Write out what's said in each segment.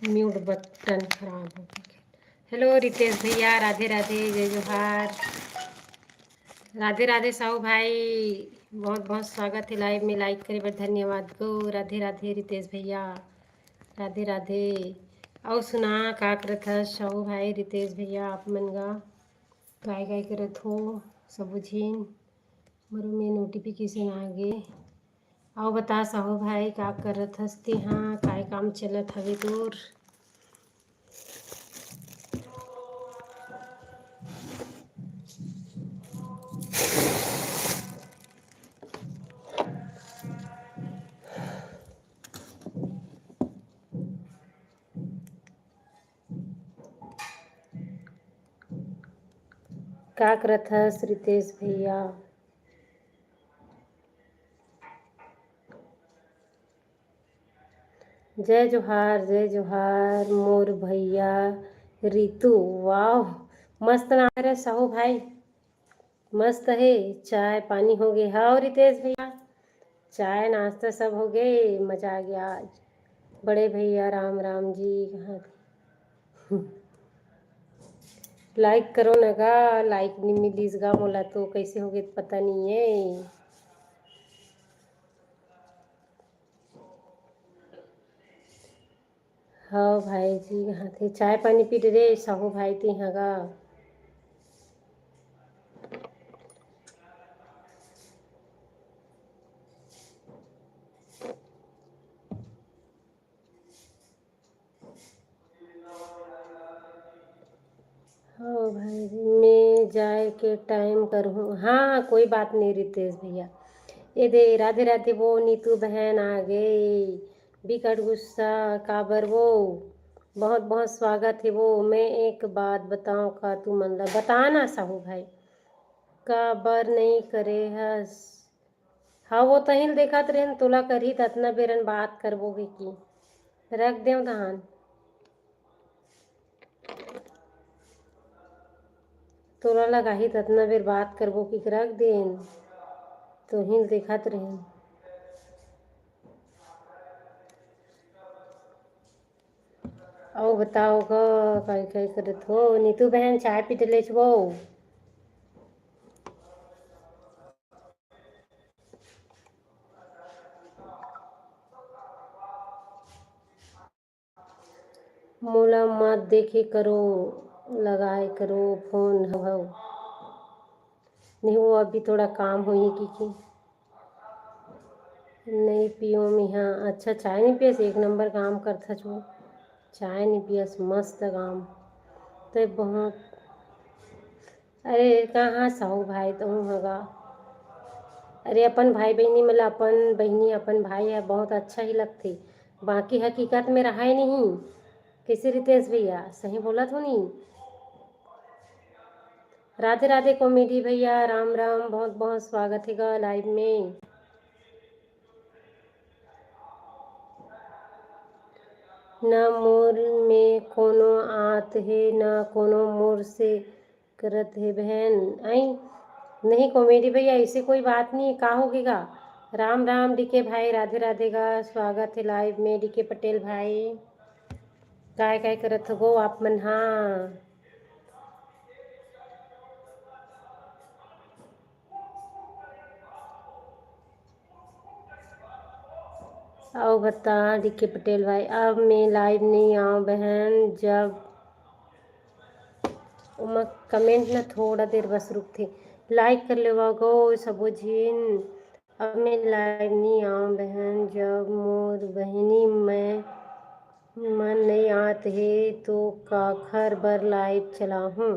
Mute button खराब हो गया। हेलो रितेश भैया, राधे राधे, जय जोहार। राधे राधे साहू भाई, बहुत बहुत स्वागत है लाइव में। लाइक करे बर धन्यवाद गो। राधे राधे रितेश भैया, राधे राधे। और सुना का करत हस साहू भाई रितेश भैया, आप मन गा काय करत हो सब झीन? मरु में नोटिफिकेशन आ गे। आओ बता साहू भाई का करत हस तिहा, काय काम चलत हवे तोर? का करत हस रितेश भैया? जय जोहार मोर भैया रितु। वाह, मस्त ना रहे साहू भाई, मस्त है। चाय पानी हो गए? हाँ रितेश भैया, चाय नाश्ता सब हो गए, मजा आ गया आज। बड़े भैया राम राम जी, कहाँ थे? लाइक करो न गा, लाइक नहीं मिलीस गा मोला तो कैसे हो गए पता नहीं है। हाँ भाई जी, कहाँ थे? चाय पानी पी रे साहू भाई ती हाँ गा? हाँ भाई जी, मैं जाए के टाइम करूँ? हाँ कोई बात नहीं रितेश भैया। ये दे राधे राधे, वो नीतू बहन आ गई। बिकट गुस्सा काबर वो? बहुत बहुत स्वागत है वो। मैं एक बात बताऊं का तू मन ला बताना साहू भाई, काबर नहीं करे हस? हाँ वो तहिल देखत रहन तोला करही ततना बेरन बात करबोगे की रख देव धान। तोला लगाही ततना बेर बात करबो की रख देन, तो हिल देखत रहन। और बताओ ग काय काय करत हो? नीतू बहन चाय पी ले वो? मोला मत देखे करो, लगाए करो फोन हव नहीं। वो अभी थोड़ा काम हुई की नहीं पियो मिहा। अच्छा चाय नहीं पियस? एक नंबर काम करता छो, चाय नहीं पियस? मस्त काम तो बहुत। अरे कहाँ साहू भाई तो हूँ हगा। अरे अपन भाई बहनी मतलब अपन बहनी अपन भाई है, बहुत अच्छा ही लगते। बाकी हकीकत में रहा ही नहीं। कैसे रितेश भैया, सही बोला तो नहीं? राधे राधे कॉमेडी भैया, राम राम, बहुत बहुत स्वागत है लाइव में। न मोर में कोनो आत है, न कोनो मोर से करत है बहन आई। नहीं कॉमेडी भैया ऐसे कोई बात नहीं है, का होगेगा? राम राम डीके भाई, राधे राधे का स्वागत है लाइव में। डीके पटेल भाई काय काय करत हो आप मन? हाँ आओ बता डीके पटेल भाई, अब मैं लाइव नहीं आऊँ बहन। जब उमा कमेंट ना थोड़ा देर बस रुक थे, लाइक कर ले गो सबो झीन। अब मैं लाइव नहीं आऊँ बहन, जब मोर बहनी मैं मन नहीं आत है तो काखर बर लाइव चला हूँ।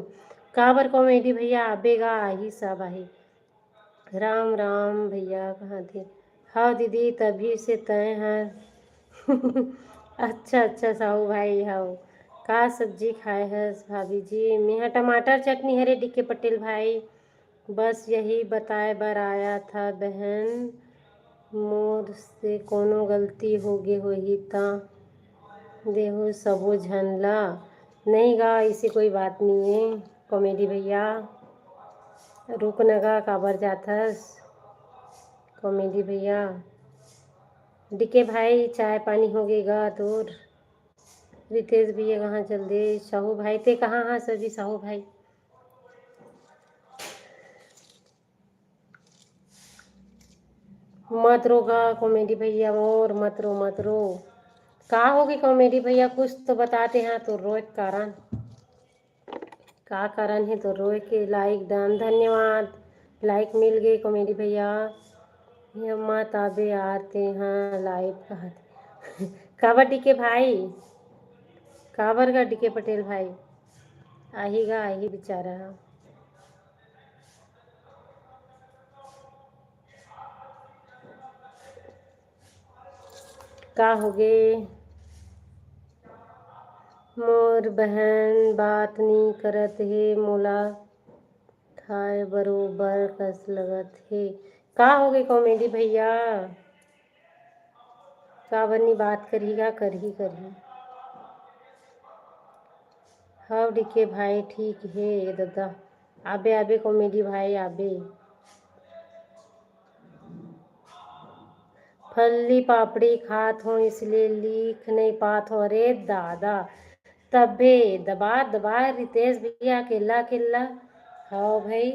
काबर कॉमेडी भैया आबेगा ही सब आहे। राम राम भैया कहाँ थे? हाँ दीदी तभी से तय है। अच्छा अच्छा साहू भाई हाउ का सब्जी खाए हस भाभी जी? मेहा टमाटर चटनी हरे डीके पटेल भाई। बस यही बताए बर आया था बहन, मोर से कोनो गलती होगे होही ता देहो सबो झन ला। नहीं गा ऐसी कोई बात नहीं है कॉमेडी भैया। रुक न गा काबर जाथस कॉमेडी भैया। डीके भाई चाय पानी हो गएगा तोर? रितेश भैया कहाँ चल दे। साहू भाई ते कहाँ हाँ सर जी साहू भाई। मत रोगा कॉमेडी भैया और मत रो। का होगी कॉमेडी भैया कुछ तो बताते हैं तो रोए कारण का कारण है तो रोए के। लाइक डन धन्यवाद। लाइक मिल गई कॉमेडी भैया। ये मत आबे आते हैं लाइव कहते काबर डीके भाई काबर का डीके पटेल भाई आहीगा आही बेचारा। का हो गए मोर बहन बात नहीं करत हे मोला खाए बरोबर कस लगत हे। का हो गए कॉमेडी भैया का बनी बात करही करही हाँ डीके भाई ठीक है दादा। आबे आबे कॉमेडी भाई आबे। फल्ली पापड़ी खात हो इसलिए लिख नहीं पात हो। अरे दादा तबे दबा दबा रितेश भैया अकेला अकेला। हाँ भाई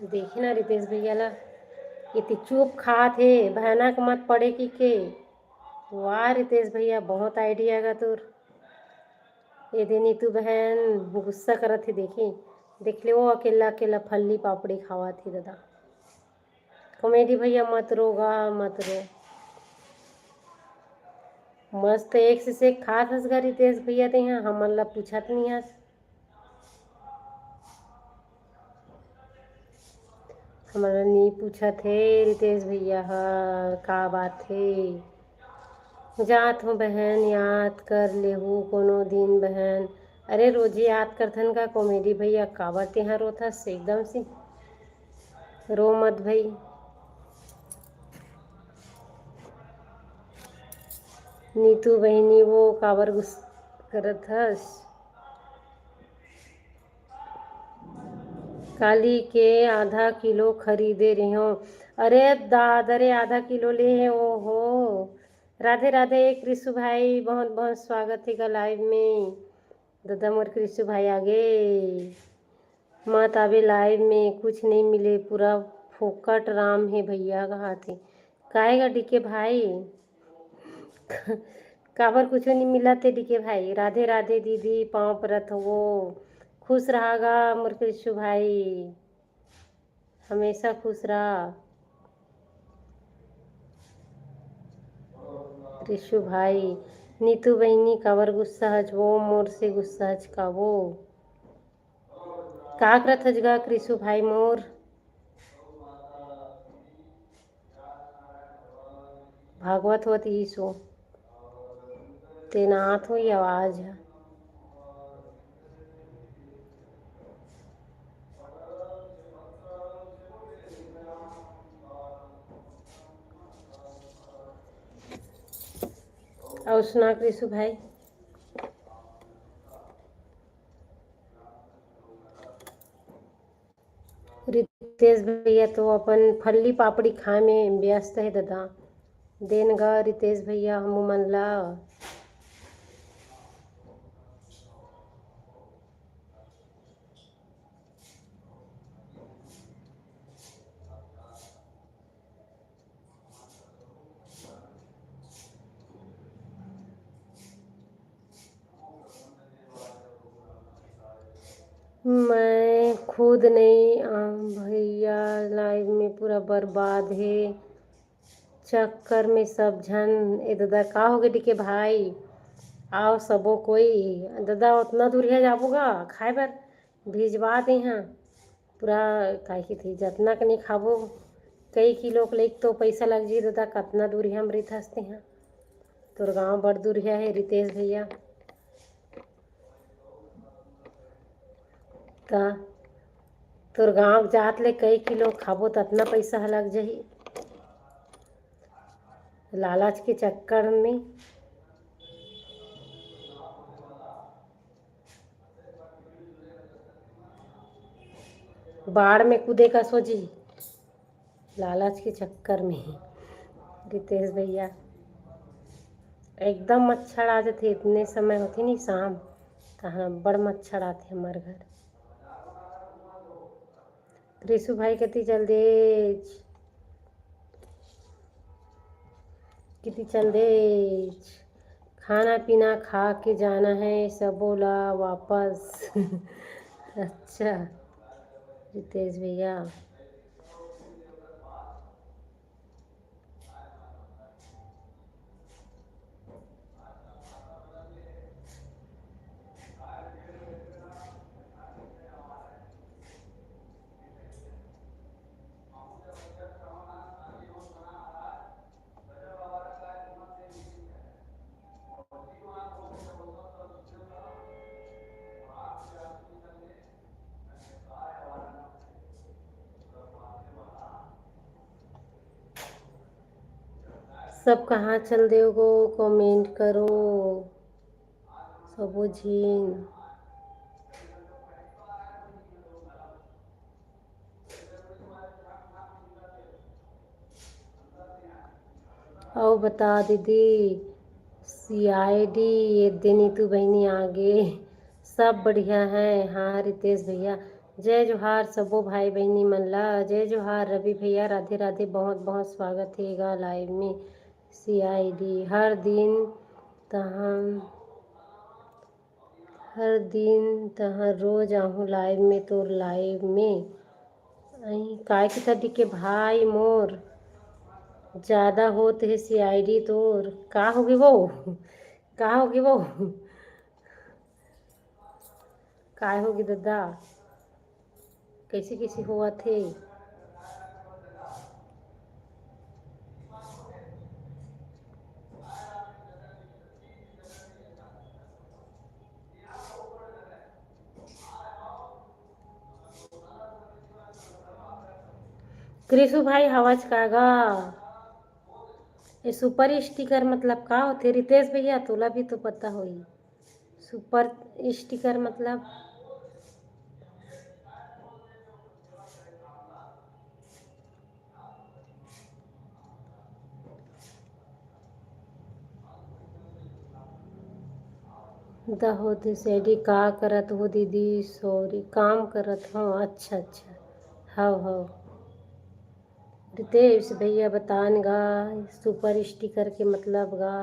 देखी ना रितेश भैया ला इतनी चुप खात है भयानक मत पड़े के। वाह रितेश भैया बहुत आइडिया का तोर। ये दे नीतू बहन गुस्सा करत थी देखी देख ले वो अकेला अकेला फल्ली पापड़ी खावा थी दादा। कॉमेडी भैया मत रोगा मत रो। मस्त एक से एक खात हंस गा रितेश भैया ते यहाँ हमन ला पूछत नहीं हस। हमारा नहीं पूछत है रितेश भैया का बात है। जात हो बहन याद कर लेहू कोनो दिन बहन। अरे रोज याद करथन का कॉमेडी भैया काबर तेहाँ रोथस एकदम से। रो मत भाई। नीतू बहनी वो काबर गुस्सा करत हस। काली के आधा किलो खरीदे रही हो। अरे दादरे आधा किलो ले है ओहो। राधे राधे कृष्ण भाई बहुत बहुत स्वागत है का लाइव में। दादा मोर कृष्ण भाई आगे मत आवे लाइव में कुछ नहीं मिले पूरा फोकट राम है भैया कहा थे काहेगा डीके भाई काबर कुछ नहीं मिला थे डीके भाई। राधे राधे दीदी पाँव परत वो खुश रहागा मोर कृष्ण भाई हमेशा खुश रहा। कृष्ण भाई नीतू बहनी काबर गुस्सा हज वो मोर से गुस्सा हज का वो का करत हजगा कृष्ण भाई मोर। भागवत होत ही सो तेना आत हुई आवाज है। और सुना कृष्ण भाई। रितेश भैया तो अपन फल्ली पापड़ी खाए में व्यस्त है दादा। देन गा रितेश भैया हम मन ला। मैं खुद नहीं भैया लाइव में पूरा बर्बाद है चक्कर में सब झन। ए दादा का हो गए डीके भाई आओ सबो कोई। दादा उतना दूर है जाबोगा खाए बर भिजवा दे यहाँ पूरा काहे थी जतना के नहीं खाबो कई किलो के लेक तो पैसा लग जी दादा कतना दूर हम रही हंसते हैं। तोर गाँव बड़ दूर है रितेश भैया का तोर गाँव जात ले कई किलो खाबो ततना पैसा लग जाही लालच के चक्कर में। बाढ़ में कूदे का सोची लालच के चक्कर में रितेश भैया एकदम मच्छर आते थे, इतने समय होती नहीं शाम कहाँ बड़ मच्छर आते हमारे घर। त्रिशु भाई कति चल देज, कितनी चल देज। खाना पीना खा के जाना है सब बोला वापस। अच्छा रितेश भैया, सब कहाँ चल देगो कमेंट करो सबो झीन। और बता दीदी CID ये दिन तू बहनी आगे सब बढ़िया है। हाँ रितेश भैया जय जोहार सबो भाई बहनी मन ला जय जोहार। रवि भैया राधे राधे, बहुत बहुत स्वागत हैगा लाइव में। CID हर दिन तहाँ रोज आहूँ लाइव में, तो लाइव में अहीं काय के तदी के भाई मोर ज़्यादा होत है CID तोर का होगी वो का होगी वो काय होगी दादा कैसे कैसे हुआ थे। कृषु भाई हवाज कागा ये सुपर स्टिकर मतलब का होते रितेश भैया तोला भी तो पता होई। सुपर स्टिकर मतलब द होते सेडी का करत हो दीदी सॉरी काम करत हो। अच्छा अच्छा हाँ रितेश भैया बतान गा सुपर स्टिकर के मतलब गा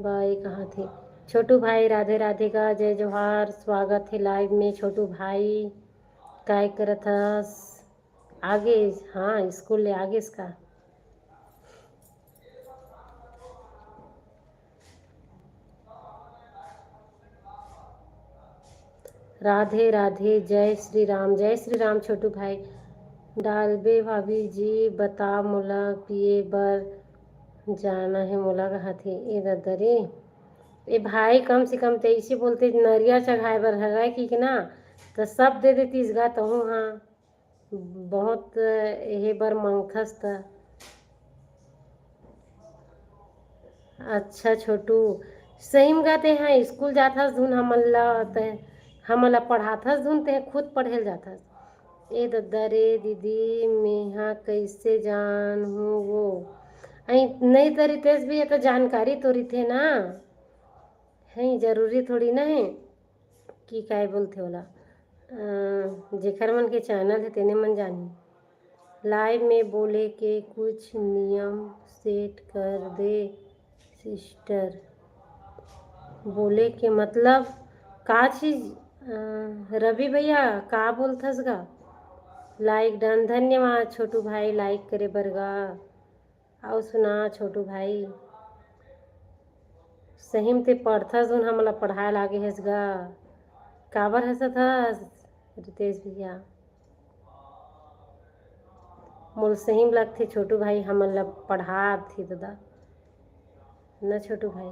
भाई कहाँ थे। छोटू भाई राधे राधे का जय जोहार, स्वागत है लाइव में। छोटू भाई काय करत हस आगे। हाँ स्कूल ले आगे इसका राधे राधे जय श्री राम। छोटू भाई डालबे भाभी जी बता मोला पिए बर जाना है मोला कहा थे ए ददरे ए भाई कम से कम तेईसे बोलते नरिया चढ़ाए बर हराय कि ना तो सब दे देतीस गा तहूँ। हाँ बहुत यही बार मंगथस था। अच्छा छोटू सही में गाते हैं स्कूल जाथस धुन हमला पढ़ाथस धुन ते खुद पढ़े जाथस। ए दद्दा रे दीदी मेहा कैसे जान हूँ वो नहीं तो रितेश भी ये तो जानकारी तो रही ना है जरूरी थोड़ी ना है कि काय बोलते होला जेखर मन के चैनल है तेने मन जानी। लाइव में बोले के कुछ नियम सेट कर दे सिस्टर बोले के मतलब का चीज़। रवि भैया का बोलथस गा लाइक डन धन्यवाद छोटू भाई लाइक करे बरगा। आओ सुना छोटू भाई सही में ते पढ़थस उन हमला पढ़ाए लागे हस गा काबर हंसत हस रितेश भैया मोल सही में लगथे छोटू भाई हमला पढ़ा थी दादा न छोटू भाई।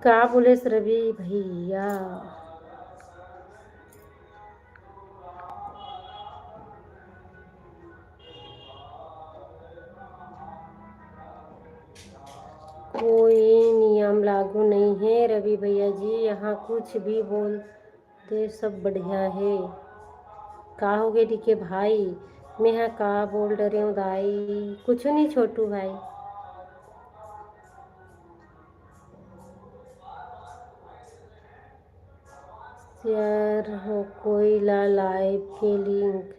का बोलेस रवि भैया कोई नियम लागू नहीं है रवि भैया जी, यहाँ कुछ भी बोल दे सब बढ़िया है। का हो गए डीके भाई, मैं यहाँ का बोल रहे हूँ दाई, कुछ नहीं छोटू भाई। शेयर हो कोई ला लाइव के लिंक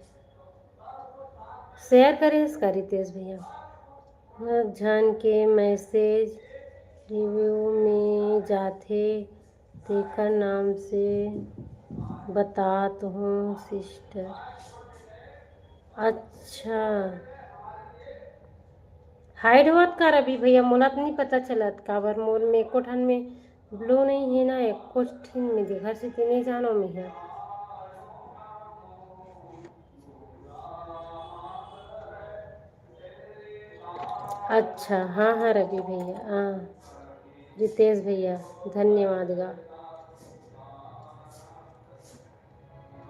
शेयर करें इसका रितेश भैया। जन के मैसेज रिव्यू में जाते देखकर नाम से बताता हूँ सिस्टर। अच्छा हाइड होत का रवि भैया, मोला तो नहीं पता चलत काबर मोर में एको ठन में ब्लू नहीं है ना, एको ठन में देखा से तो नहीं जानो मैं है। अच्छा हाँ हाँ रवि भैया, हाँ रितेश भैया धन्यवाद गा,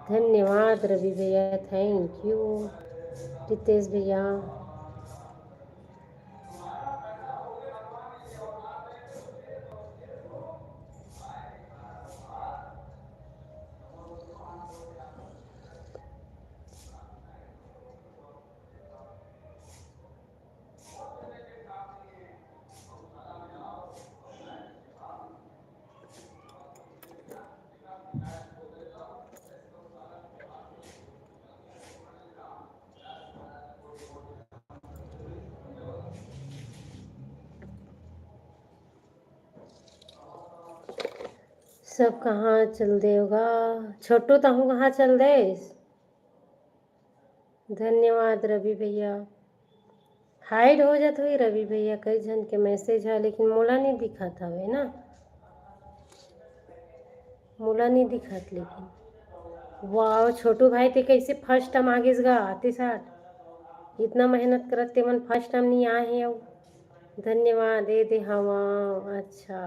धन्यवाद रवि भैया, थैंक यू रितेश भैया। सब कहाँ चल दे होगा छोटू, तहु कहाँ चल दे। धन्यवाद रवि भैया। हाइड हो जात हुई रवि भैया, कई जन के मैसेज है लेकिन मोला नहीं दिखत हवे ना, मोला नहीं दिखत। लेकिन वाह छोटू भाई ते कैसे फर्स्ट टाइम आगे गा आते साठ, इतना मेहनत करत ते मन फर्स्ट टाइम नहीं आए हैं। अब धन्यवाद दे दे हवा। अच्छा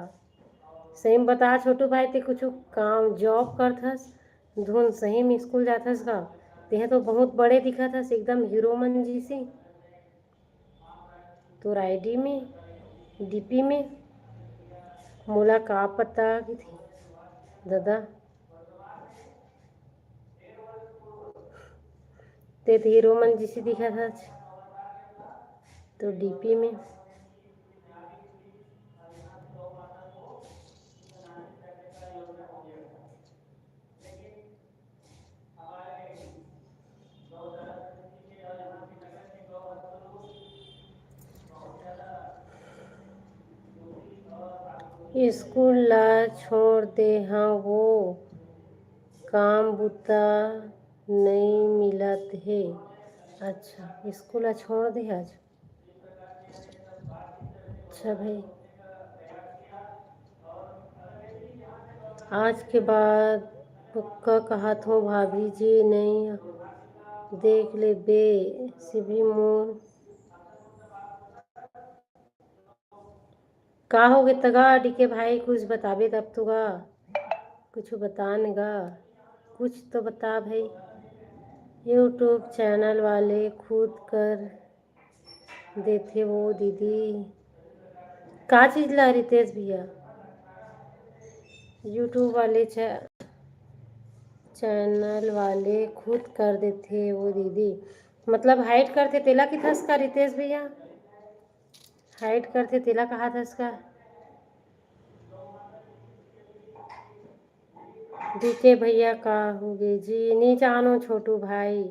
सही में बता छोटू भाई, ते कुछ काम जॉब करथस धुन सही में स्कूल जाथस का, ते तो बहुत बड़े दिखत हस एकदम हीरो मन जी से। तोर आईडी में डीपी में मोला का पता कि थी दादा, ते तो हीरो मन जैसे दिखा था तो डीपी में। स्कूल ला छोड़ दे हाँ, वो काम बुता नहीं मिलत है। अच्छा स्कूल ला छोड़ दे आज। अच्छा भाई आज के बाद पक्का कहत हूँ भाभी जी नहीं देख ले बे सिभी मोर का हो गए तगा डीके भाई, कुछ बताबे तब तो गा, कुछ बता न गा, कुछ तो बता भाई। यूट्यूब चैनल वाले खुद कर देते वो दीदी, का चीज ला रितेश भैया। यूट्यूब वाले चैनल वाले खुद कर देते वो दीदी, मतलब हाइड करते तेला की थस का रितेश भैया, हाइड करते तेला कहा थस का। डीके भैया का होगे जी, नहीं जानो छोटू भाई,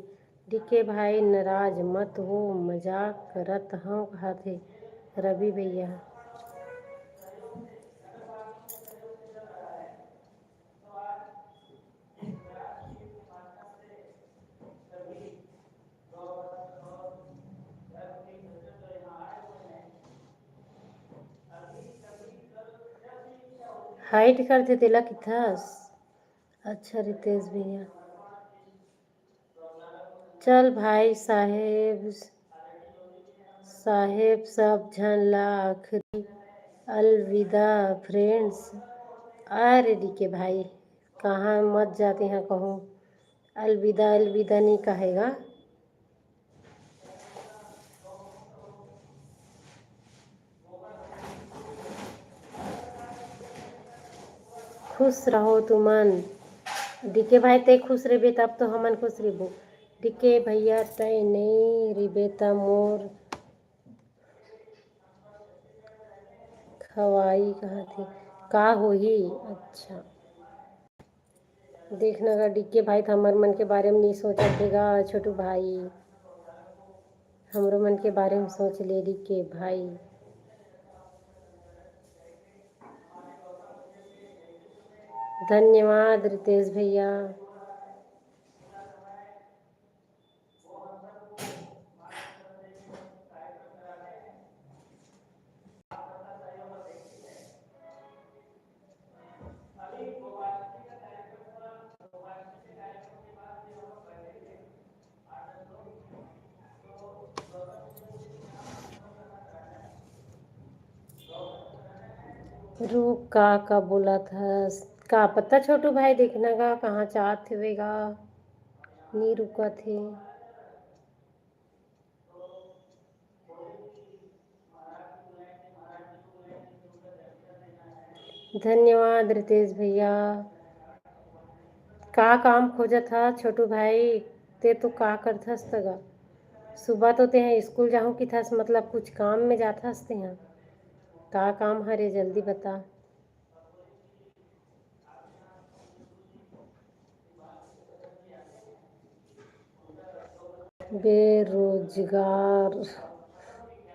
डीके भाई नाराज मत हो, मजाक करत हूँ कहा थे रवि भैया। हाइड करते तेला की थस। अच्छा रितेश भैया चल भाई साहेब, साहेब सब झन ला आखिरी अलविदा फ्रेंड्स। अरे डीके भाई कहाँ मत जाते हैं कहूँ, अलविदा अलविदा नहीं कहेगा। खुश रहो तुमन। डीके भाई ते खुश रहे तब तो हमन खुश रहो। डीके भैया तय नहीं रिबे त मोर खवाई कहाँ थी का होही। अच्छा देखना गा डीके भाई तो हमारे मन के बारे में नहीं सोचा देगा छोटू भाई। हमरो मन के बारे में सोच ले डीके भाई। धन्यवाद रितेश भैया। रुक का बोला था का पता छोटू भाई देखना गा कहाँ चाहत हुएगा नहीं रुका थे। धन्यवाद रितेश भैया। का काम खोजा था छोटू भाई ते तो का करथस तगा। सुबह तो ते हैं स्कूल जाऊँ की थस मतलब कुछ काम में जाता हंसते हैं का काम हरे जल्दी बता। बेरोजगार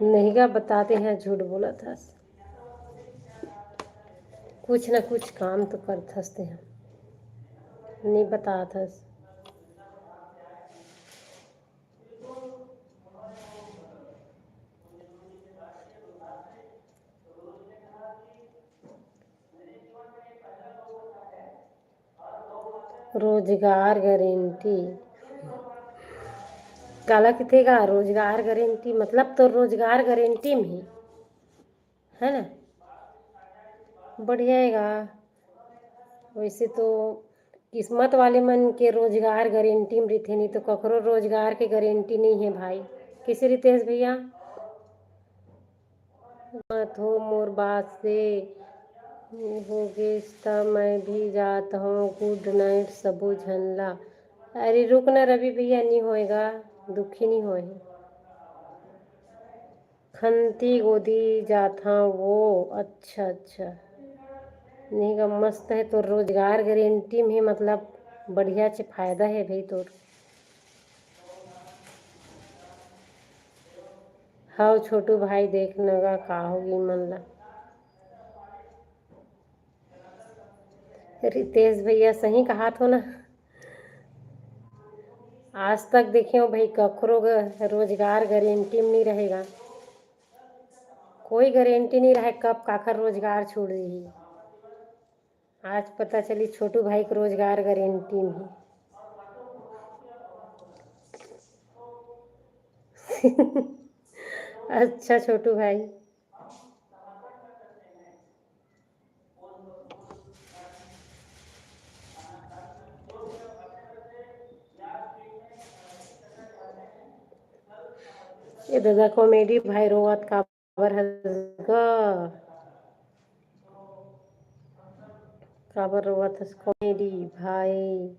नहीं का बताते हैं झूठ बोला था कुछ ना कुछ काम तो करते हंसते हैं नहीं बता था। रोजगार गारंटी काला किथेगा रोजगार गारंटी मतलब तो रोजगार गारंटी में है ना बढ़िया हैगा। वैसे तो किस्मत वाले मन के रोजगार गारंटी में रहते नहीं तो ककरो रोजगार के गारंटी नहीं है भाई। किसे रितेश भैया मत हो मोर बात से हो गए तब मैं भी जाता हूँ गुड नाइट सबू झनला। अरे रुक ना रवि भैया नहीं होएगा दुखी नहीं होए खंती गोदी जाता वो। अच्छा अच्छा नहीं का मस्त है तो रोजगार गारंटी में मतलब बढ़िया से फायदा है भाई तो। हाँ छोटू भाई देखना गा का होगी मन ला। रितेश भैया सही कहा तो ना आज तक देखे हो भाई ककरो रोजगार गारंटी में नहीं रहेगा कोई गारंटी नहीं रहे कब काकर रोजगार छोड़ दी। आज पता चली छोटू भाई को रोजगार गारंटी में अच्छा छोटू भाई ये दादा कॉमेडी भाई रोवत का खबर है काबर रोवत है कॉमेडी भाई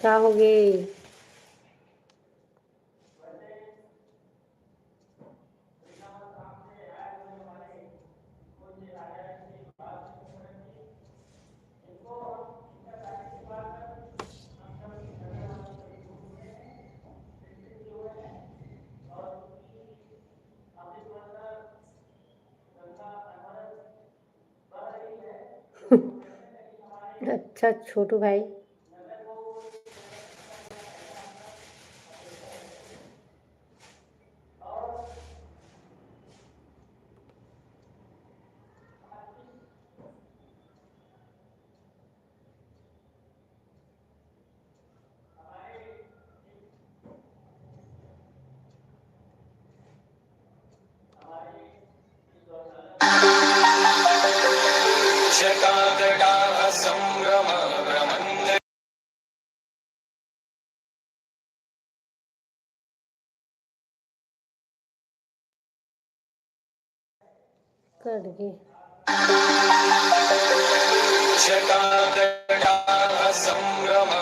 क्या हो गए। अच्छा छोटू भाई कट गए। संभ्रम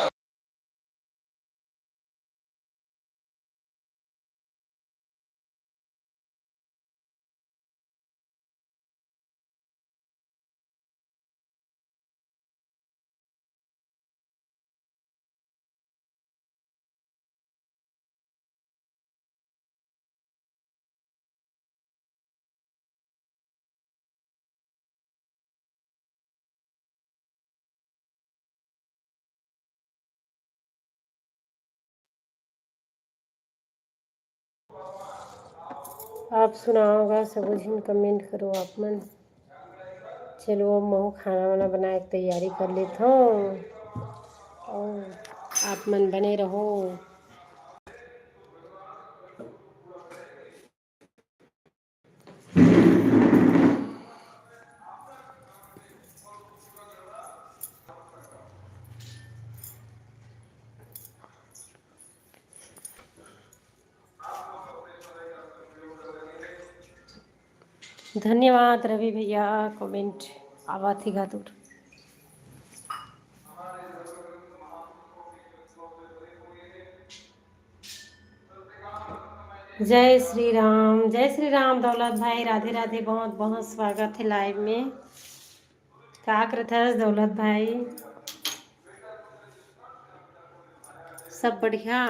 आप सुनाओगा सब झिन कमेंट करो आप मन। चलो अब मैं खाना वाना बना के तैयारी कर लेता हूँ और आप मन बने रहो। धन्यवाद रवि भैया, कमेंट आवा थी घातुर। जय श्री राम दौलत भाई, राधे राधे, बहुत बहुत स्वागत है लाइव में। क्या करत हस दौलत भाई? सब बढ़िया।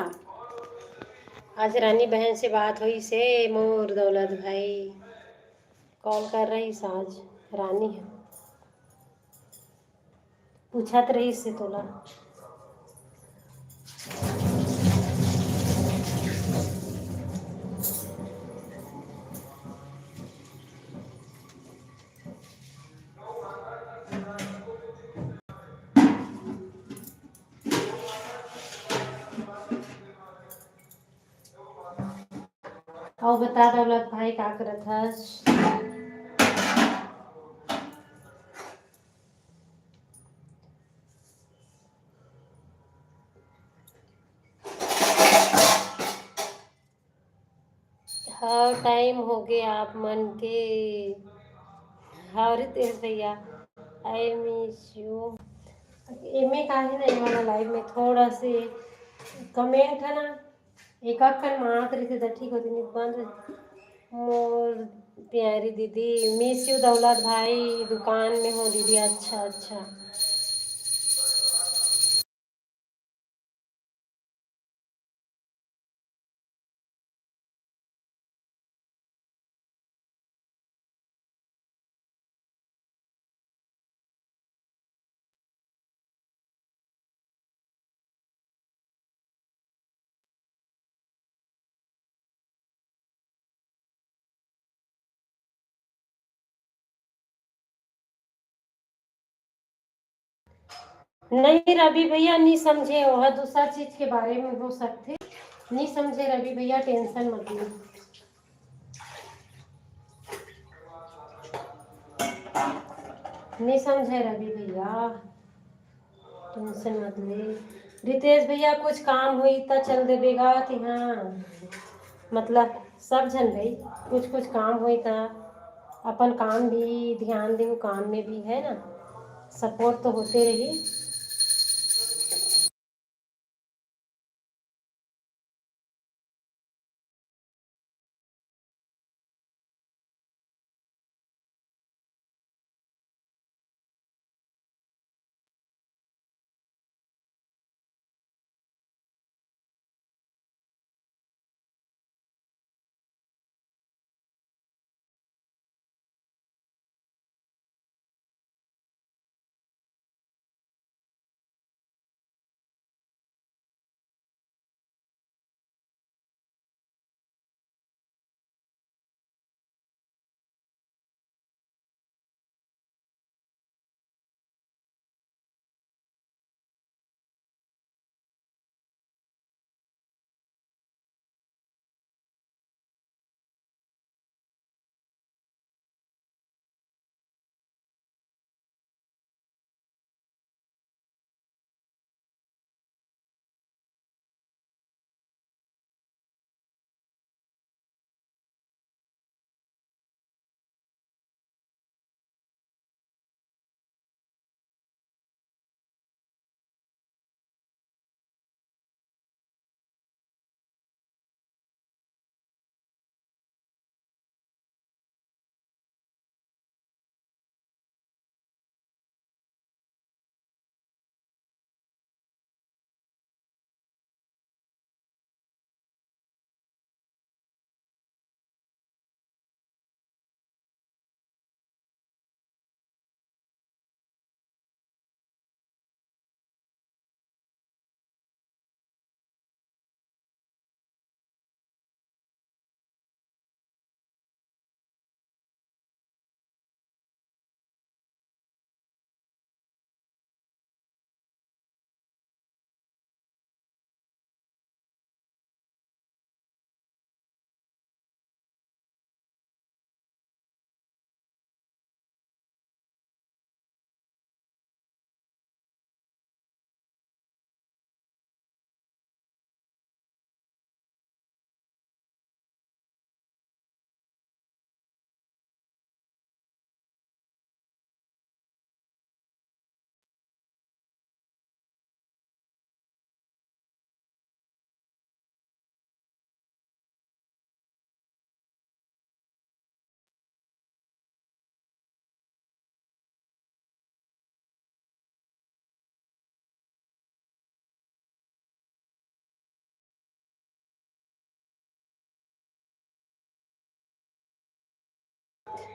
आज रानी बहन से बात हुई से मोर दौलत भाई कॉल कर रही आज रानी है पूछत रही से तोला। और बता दौलत भाई क्या करत हस? हाँ टाइम हो गया आप मन के। हाँ रितेश भैया, आई मिस यू। एमे का है ना ये वाला लाइव में थोड़ा से कमेंट है ना एक अक्कन मात रही थी तो ठीक होती नहीं बंद। मोर प्यारी दीदी, मिस यू दौलत भाई, दुकान में हो दीदी? अच्छा अच्छा। नहीं रवि भैया नहीं समझे, वह दूसरा चीज के बारे में हो सकते नहीं समझे रवि भैया, टेंशन मत लो। नहीं समझे रवि भैया, टेंशन मत ले। रितेश भैया कुछ काम हुई तो चल देवेगा कि हाँ मतलब सब जन भाई कुछ कुछ काम हुई था अपन काम भी ध्यान दे काम में भी है ना, सपोर्ट तो होते रही।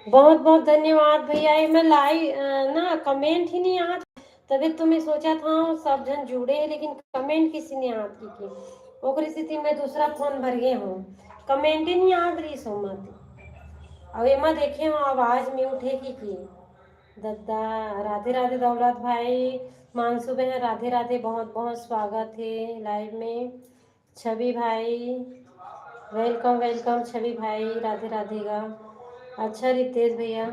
बहुत बहुत धन्यवाद भैया। ये मैं लाइव ना कमेंट ही नहीं आ, तभी तो मैं सोचा था सब जन जुड़े हैं, लेकिन कमेंट किसी ने याद की ओकरी स्थिति में दूसरा फोन भर गए हूँ, कमेंट ही नहीं याद रही सो मत। अब एमा देखे हो आवाज में उठे की दद्दा। राधे राधे दौलत भाई, मानसू बहन राधे राधे, बहुत बहुत स्वागत है लाइव में। छवि भाई वेलकम वेलकम, छवि भाई राधे राधेगा। अच्छा रितेश भैया,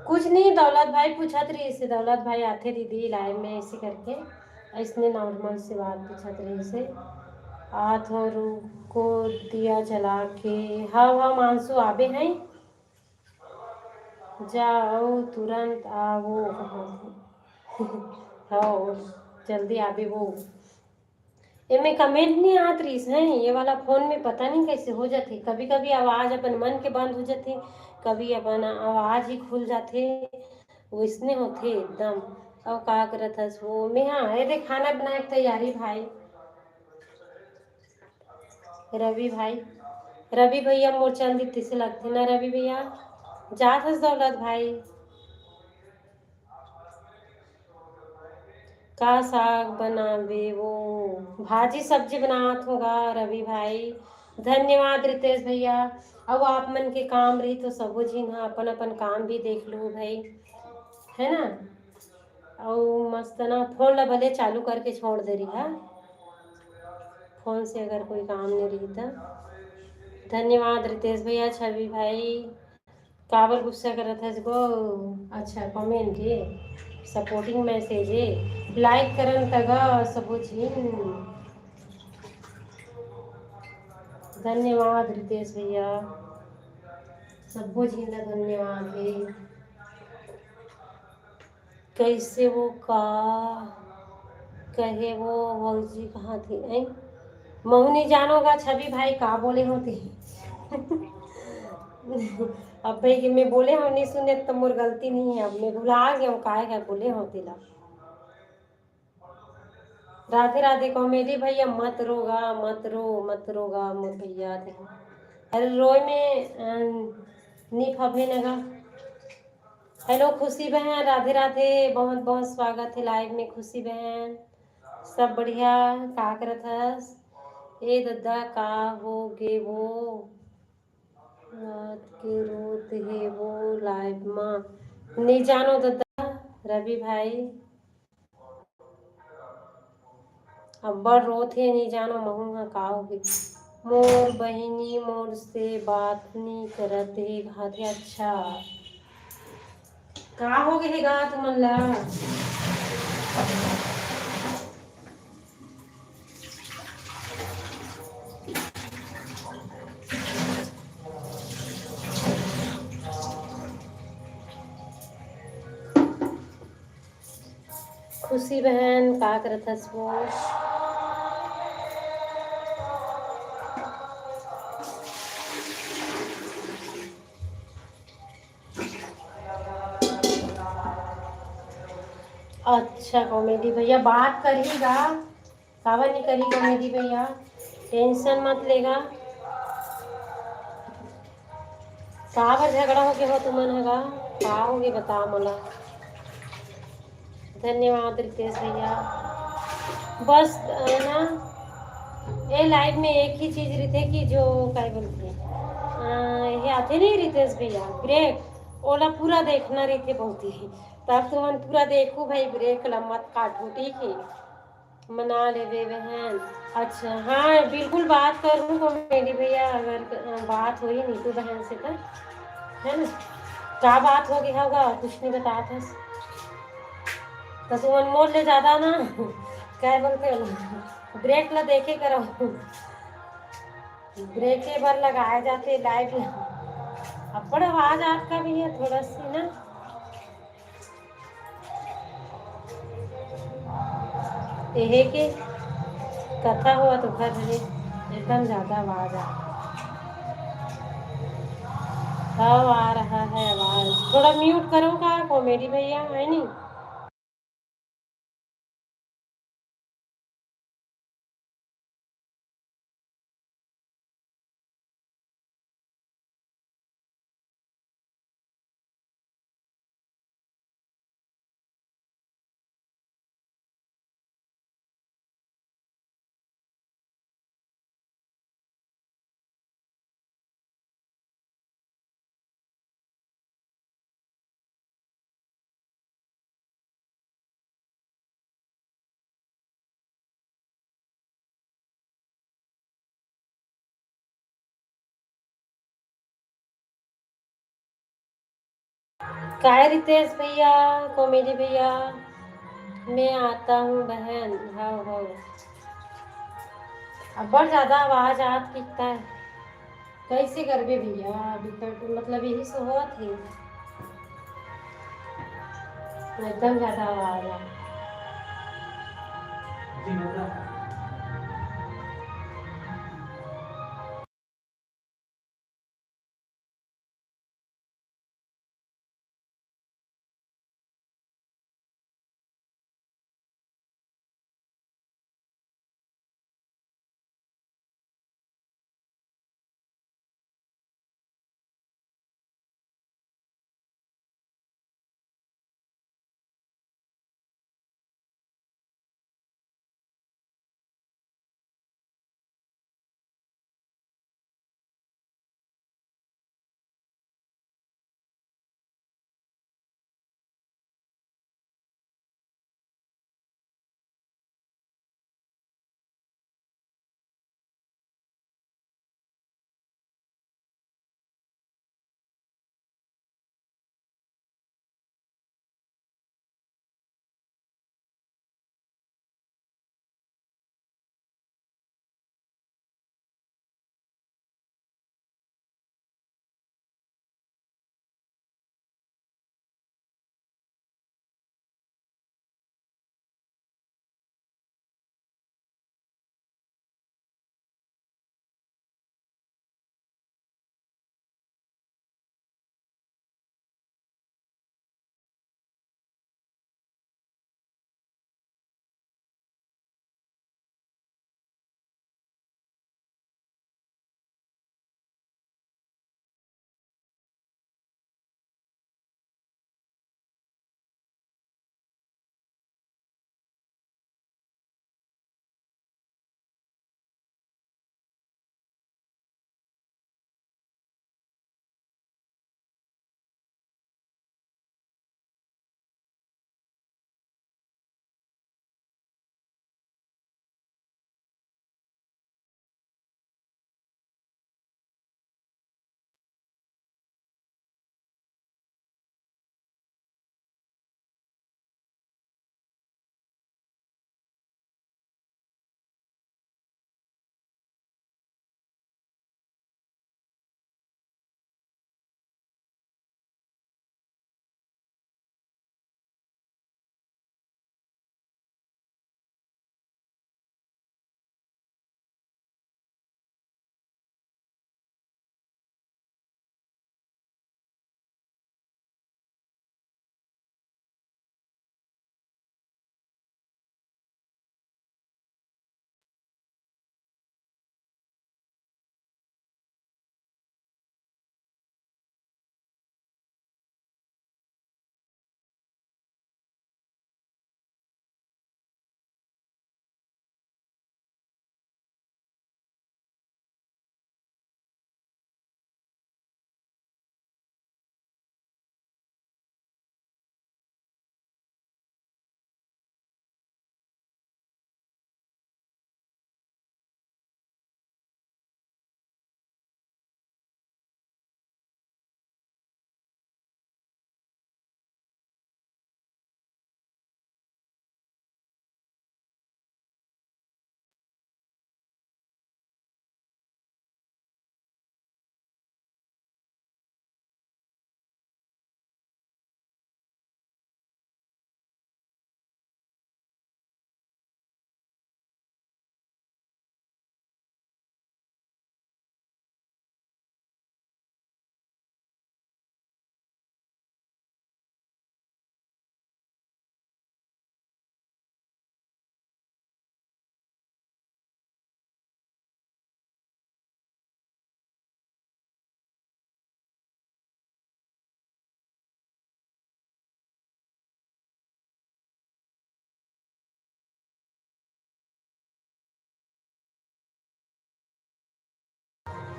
कुछ नहीं दौलत भाई पूछत रही इसे, दौलत भाई आते दीदी लाइव में ऐसे करके, इसने नॉर्मल से बात पूछत रही से। हाथ और को दिया जला के, हाँ हाँ मानसू आबे हैं, जाओ तुरंत आओ कहाँ थे हाँ जल्दी आबे वो। ये में कमेंट नहीं आत रही है, ये वाला फोन में पता नहीं कैसे हो जाते, कभी कभी आवाज अपन मन के बंद हो जाते, कभी अपन आवाज ही खुल जाते, वैसने होते एकदम। और का करत हस वो मैं, हाँ है देख खाना बनाए की तैयारी भाई। रवि भाई, रवि भैया मोर चंद से लगते ना रवि भैया, जात हस दौलत भाई। का साग बनावे वो, भाजी सब्जी बनात होगा रवि भाई। धन्यवाद रितेश भैया। अब आप मन के काम रही तो सबो झीन हा अपन अपन काम भी देख लो भाई, है ना। और मस्त ना फोन ला भले चालू करके छोड़ दे रही है, फोन से अगर कोई काम नहीं रही तो। धन्यवाद रितेश भैया। छवि भाई काबर गुस्सा करत है इसको, अच्छा कमेंट है, सपोर्टिंग मैसेज है, लाइक करन तगा सबो झीन। धन्यवाद रितेश भैया, सबो झीन ला धन्यवाद है। कैसे वो का कहे वो भौजी कहाँ थी ऐ, महू नहीं जानोगा छवि भाई का बोले होते अब भाई कि मैं बोले हम नहीं सुने तो मोर गलती नहीं है, अब मैं भुला गया हूँ काहे का बोले होते ला। राधे राधे कॉमेडी भैया, मत रोगा मत रो मत रोगा मोर भैया थे। अरे रोय में नी फबे नगा। हेलो खुशी बहन राधे राधे, बहुत बहुत स्वागत है लाइव में खुशी बहन। सब बढ़िया, का करत हस ए दद्दा, का हो गे वो रात के रोत है वो लाइव माँ, नहीं जानो दद्दा रवि भाई, अब्बड़ रोत है नहीं जानो महू हा का हो गई। मोर बहिनी मोर से बात नहीं करत है घाते, अच्छा का हो गए गा तुमन ला। खुशी बहन का करत हस वो, अच्छा कॉमेडी भैया बात करिएगा, काबर नहीं करी कॉमेडी भैया, टेंशन मत लेगा। काबर झगड़ा हो गया हो तुमन हगा, का होगे बता मोला। धन्यवाद रितेश भैया। बस ना ये लाइव में एक ही चीज रहते कि जो क्या बोलते हैं, ये आते नहीं रितेश भैया ब्रेक, ओला पूरा देखना रहते बहुत ही, तब तुमन पूरा देखो भाई, ब्रेक ला मत काटो ठीक है, मना ले बे बहन। अच्छा हाँ बिल्कुल बात करूँ कॉमेडी भैया, अगर बात हुई नीतू बहन से तो, है ना। क्या बात हो गया होगा कुछ नहीं बता था, तो तुमन मोड़ ले ज्यादा ना क्या बोलते हो, ब्रेक ला देखे करो, ब्रेके बार लगाए जाते लाइव में। अब्बड़ आवाज आपका भी है थोड़ा सी ना, यही के कथा हुआ तो घर रहे एकदम ज्यादा आवाज आ, हाँ आ रहा है आवाज, थोड़ा म्यूट करो का कॉमेडी भैया, है नहीं। काय रितेश भैया, कॉमेडी भैया, मैं आता हूँ बहन। हाँ अब बहुत ज़्यादा आवाज़ आप कितना है, कैसे करबे भैया, दिक्कत मतलब यही से हुआ थी, एकदम ज़्यादा आवाज़ है।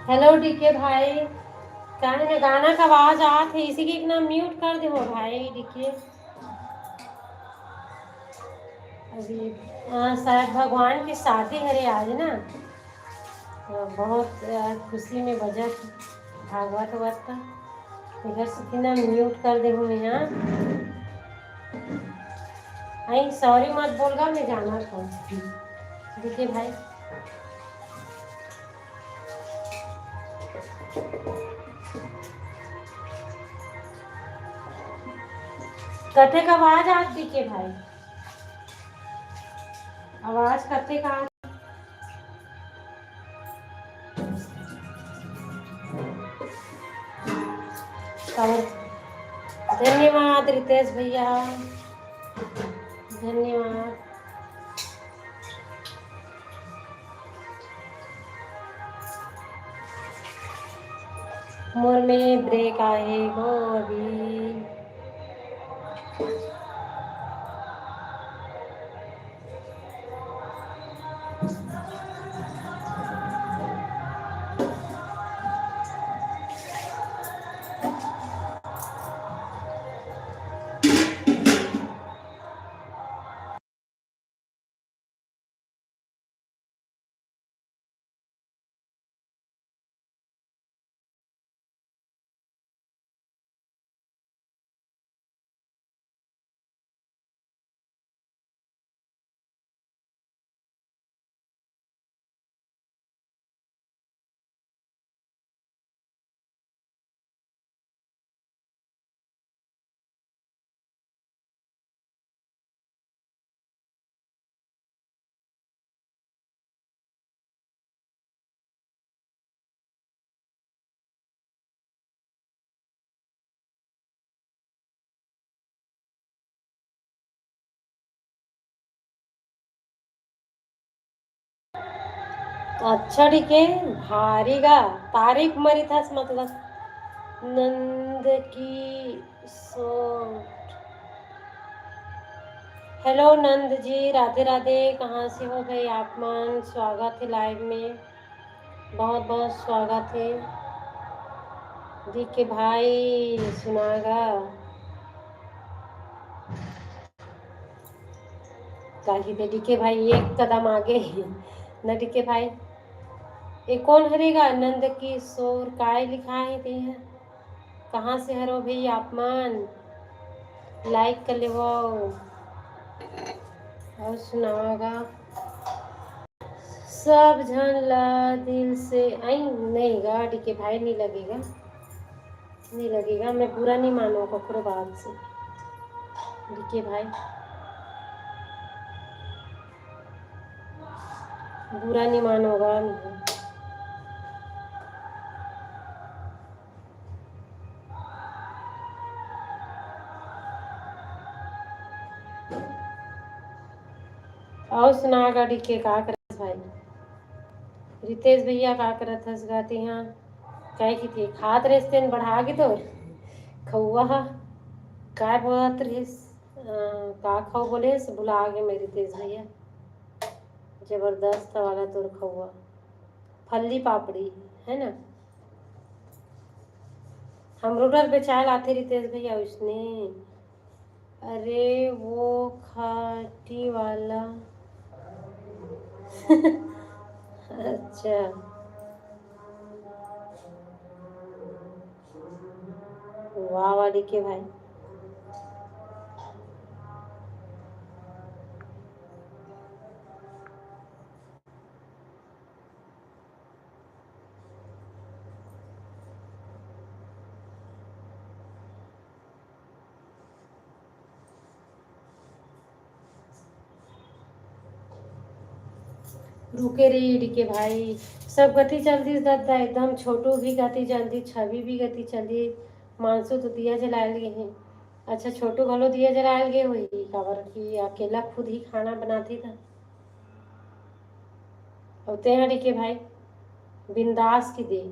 हेलो डीके भाई, कहने में गाना का आवाज आत है, इसी के एक नाम म्यूट कर दे हो भाई डीके। अभी शायद भगवान की शादी हरे आज ना, तो बहुत खुशी में बजत भागवत वत इधर से थी ना म्यूट कर दे हूँ यहाँ। आई सॉरी मत बोलगा, मैं जाना था। देखिए भाई कथे का आवाज आप दिखे भाई, आवाज कथे का। धन्यवाद रितेश भैया, धन्यवाद। मोर में ब्रेक आए गो अभी। अच्छा ठीक है, भारी गा तारीफ मरी था मतलब नंद की सो। हेलो नंद जी, राधे राधे। कहाँ से हो भाई आप मन? स्वागत है लाइव में, बहुत बहुत स्वागत है। दी के भाई सुनागा ताकि डी के भाई एक कदम आगे न डी के भाई। ये कौन हरेगा? नंद की शोर काय लिखा है ते है? कहाँ से हरो भाई आप मन? लाइक कर ले वो और सुनाओगा सब झन ला दिल से। आई नहीं गाड़ी के भाई, नहीं लगेगा, नहीं लगेगा। मैं बुरा नहीं मानो ककरो बात से के भाई, बुरा नहीं मानोगा। और सुना गाड़ी के का करत भाई? रितेश भैया का करत हस गाते यहाँ काय की थी खात रेस्ते बढ़ा के तो खौआ काय बोलत रहिस? का खाओ बोले से भुला गए मेरे रितेश भैया। जबरदस्त वाला तोर खौआ फल्ली पापड़ी है ना। हम रोडर बेचाए लाते रितेश भैया उसने। अरे वो खाटी वाला अच्छा वाह वाली के भाई। रुके रही डिके भाई, सब गति चलती दादा एकदम। छोटू भी गति चलती, छवि भी गति चलती। मानसू तो दिया जलाए गए हैं। अच्छा छोटू घलो दिया जलाए गए हुई खबर की अकेला खुद ही खाना बनाती था। होते हैं डिके भाई बिंदास की दे।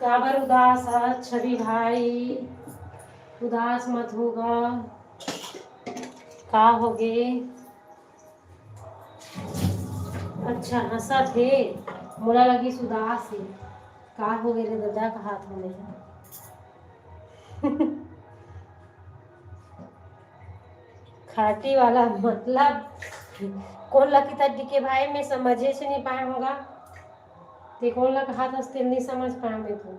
काबर उदास है छवि भाई, उदास मत होगा। का हो गए? अच्छा हंसा थे, मोला लगी उदास है। का हो गए रे दादा का हाथ में है। खाटी वाला मतलब कौन लकी था डीके भाई, मैं समझे से नहीं पाया होगा। ते कौन लगा हाथ हंसते नहीं समझ पाया मैं तो।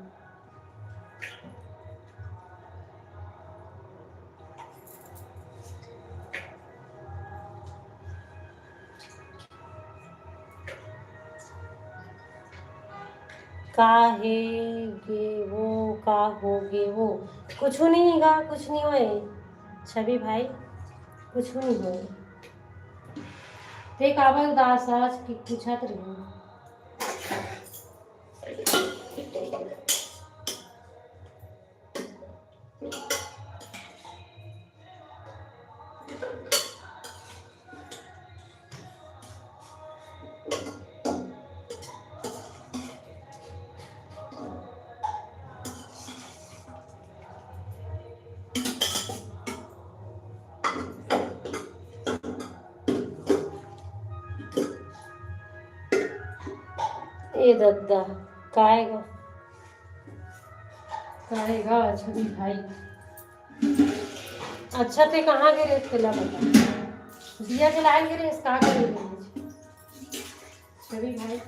काहेगे वो, का होगे वो, कुछ नहीं गा, कुछ नहीं होए छवि भाई, कुछ नहीं होए। ते काबर उदास आज की पूछत रही। ए दद्दा काएगा, काएगा छवि भाई। अच्छा ते कहाँ गिरे तेला बता, दिया जलाए गिरे का करे छवि भाई।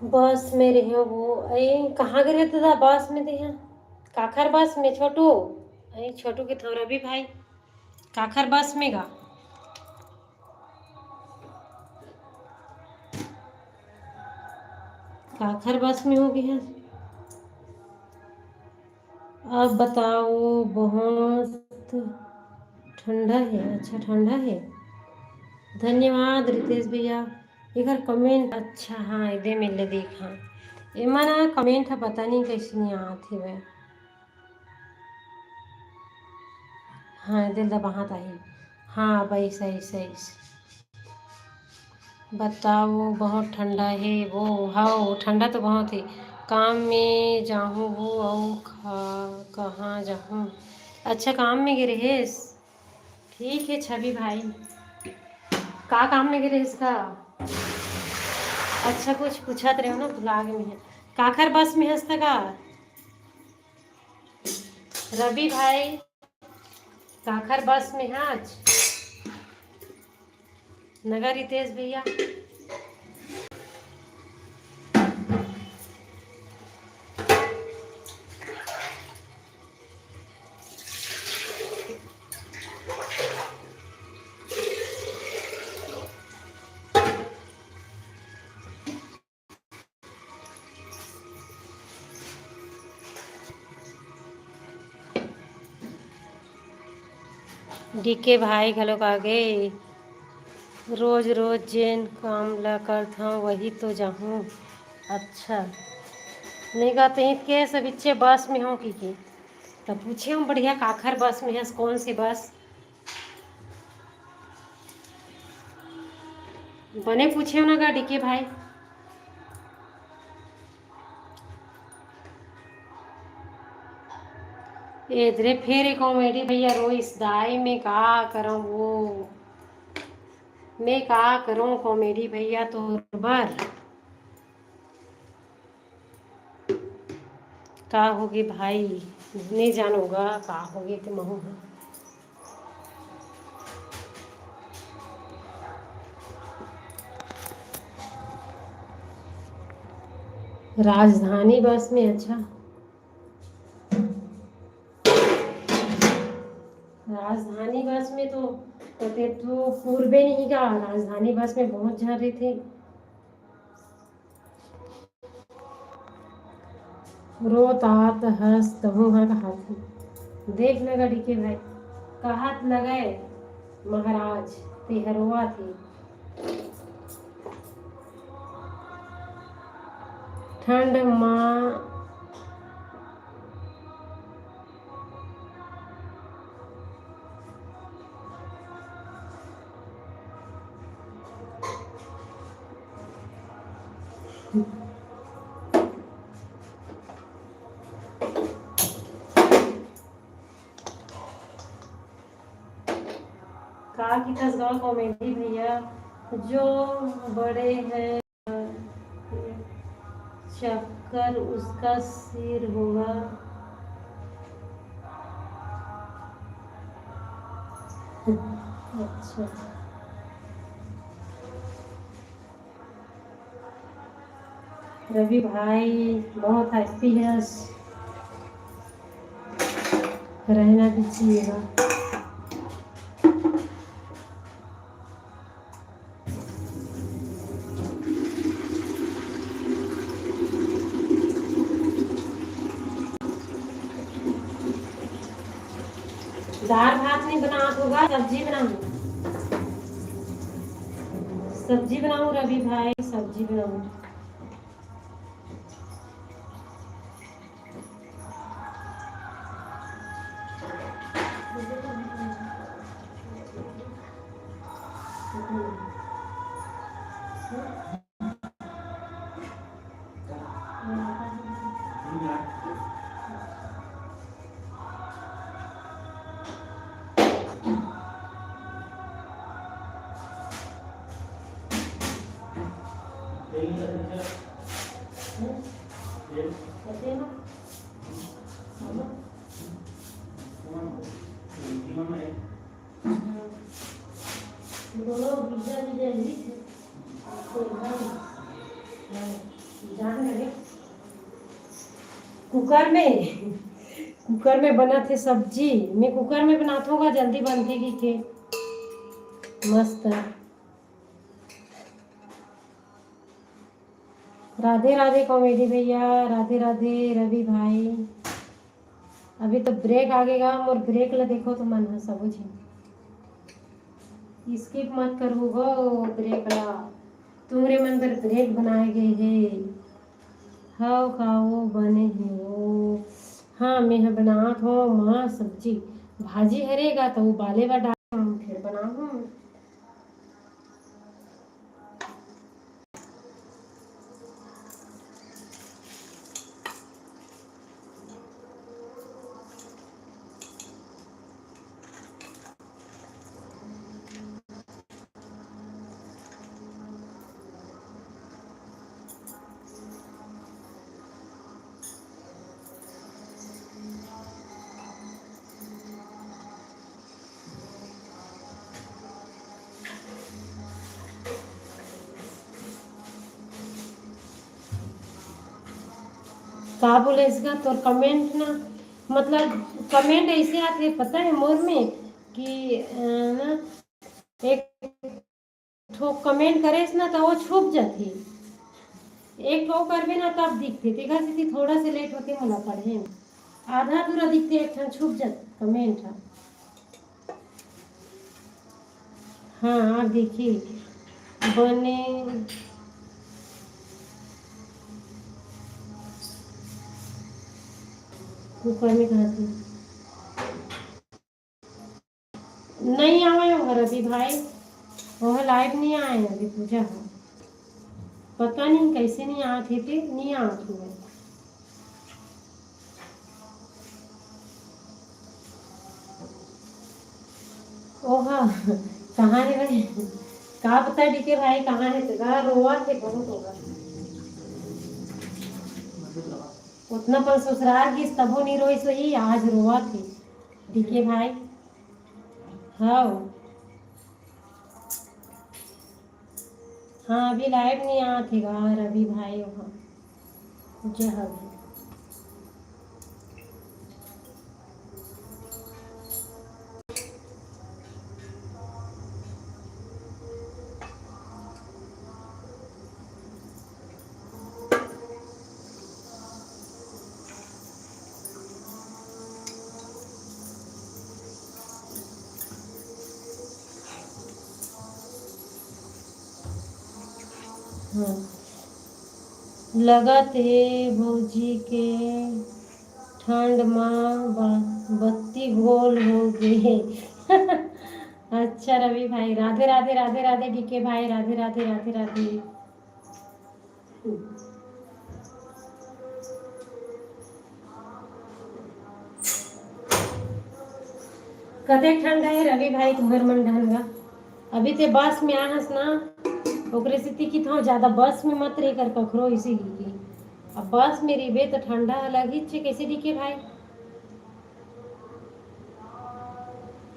बस में रहे वो, अरे कहाँ गए दादा बस में दे काखर बस में छोटू, अरे छोटू के थोड़ा भी भाई काखर बस में गा। काखर बस में हो गया। अब बताओ, बहुत ठंडा है, अच्छा ठंडा है। धन्यवाद रितेश भैया। एक कमेंट अच्छा हाँ इधे मिले देखा, एमा ना कमेंट है पता नहीं कैसे नहीं आती वह। हाँ दिल दबाहत आई। हाँ भाई सही सही। बताओ बहुत ठंडा है वो, हाँ ठंडा तो बहुत है। काम में जाऊँ वो और कहाँ जाऊँ। अच्छा काम में गिरे हेस, ठीक है छवि भाई। का काम में गिरे इसका, अच्छा कुछ पूछत रहे हो ना भुला गए मैं। काखर बस में हंसता का रवि भाई, काखर बस में है आज नगर रितेश भैया। डीके भाई घलोक आ गए। रोज रोज जेन काम ला करत हूँ वही तो जाऊँ। अच्छा नहीं गाते हैं के सब इच्छे बस में हो की तब पूछे हम बढ़िया काखर बस में है कौन सी बस बने पूछे हो ना गा डीके भाई। इधरे फिर एक कॉमेडी भैया रोइस दाई में का करूँ वो, मैं का करूँ कॉमेडी भैया तो बर का होगी भाई, नहीं जानूंगा का होगी तो महू। राजधानी बस में, अच्छा राजधानी बस में तो ते तो पूर्वे नहीं का, राजधानी बस में बहुत जा रहे थे। रोतात हस्त हूँ हाथ देख लगा डीके भाई कहत लगे महाराज तेहरवा थी ठंड माँ कहा कि 10 गाँव कॉमेडी भैया जो बड़े हैं चक्कर उसका सिर होगा। अच्छा रवि भाई बहुत हैप्पीनेस रहना दीजिएगा। दाल भात नहीं बना होगा सब्जी बनाऊँ रवि भाई सब्जी बनाऊँ। कुकर में बना थे सब्जी मैं कुकर में बनाता होगा जल्दी बनती की मस्त। राधे राधे कॉमेडी भैया राधे राधे रवि भाई अभी तो ब्रेक आगेगा और ब्रेक ला देखो तो मन है सब स्किप मत करो गो ब्रेक ला तुम्हारे मन पर ब्रेक बनाए गए हैं। खाओ खाओ बने हैं वो हाँ मैं बनात हो माँ सब्जी भाजी हरेगा तो उबाले बा डाल फिर बनाऊँ। का बोले इसका तो कमेंट ना मतलब कमेंट ऐसे आते पता है मोर में कि ना एक ठो कमेंट करे ना तो वो छुप जाती एक ठो करबे ना तब दिखते देखा थी थोड़ा से लेट होते मला पढ़े आधा अधूरा दिखते एक ठन छुप जाते कमेंट। हाँ आप देखिए बने कुकर में खाती नहीं आए हो रवि भाई वह लाइव नहीं आए अभी पूजा है पता नहीं कैसे नहीं आते थे नहीं आते हुए ओहा कहाँ है भाई कहा पता डीके भाई कहाँ है तेरा रोआ थे बहुत होगा उतना पर ससुराल की तबो नहीं रोई सही आज रोआ थे डीके भाई। हाँ हाँ अभी लाइव नहीं आते गा रवि भाई वहाँ जहाँ भी हाँ, लगत हे भौजी के ठंड में बत्ती गोल हो गए। अच्छा रवि भाई, राधे राधे राधे राधे। डीके भाई राधे राधे राधे राधे। कदे ठंड है रवि भाई तुम्हार मन ढंगा? अभी ते बस में आहस ना, ओकरे से ती की था ज्यादा बस में मत रह कर कखरो इसी की। अब बस में रहिबे तो ठंडा अलग ही छे कैसे डीके भाई।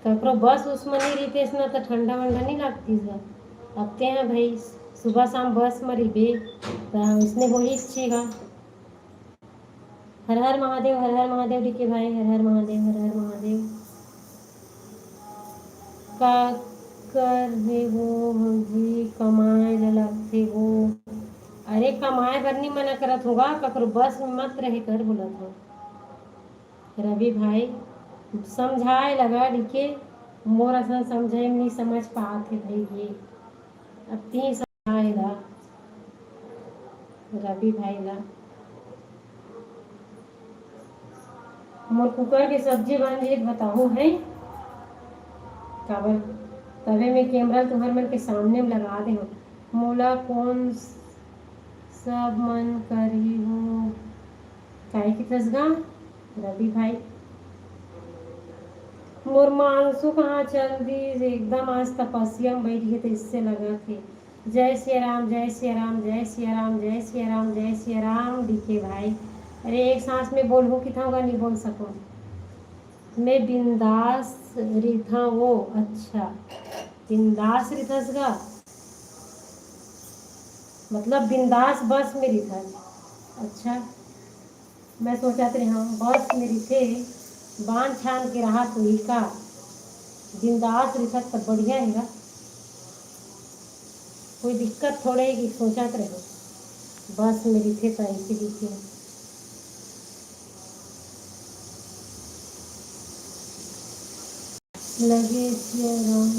ककरो बस उसमें नहीं रहीते ना तो ठंडा वंडा नहीं लगती है। अब ते हैं भाई सुबह शाम बस में रहिबे तो इसने हो ही छेगा। हर हर महादेव, हर हर महादेव डीके भाई, हर हर महादेव, हर हर महादेव। का कर रहे वो जी कमाए ला लगते वो। अरे कमाए बर नहीं मना करत होगा, ककरो बस में मत रहे कर बोलत हो रवि भाई। समझाए लगा डीके, मोर असन समझे नहीं समझ पात है भाई ये। अब ती समझाए ला रवि भाई ला। मोर कुकर के सब्जी बन रही बताओ है काबर। तवे में कैमरा तुम्हारे मन के सामने में लगा दे हो। मोला कौन सब मन करी हो काय की तसगा रवि भाई। मोर मानसू कहाँ चल दी एकदम, आज तपस्या में बैठ गए तो इससे लगा थे। जय श्री राम, जय श्री राम, जय श्री राम, जय श्री राम, जय श्री राम डीके भाई। अरे एक सांस में बोलूँ कि था नहीं बोल सकूँ। मैं बिंदास रिथा वो। अच्छा बिंदास रिथस का मतलब बिंदास बस में रिथस। अच्छा मैं सोचा थे हाँ बस में रिथे बांध छान के रहा तो ही का बिंदास रिथस तो बढ़िया है ना। कोई दिक्कत थोड़े है कि सोचा तो रहो बस में रिथे तो ऐसे रिथे। लगे श्री राम।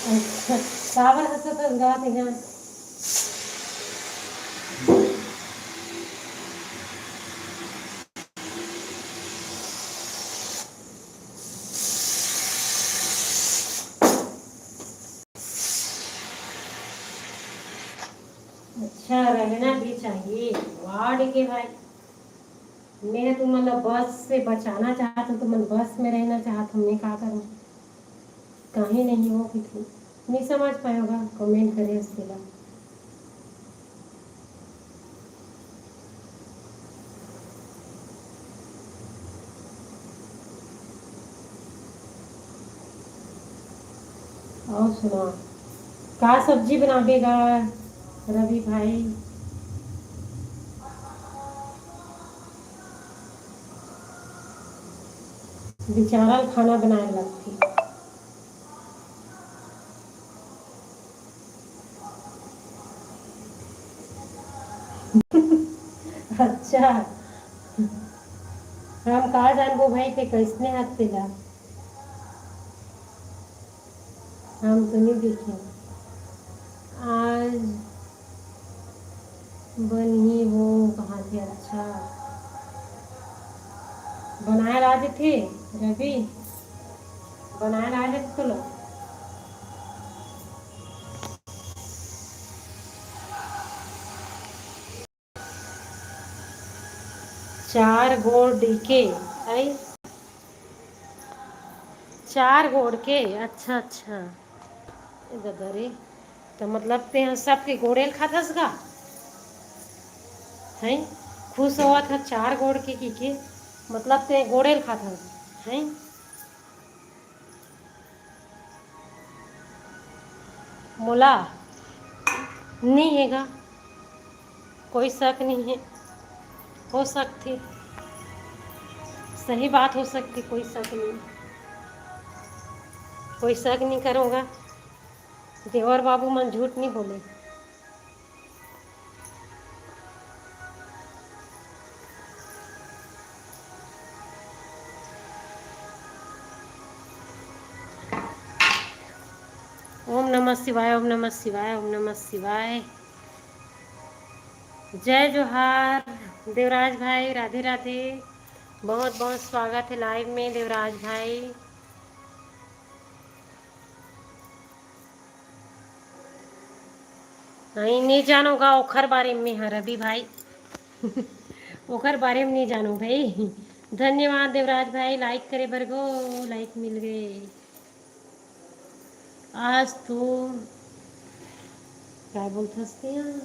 अच्छा काबर हंसत गात यहाँ। अच्छा रहना भी चाहिए वार्ड के भाई। मैं तो मतलब बस से बचाना चाहता हूँ तो मैं बस में रहना चाहता हूँ, मैं क्या करूँ। कहीं नहीं हो कि तू नहीं समझ पाए होगा कमेंट करे उसके बाद। और सुना क्या सब्जी बनावेगा रवि भाई। बेचारा खाना बनाए लगती। अच्छा हम कहा जानबो भाई थे कैसने हाथ पे ला। हम तो नहीं देखे आज बनी हो कहाँ थे। अच्छा बनाए लाए थे रवि, बनाए लाए थे तो लो। 4 गोड़ डीके आई 4 गोड़ के। अच्छा अच्छा गदरे तो मतलब ते सबके गोड़ेल खाथस का हैं। खुश हुआ था 4 गोड़ के मतलब ते गोड़ेल खाथस हैं। मोला नहीं हैगा कोई शक नहीं है। हो सकती सही बात हो सकती कोई शक नहीं। कोई शक नहीं करूँगा। देवर बाबू मन झूठ नहीं बोले। ओम नमः शिवाय, ओम नमः शिवाय, ओम नमः शिवाय। जय जोहार देवराज भाई, राधे राधे। बहुत बहुत स्वागत है लाइव में देवराज भाई। नहीं जानोगा ओखर बारे में है रवि भाई। ओखर बारे में नहीं जानो भाई। धन्यवाद देवराज भाई, लाइक करे बरगो, लाइक मिल गए। आज तो क्या बोलते हंसते हैं,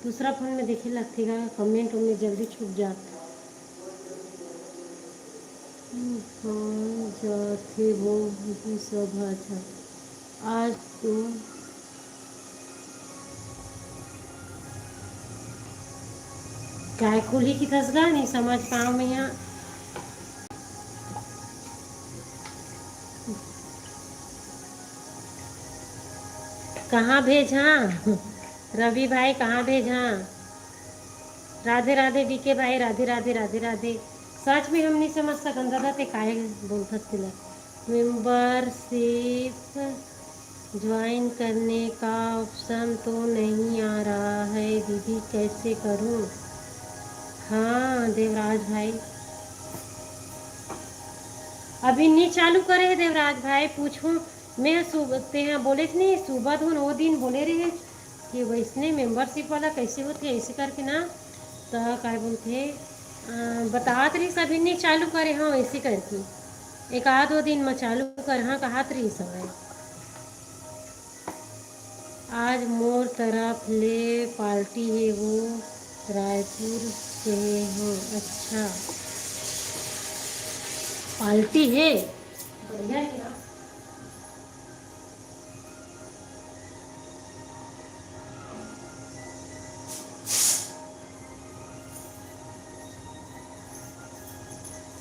दूसरा फोन में देखे लगते का कमेंट में जल्दी छूट जाता। हाँ जाते वो भी सब अच्छा। आज तो काय कुली की तसगा नहीं समझ पाऊँ मैं यहाँ। कहाँ भेजा रवि भाई, कहाँ भेजा? राधे राधे डीके भाई, राधे राधे राधे राधे। सच में हम नहीं समझ सकन दादा ते काहे बोलत तिला। मेंबरशिप ज्वाइन करने का ऑप्शन तो नहीं आ रहा है दीदी, कैसे करूं? हाँ देवराज भाई, अभी नहीं चालू करे है देवराज भाई। पूछूं मैं सुबह ते हैं बोले थे नहीं, सुबह तो वो दिन बोले रहे कि वैसने मेंबरशिप वाला कैसे होते ऐसे करके ना, तो क्या बोलते बतात रही सभी नहीं चालू करे। हाँ ऐसे करके एक आध दो दिन में चालू कर, हाँ कहात रही समय। आज मोर तरफ ले पार्टी है, वो रायपुर से हो। अच्छा पार्टी है, बढ़िया क्या।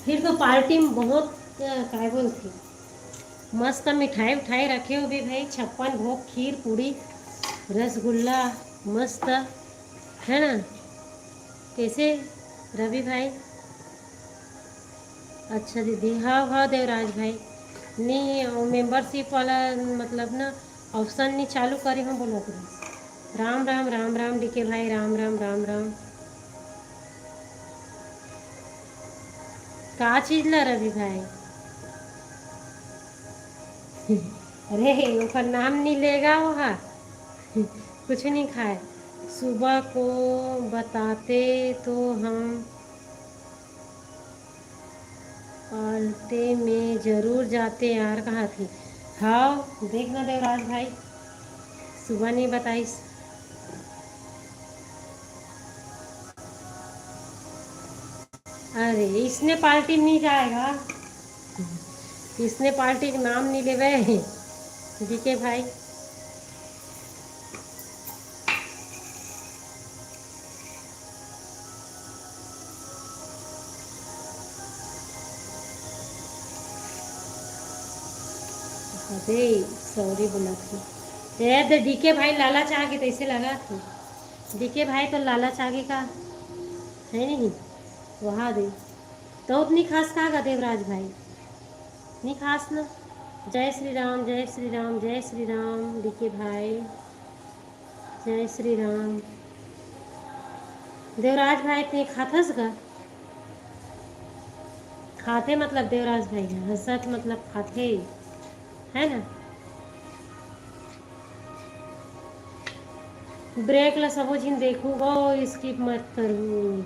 फिर तो पार्टी में बहुत क्या बोलती मस्त मिठाई उठाई रखे हो भी भाई, 56 भोग, खीर पूड़ी रसगुल्ला मस्त है ना। कैसे रवि भाई? अच्छा दीदी, हाँ हाँ देवराज भाई। नहीं वो मेंबरशिप वाला मतलब ना ऑप्शन नहीं चालू करे हम बोला तो। राम राम राम राम डीके भाई, राम राम राम राम। का चीज ला रवि भाई? अरे उसका नाम नहीं लेगा वहाँ। कुछ नहीं खाए। सुबह को बताते तो हम पाल्टे में जरूर जाते यार, कहाँ थी। हाँ देखना देवराज भाई, सुबह नहीं बताइस। अरे इसने पार्टी में नहीं जाएगा, इसने पार्टी का नाम नहीं लेवे डीके भाई। अरे सॉरी बोला थी तो डीके भाई लालच आगे कैसे लगा थी। डीके भाई तो लालच आगे का है नहीं, वहाँ दे तो उतनी खास कहा देवराज भाई, नहीं खास ना। जय श्री राम, जय श्री राम, जय श्री राम डीके भाई, जय श्री राम। देवराज भाई ते खाथस का खाते मतलब देवराज भाई हंसत मतलब खाते है ना। ब्रेक ला सबो झिन देखूगा, स्किप मत करूँ।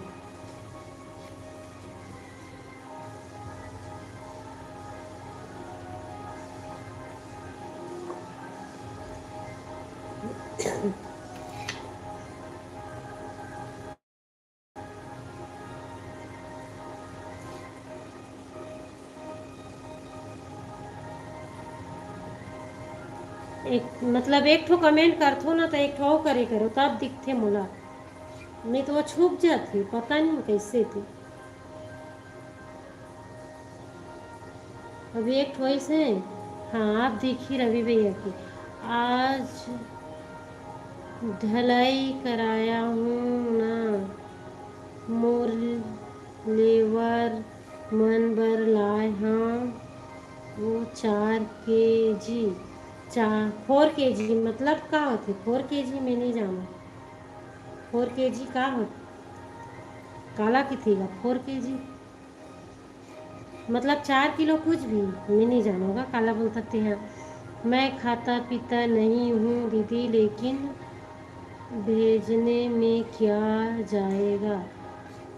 एक मतलब एक ठो कमेंट करथो ना तो एक ठो करे करो तब दिखते मोला, नहीं तो वो छुप जाती पता नहीं कैसे थी। अभी एक ठो ऐसे हाँ आप देखिए रवि भैया की। आज ढलाई कराया हूँ ना, मोर लेवर मन बर लाए हाँ, वो 4 kg, 4 4 kg मतलब का होते? 4 kg में नहीं जाना। 4 kg का हो? काला किथेगा 4 kg मतलब 4 किलो कुछ भी। मैं नहीं जाना होगा, काला बोल सकते हैं। मैं खाता पीता नहीं हूँ दीदी, लेकिन भेजने में क्या जाएगा?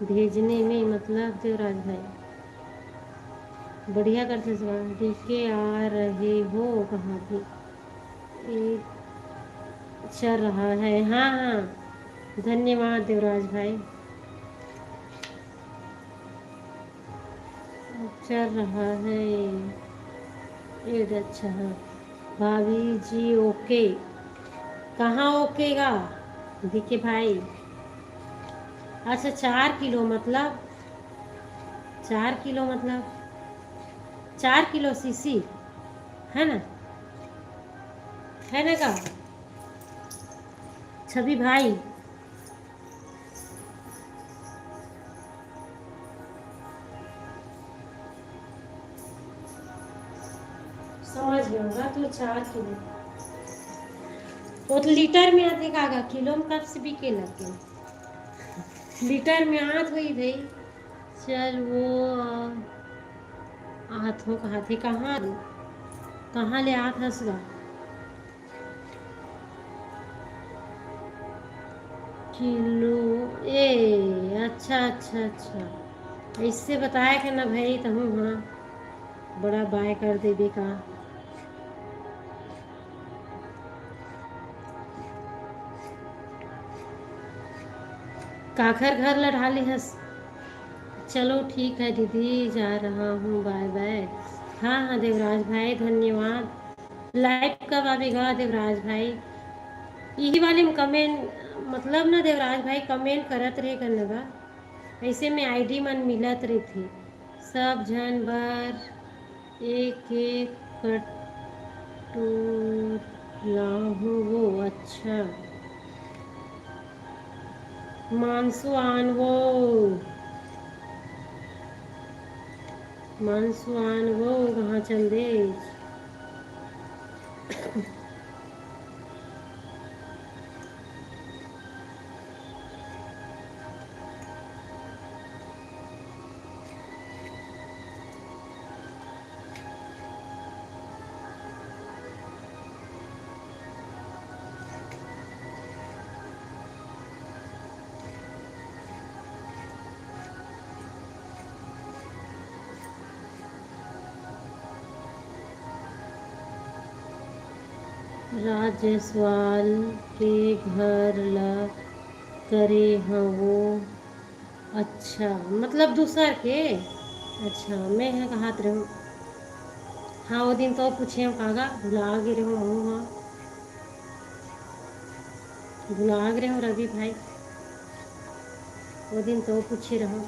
भेजने में मतलब देवराज भाई बढ़िया करते सवाल। डीके आ रहे हो कहाँ भी? एक चल रहा है। हाँ हाँ धन्यवाद देवराज भाई। चल रहा है ये अच्छा है। भाभी जी ओके? कहाँ ओकेगा डीके भाई? अच्छा 4 किलो मतलब, 4 किलो मतलब 4 किलो सीसी है ना? है ना का छवि भाई? समझ गया होगा तो 4 किलो। वो तो लीटर में आते का किलो में कब से भी के लगे? लीटर में आत हुई भाई। चल वो आत हो कहा थे? कहाँ कहाँ ले आत हंसगा? किलो ए अच्छा अच्छा अच्छा, इससे बताया कि ना भाई तो हूँ हाँ बड़ा बाय कर देबे का। काखर घर लड़ा ली हंस। चलो ठीक है दीदी जा रहा हूँ, बाय बाय। हाँ हाँ देवराज भाई धन्यवाद। लाइव कब आवेगा देवराज भाई? यही वाले में कमेंट मतलब ना देवराज भाई कमेंट करत रहे करने बा। ऐसे में आईडी मन मिलत रही थी सब जन बर। एक एक कटोरा हूँ वो अच्छा। मानसू आनवो, मानसू आनवो कहाँ चल दे? राजेशवाल के घर ला करे हैं वो अच्छा, मतलब दूसर के। अच्छा मैं है कहाँ रहूँ? हाँ वो दिन तो पूछे हम कागा भुला गे रहो हूँ। हाँ भुला गे रहो रवि भाई, वो दिन तो पूछे रहो।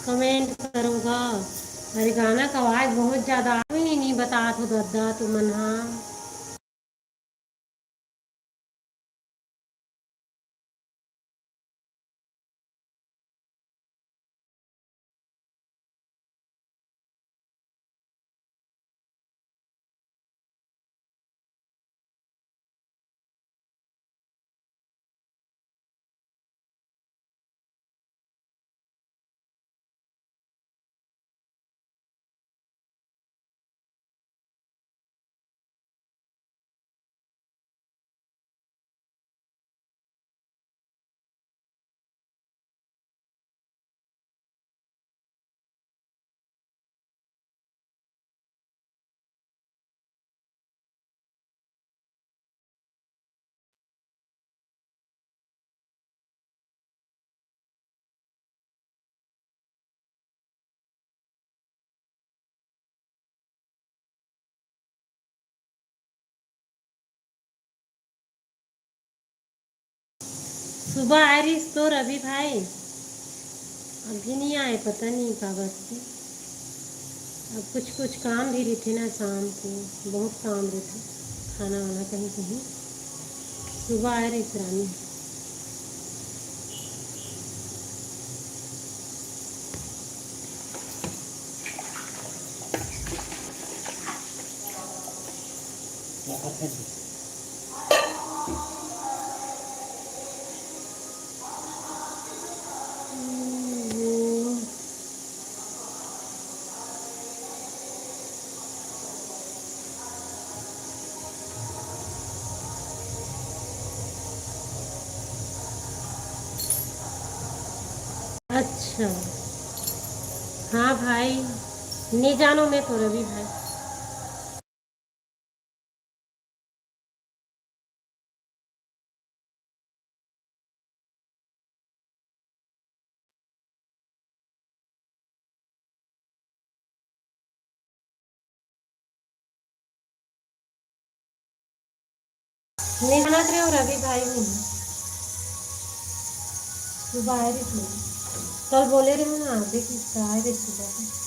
कमेंट करूँगा। अरे गाना का आवाज़ बहुत ज़्यादा नहीं बता तो दद्दा तू मन। हाँ सुबह आ रही तो रवि भाई अभी नहीं आए, पता नहीं कब से। अब कुछ कुछ काम भी रहते ना शाम को, बहुत काम रहते, खाना वाना कहीं कहीं। सुबह आए रहे रानी। अच्छा हाँ भाई, नहीं जानो मैं तो रवि भाई। नहीं जाना रहे हो रवि भाई नहीं। सुबह आए रहे थे, कल बोले रहे हो ना देखिए आए रहे सुबह।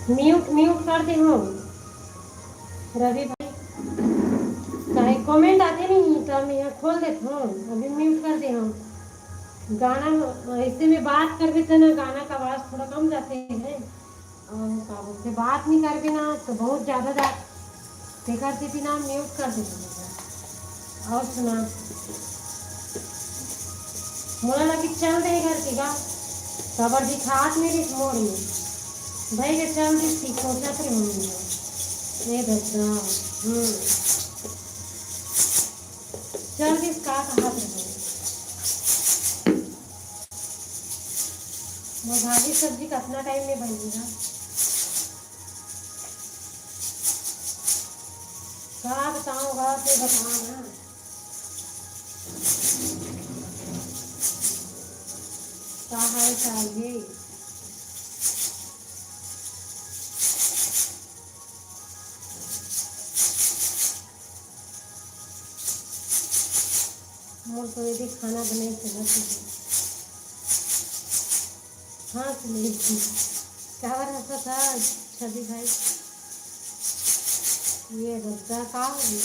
म्यूट म्यूट कर दे हम रवि भाई, चाहे कमेंट आते नहीं तो हम यहाँ खोल देते हम, अभी म्यूट कर दे हम। गाना ऐसे में बात कर भी तो ना गाना का आवाज़ थोड़ा कम जाते हैं, और क्या बोलते बात नहीं कर भी ना तो बहुत ज़्यादा बेकार से भी ना म्यूट कर देते। और सुना मोला लगी चल रही घर की गा खबर दिखात मेरी मोड़ में भाई के चल रही थी सोचत रही हूँ ये दसना चल रही का कहा रहे वो भाजी सब्जी कितना टाइम में बनेगा क्या बताऊँगा तो बताओ ना। क्या हाल चाल है? मोर तो यदि खाना बनाई चला तुझे हाँ सुनील जी क्या रहता था छवि भाई ये रद्दा का होगी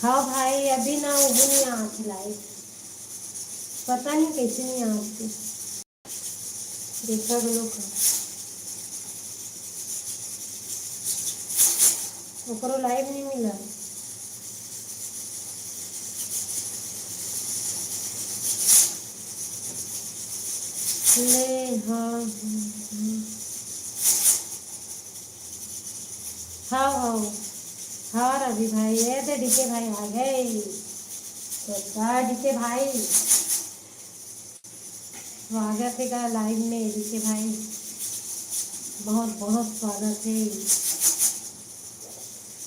हाँ भाई अभी ना वो नहीं आ खिलाई पता नहीं कैसे नहीं आती देखा लोग ओकरो लाइव नहीं मिला ले हाँ हाँ हाँ हाँ रवि भाई ये तो डीके भाई आ गए तो क्या डीके भाई स्वागत है का लाइव में डीके भाई बहुत बहुत स्वागत है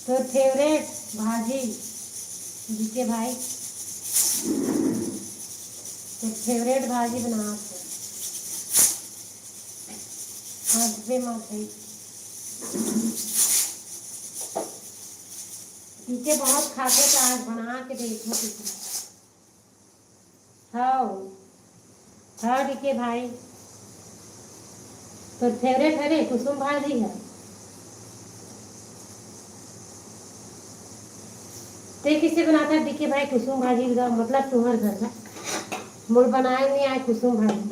तो फेवरेट भाजी डीके भाई तो फेवरेट भाजी बना हंसबे मत है डीके बहुत खाते तो आज बना के देखो किसी हाँ हाँ डीके भाई तो फेवरेट है रे कुसुम भाजी है ते किसे बनाता है डीके भाई कुसुम भाजी का मतलब तुम्हारे घर का मोर बनाए नहीं आए कुसुम भाजी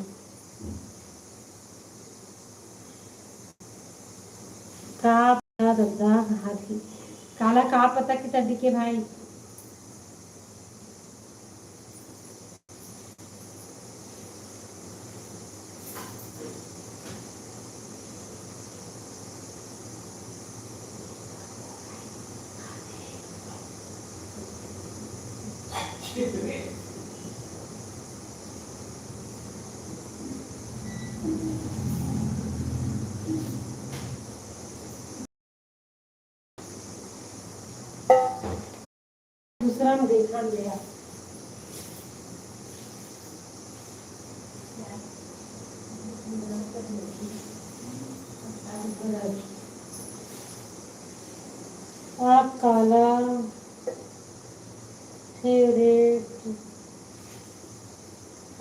का पता दद्दा हाथी काला का पता कि तब डीके भाई दूसरा में देखा लिया आप काला फेवरेट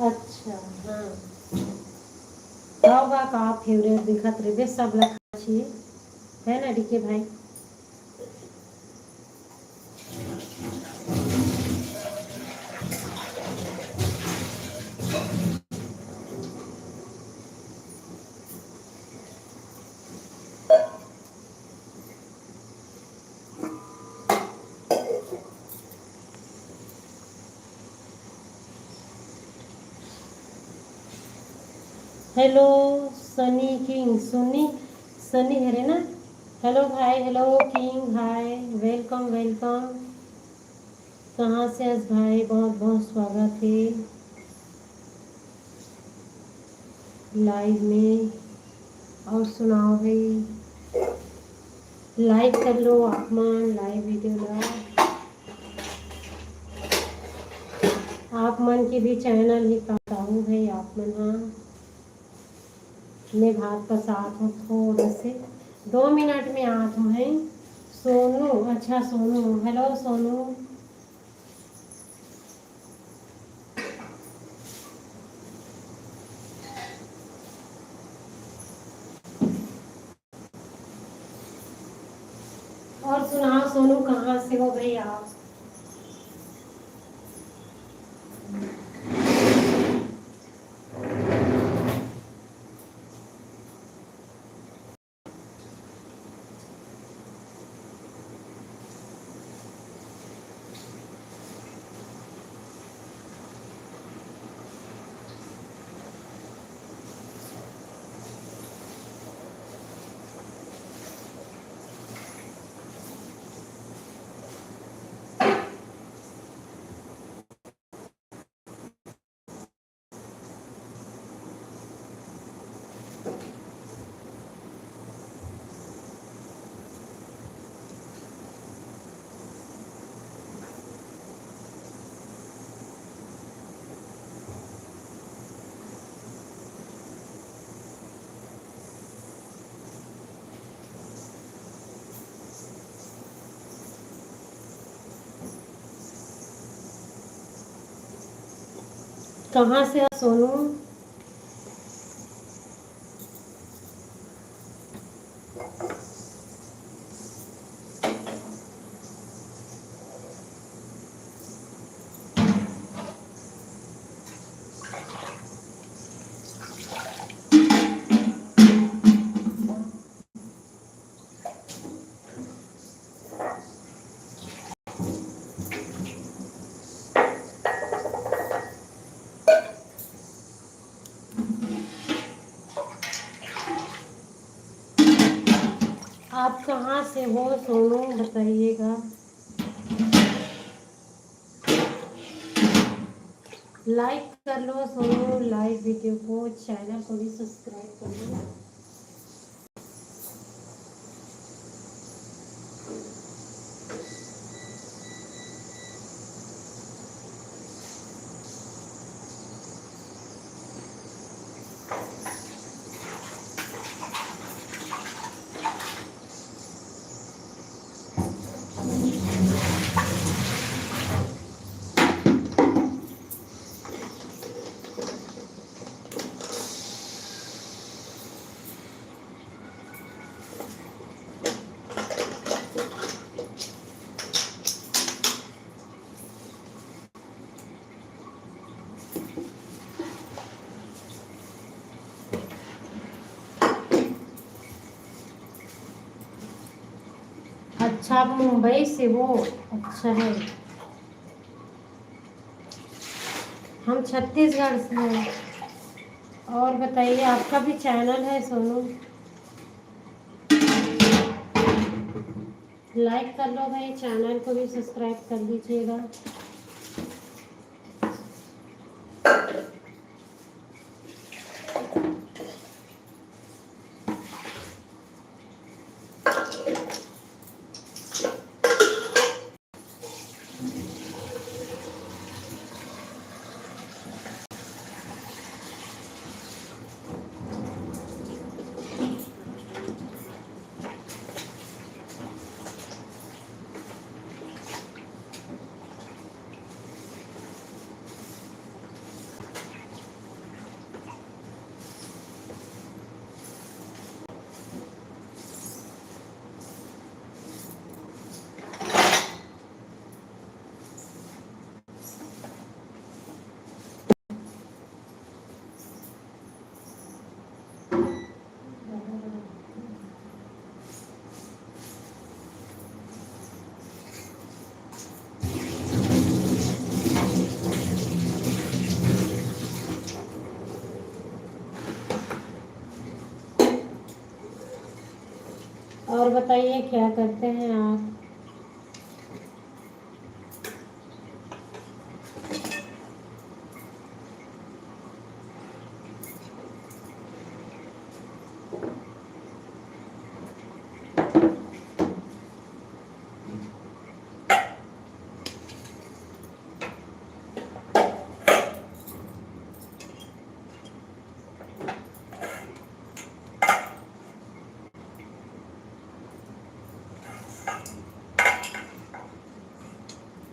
अच्छा हाँ होगा का फेवरेट दिखत रे सब लखा छिए है ना डीके भाई हेलो सनी किंग सुनी सनी है ना हेलो भाई hello king hi welcome welcome कहाँ से आज भाई बहुत बहुत स्वागत है लाइव में। और सुनाओ भाई, लाइक कर लो आप मन, लाइव वीडियो ला आप मन के भी चैनल ही बताऊँ भाई। आप मन हाँ, मैं भात पसात हूँ थोड़ा से, 2 मिनट में आत हूँ है। सोनू, अच्छा सोनू, हेलो सोनू। और सुनाओ सोनू, कहाँ से हो भाई आप? कहाँ से हो सोनू? आप कहाँ से हो सोनू, बताइएगा। लाइक कर लो सोनू लाइव वीडियो को, चैनल को भी सब्सक्राइब कर लो। अच्छा, आप मुंबई से हो? अच्छा है। हम छत्तीसगढ़ से हैं। और बताइए, आपका भी चैनल है सोनू? लाइक कर लो भाई, चैनल को भी सब्सक्राइब कर लीजिएगा। और बताइए, क्या करते हैं आप?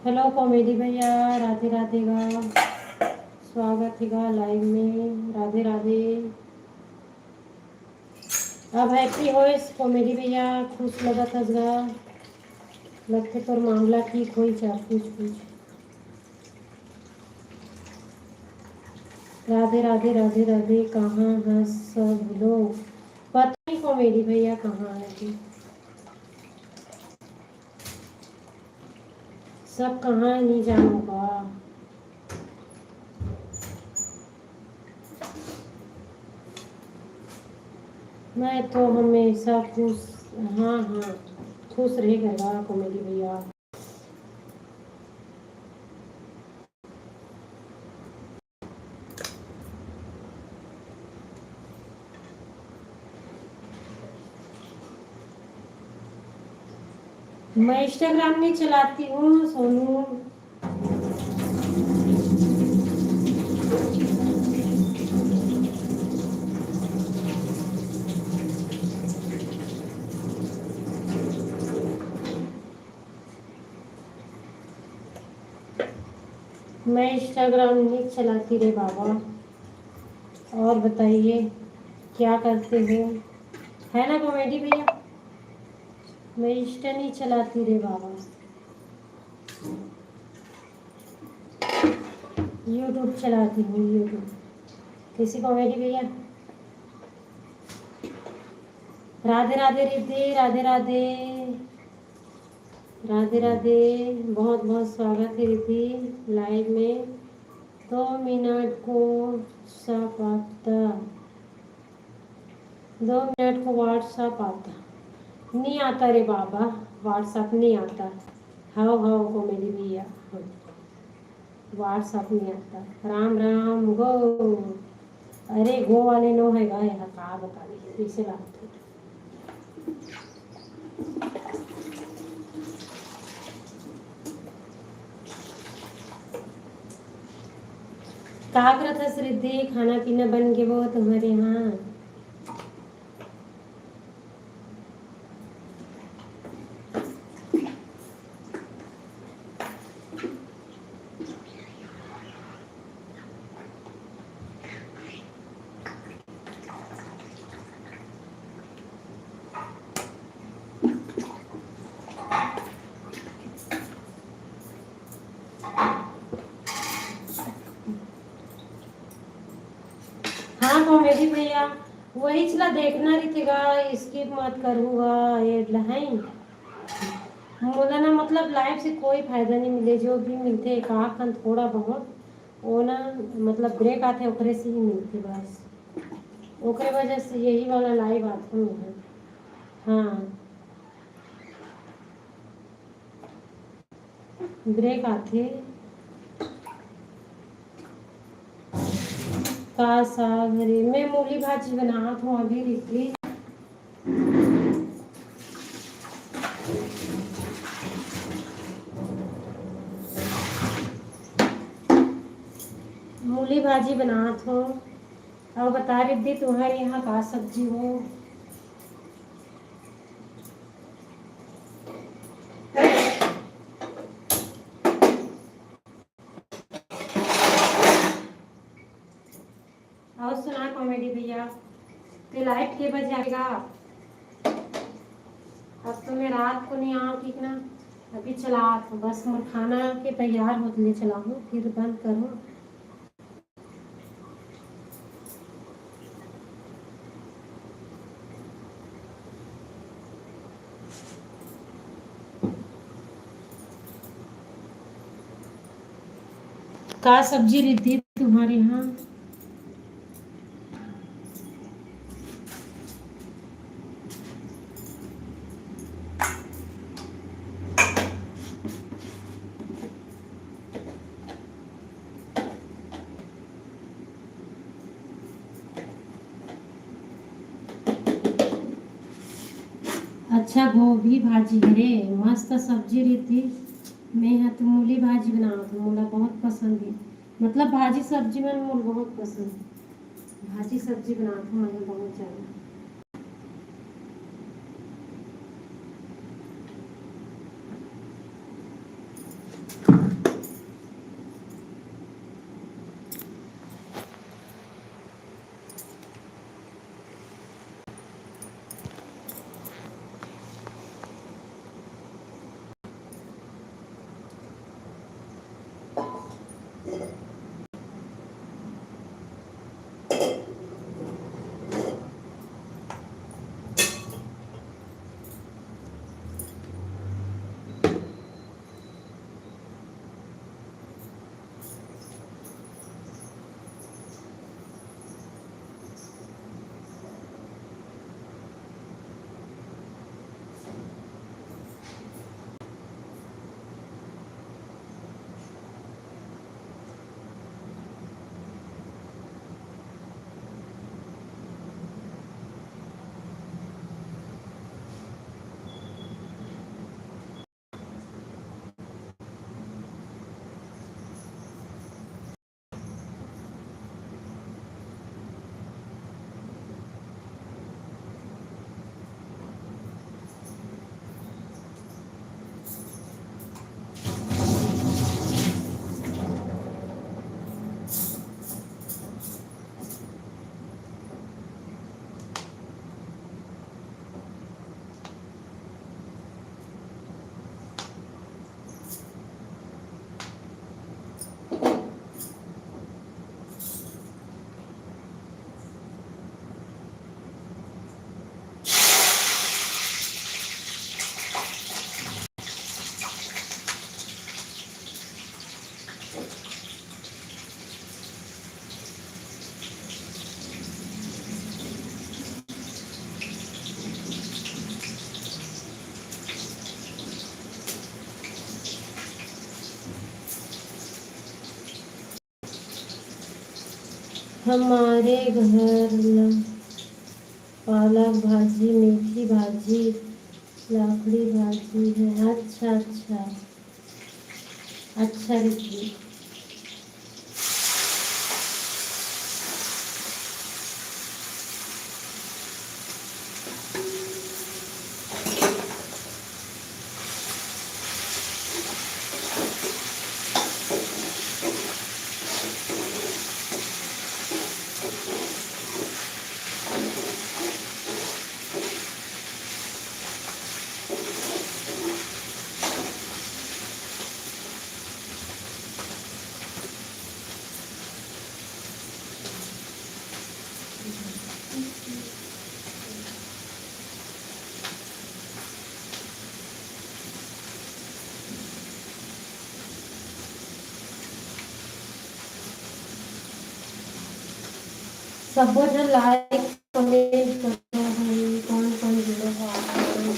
हेलो कॉमेडी भैया, राधे राधे गा, स्वागत है गा लाइव में, राधे राधे। अब हैप्पी हो इस कॉमेडी भैया, खुश लगत हसगा, लगते तोर मामला ठीक हो चाह कुछ कुछ। राधे राधे राधे राधे। कहाँ है सब लोग? पता नहीं कॉमेडी भैया कहाँ है जी, सब कहाँ है नहीं जानूंगा। मैं तो हमेशा खुश। हाँ हाँ, खुश रहेगा कॉमेडी भैया। मैं इंस्टाग्राम नहीं चलाती हूँ सोनू। मैं इंस्टाग्राम नहीं चलाती रे बाबा। और बताइए क्या करते हो, है ना कॉमेडी भैया? मैं इंस्टा नहीं चलाती रे बाबा, यूट्यूब चलाती हूँ यूट्यूब। कैसी कॉमेडी भैया? राधे राधे रिद्धि, राधे राधे राधे राधे। बहुत बहुत स्वागत है रिद्धि लाइव में। 2 मिनट को व्हाट्सअप आता, 2 मिनट को व्हाट्सअप आता नहीं आता रे बाबा, व्हाट्सअप नहीं आता। हाँ हाँ कॉमेडी भैया, व्हाट्सअप नहीं आता। राम राम गो। अरे गो वाले नो है गा यहाँ का बता दी कैसे बात है। का करत हस रिद्धि? खाना पीना बन के वो तुम्हारे यहाँ? हाँ कॉमेडी भैया, वही चला देखना रही थीगा, स्किप मत करूँगा ये लाइन। बोला ना, मतलब लाइफ से कोई फायदा नहीं मिले, जो भी मिलते एक आख थोड़ा बहुत वो ना, मतलब ब्रेक आते ओकरे से ही मिलते बस, ओकरे वजह से यही वाला लाइव आता है। हाँ ब्रेक आते का साग रे। मैं मूली भाजी बनात हूँ अभी रिकली। मूली भाजी बनात हूँ। और बता रही थी तुम्हारे यहाँ का सब्जी हो? और सुना कॉमेडी भैया, तो लाइट के बजे आएगा? अब तो मैं रात को नहीं आऊँ ठीक ना, अभी चला तो बस मैं खाना के तैयार होते लिए चला हूँ, फिर बंद करूँ। का सब्जी रहती है तुम्हारे यहाँ? अच्छा गोभी भाजी रे, मस्त सब्जी रहती। मैं यहाँ तो मूली भाजी बना तो मोला बहुत पसंद है, मतलब भाजी सब्जी में मोल बहुत पसंद है। भाजी सब्जी बनाती हूँ मैं बहुत ज़्यादा। हमारे घर पालक भाजी, मेथी भाजी, लाखड़ी भाजी है। अच्छा अच्छा अच्छा रिद्धि। सब जो लाइक कमेंट करते हैं भाई, कौन कौन जुड़े हो आप लोग?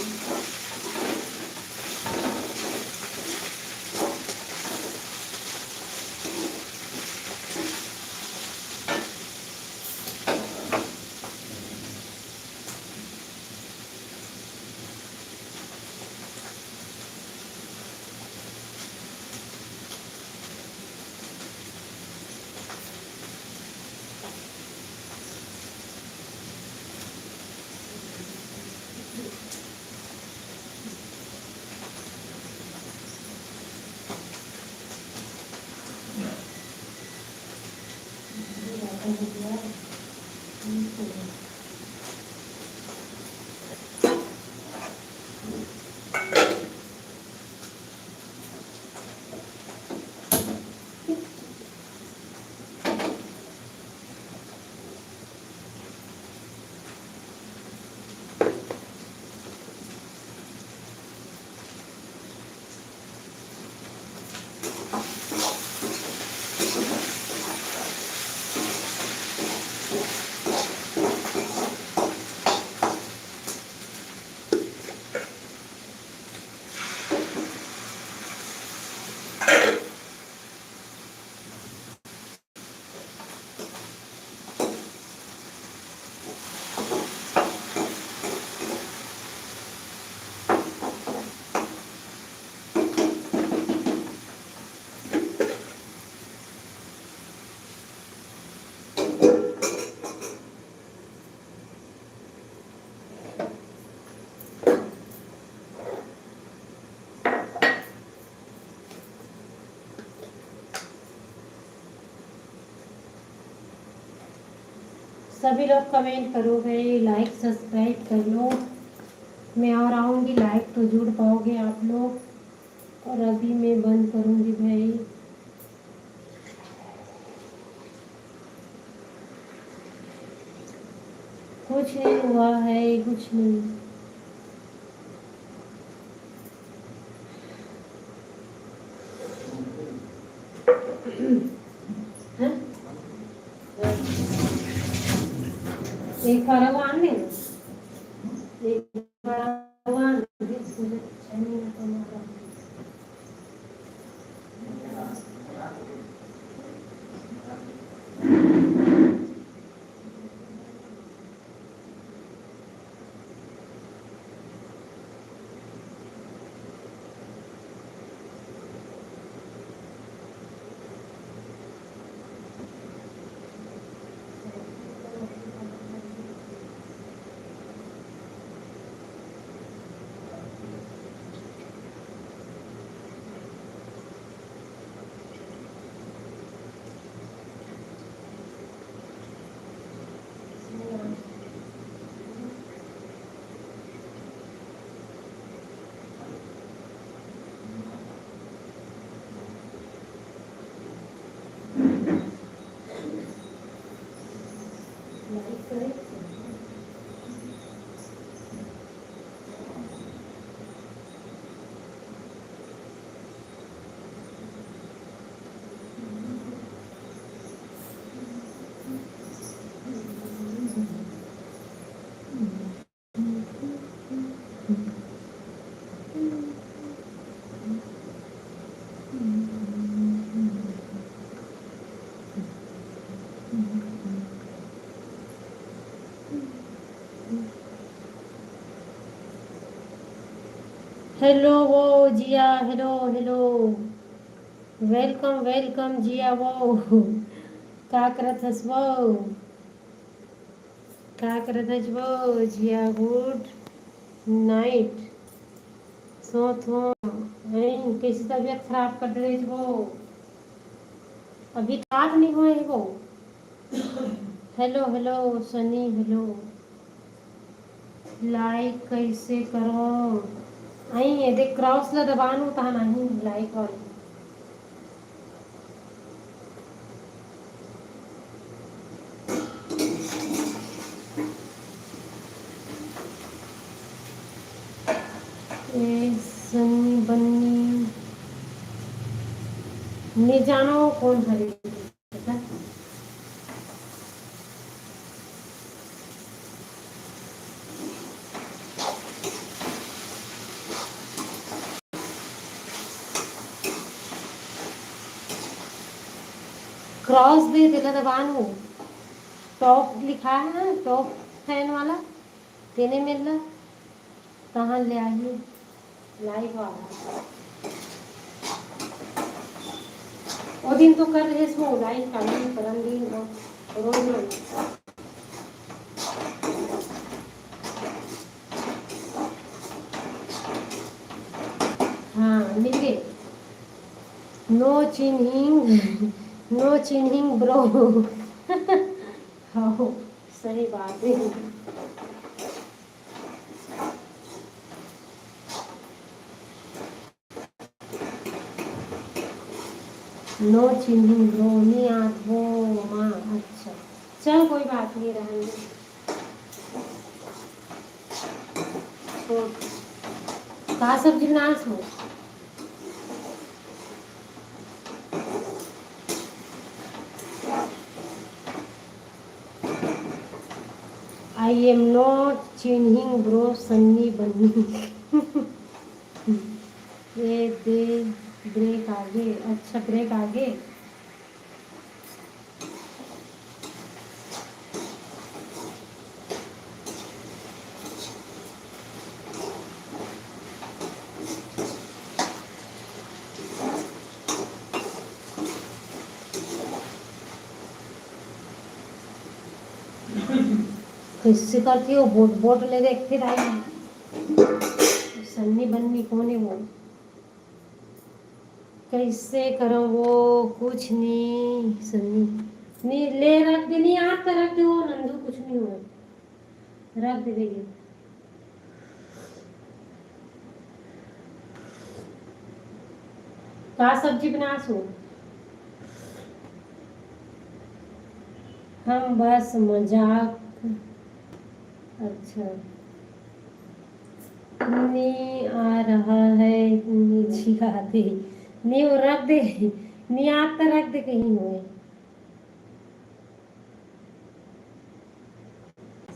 सभी लोग कमेंट करो भाई, लाइक सब्सक्राइब कर लो। मैं और आऊँगी लाइव तो जुड़ पाओगे आप लोग। और अभी मैं बंद करूँगी भाई। कुछ नहीं हुआ है, कुछ नहीं। हाँ? एक फरवान ने एक फरवान लाइक करें। हेलो वो जिया, हेलो हेलो, वेलकम वेलकम जिया वो। का करत हस वो, का करत हस वो जिया? Good night. सो थो नहीं, कैसी तबीयत खराब कर दे रही वो? अभी रात नहीं हुए है वो। Hello hello Sunny, hello. Like कैसे करो? आई ये देख, क्रॉस ला दबानु ता नहीं लाइक वाली। ए सनी बन्नी ने जानो कौन हरे पता? क्रॉस दे दिला दबानु। टॉप लिखा है ना, टॉप फैन वाला तेने मिलना कहाँ ले आई लाइव वाला। वो दिन तो कर रहे इसमें लाइव का नहीं करन दिन रोज रोज। हाँ मिल गए। नो चिन्हिंग, नो चिन्हिंग ब्रो। हाँ सही बात है। नो चिन्हिंग ब्रो नहीं आत वो माँ। अच्छा चल कोई बात नहीं, रहेंगे छोड़। कहा सब्जी बना सो? आई एम नॉट चिन्हिंग ब्रो सन्नी बन्नी। ये दे ब्रेक आगे। अच्छा ब्रेक आगे। किससे करती हो? बोट बोट ले देखते रही। सन्नी बन्नी कौन है वो? कैसे करो वो? कुछ नहीं सन्नी। नहीं ले रख दे, नहीं आप तो रख दो नंदू, कुछ नहीं हुआ। रख दे देगी। का सब्जी बना सो? हम बस मजाक। अच्छा नहीं आ रहा है, नीची आती नहीं वो रख दे। नहीं आता रख दे कहीं हुए।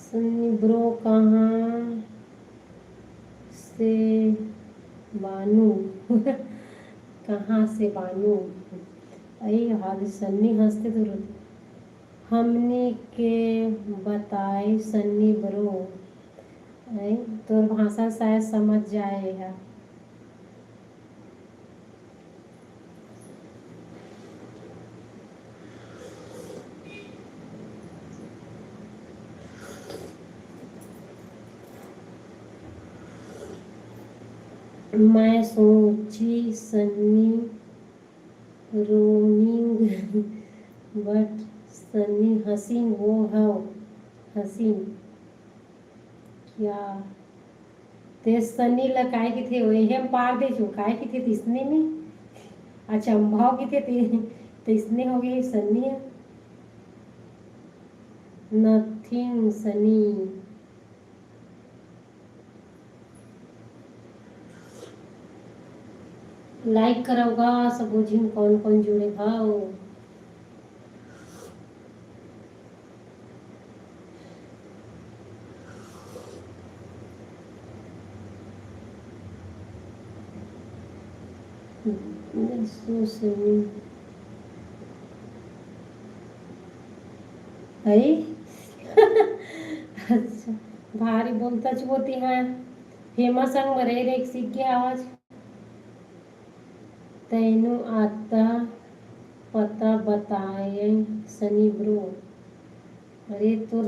सन्नी ब्रो कहाँ से बानू? कहाँ से बानू? अरे हाल सन्नी हंसते तो रोते। हमने के बताए सन्नी ब्रो। अरे तो भाषा शायद समझ जाएगा। मैं सोची सन्नी रोनिंग बट सन्नी हसीन वो है हसीन क्या? ते सन्नी ला काय की थे वही हम पार दे जो काय की थे तिसने में। अच्छा हम भाव की थे तो इसने हो गई सन्नी है। नथिंग सनी। लाइक करोगा सब बुझिन कौन कौन जुड़े भाव। सो सनी है। अच्छा भारी बोलता होती है। फेमस संग मरे रे सीख गया आवाज। तैनू आता पता बताए सनी ब्रो। अरे तो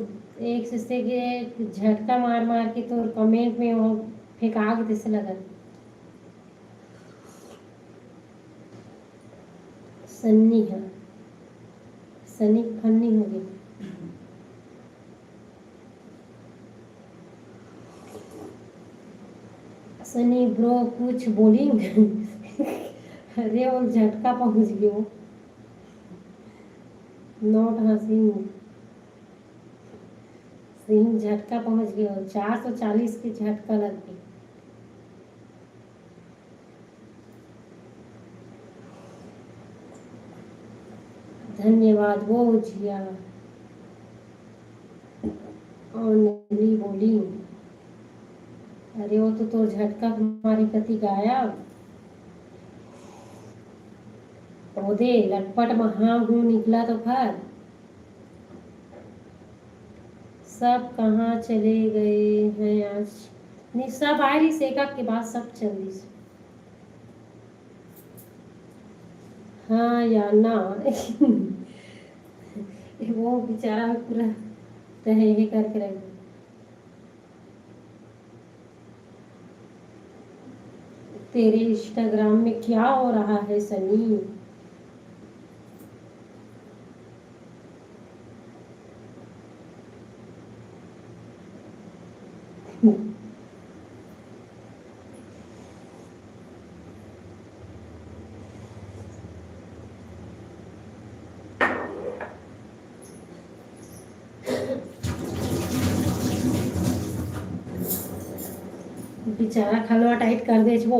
एक से के झटका मार मार के तो कमेंट में वो फेंका के जैसे लगा। सन्नी है, सनी फन्नी हो गई। सनी ब्रो कुछ बोलेंगे। अरे वो झटका पहुंच गयो, नॉट हंसिंग। सिंह झटका पहुंच गया, 440 की झटका लग गई। धन्यवाद वो जिया। ओनली बोली। अरे वो तो झटका हमारी कति गायब। पौधे लटपट महा हूँ निकला तो खर। सब कहाँ चले गए हैं आज। नहीं सब आ रही सेका के बाद सब चल रही। हाँ या ना। वो बेचारा पूरा तहे करके रख दिया। तेरे इंस्टाग्राम में क्या हो रहा है सनी। बेचारा खलवा टाइट कर दे वो।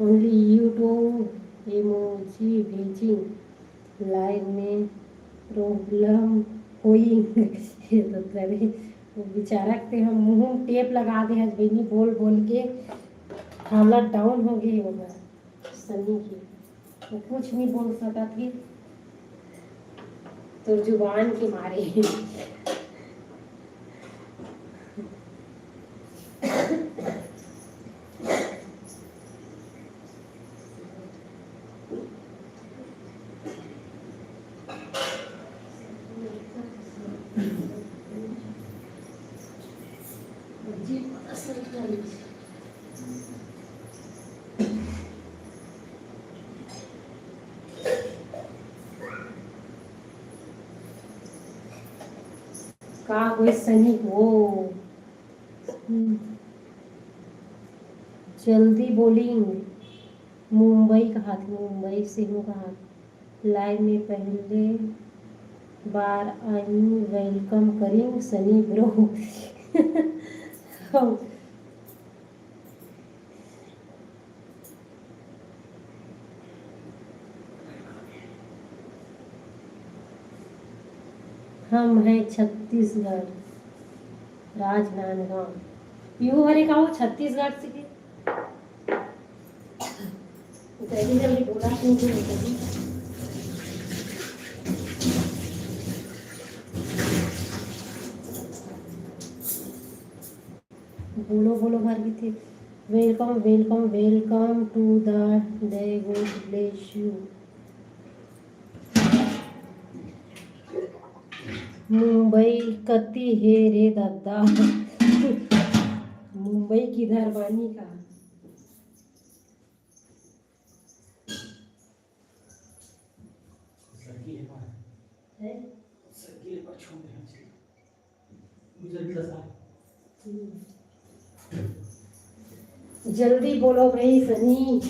ओनली यूट्यूब इमोजी भेजिंग लाइव में प्रॉब्लम हुई। ये तो करे वो बेचारा के हम मुंह टेप लगा दे हजबेनी बोल बोल के हालत डाउन हो गई होगा सनी की। वो कुछ नहीं बोल सका थी तो जुबान के मारे। का कोई सनी वो जल्दी बोलिंग। मुंबई कहा थी, मुंबई से हूँ कहा। लाइव में पहले बार आई हूँ, वेलकम करिंग सनी ब्रो। हम हैं छत्तीसगढ़, राजनांदगांव। यू हरे का वो छत्तीसगढ़ से के जल्दी जल्दी बोला क्यों क्यों नहीं। बोलो बोलो भर की थी। Welcome welcome welcome to the day, God bless you. Mumbai कति है रे दादा। मुंबई किधर बानी का। है? जल्दी बोलो भाई सनी।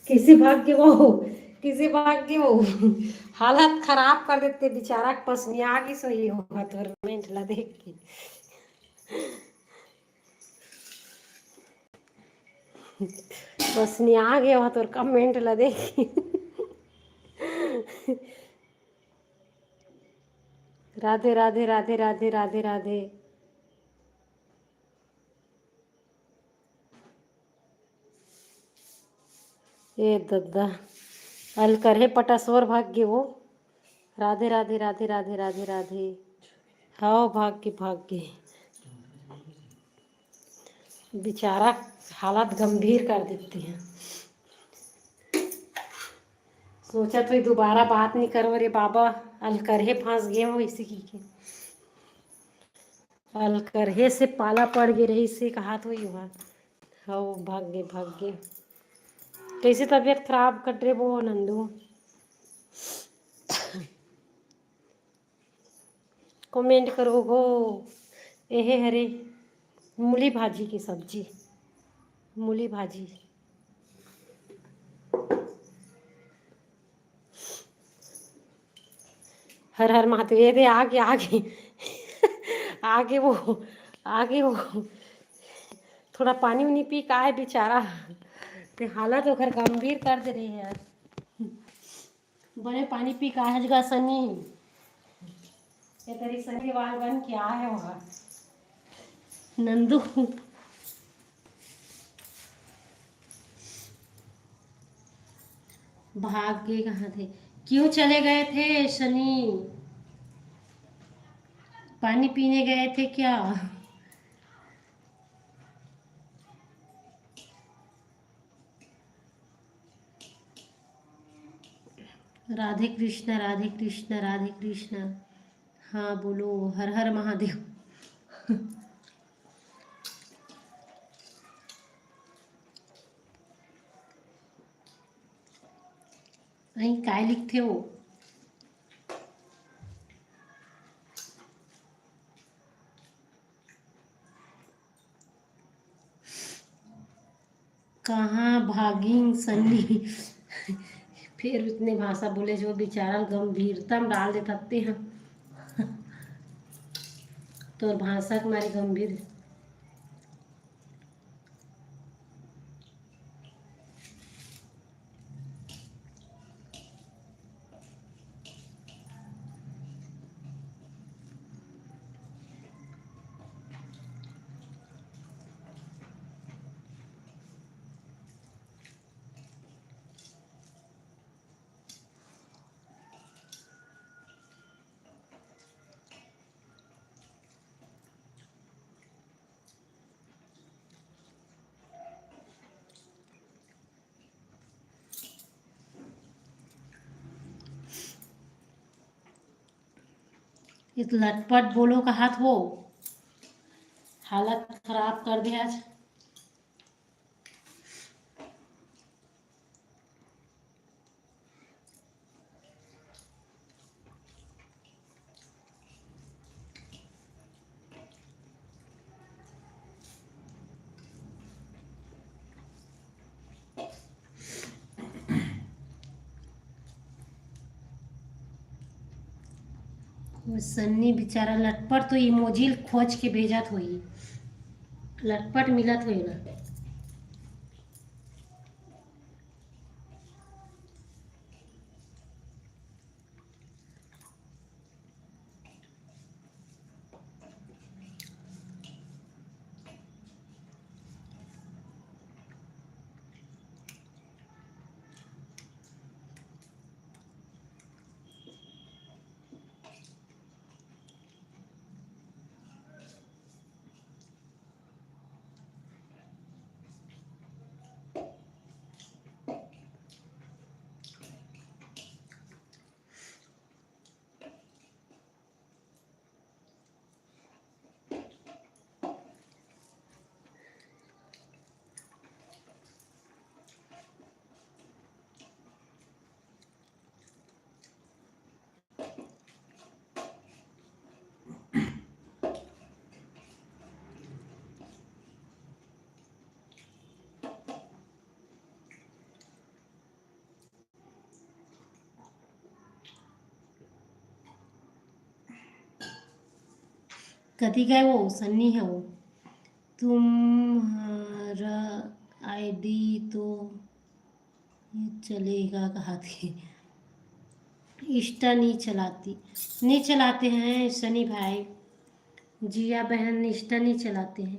किसी भाग्य वो, किसी भाग्य वो हालत खराब कर देते बेचारा, पसनिया की सोई होगा तो मेंटला देख के। पसनिया गया हो तो कमेंट ला देख के। राधे राधे राधे राधे राधे राधे। ए दद्दा अल करे पटासोर भाग्य वो। राधे राधे राधे राधे राधे राधे। हाँ भाग्य भाग्य। बेचारा हालत गंभीर कर देते हैं। सोचा तो दोबारा बात नहीं करो रे बाबा, अल करहे फंस गए हो इसी की के। अल करहे से पाला पड़ गए रही से कहा तो ही हुआ। हाँ भाग्य भाग्य। कैसे तबीयत खराब कर रहे वो नंदू। कमेंट करो गो। एहे हरे मूली भाजी की सब्जी, मूली भाजी। हर हर महादेव। ये दे आगे आगे। आगे वो, आगे वो थोड़ा पानी उनी पी का है बेचारा, ते हालत ओकर गंभीर कर दे रही है यार। बड़े पानी पी का है जगह सनी, ये तेरी सनी वाल बन के आए होगा नंदू। भाग गए कहाँ थे, क्यों चले गए थे शनि, पानी पीने गए थे क्या। राधे कृष्ण राधे कृष्ण राधे कृष्ण। हाँ बोलो हर हर महादेव। अहीं काय लिखते हो। कहाँ भागिंग सन्नी। फिर उतने भाषा बोले जो बेचारा गंभीरता में डाल देते हैं। तो भाषा तुम्हारी गंभीर। इस लटपट बोलो का हाथ हो, हालत खराब कर दिया आज। वो सन्नी बेचारा लटपट तो इमोजी खोज के भेजा तो ही लटपट मिला तो ना। कथी का है वो, सन्नी है वो। तुम्हारा आईडी तो ये चलेगा कहाँ थी। इंस्टा नहीं चलाते हैं सनी भाई। जिया बहन इंस्टा नहीं चलाते हैं।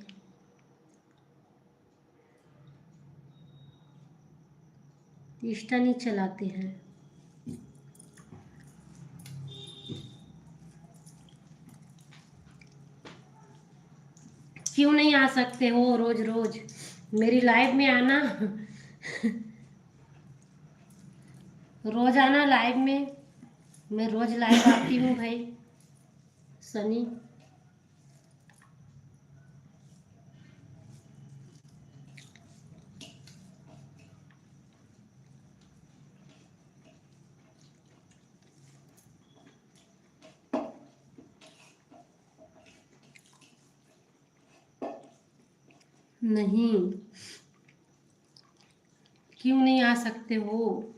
इंस्टा नहीं चलाते हैं। क्यों नहीं आ सकते हो रोज रोज मेरी लाइव में आना। रोज आना लाइव में, मैं रोज लाइव आती हूँ भाई सनी। नहीं, क्यों नहीं आ सकते हो।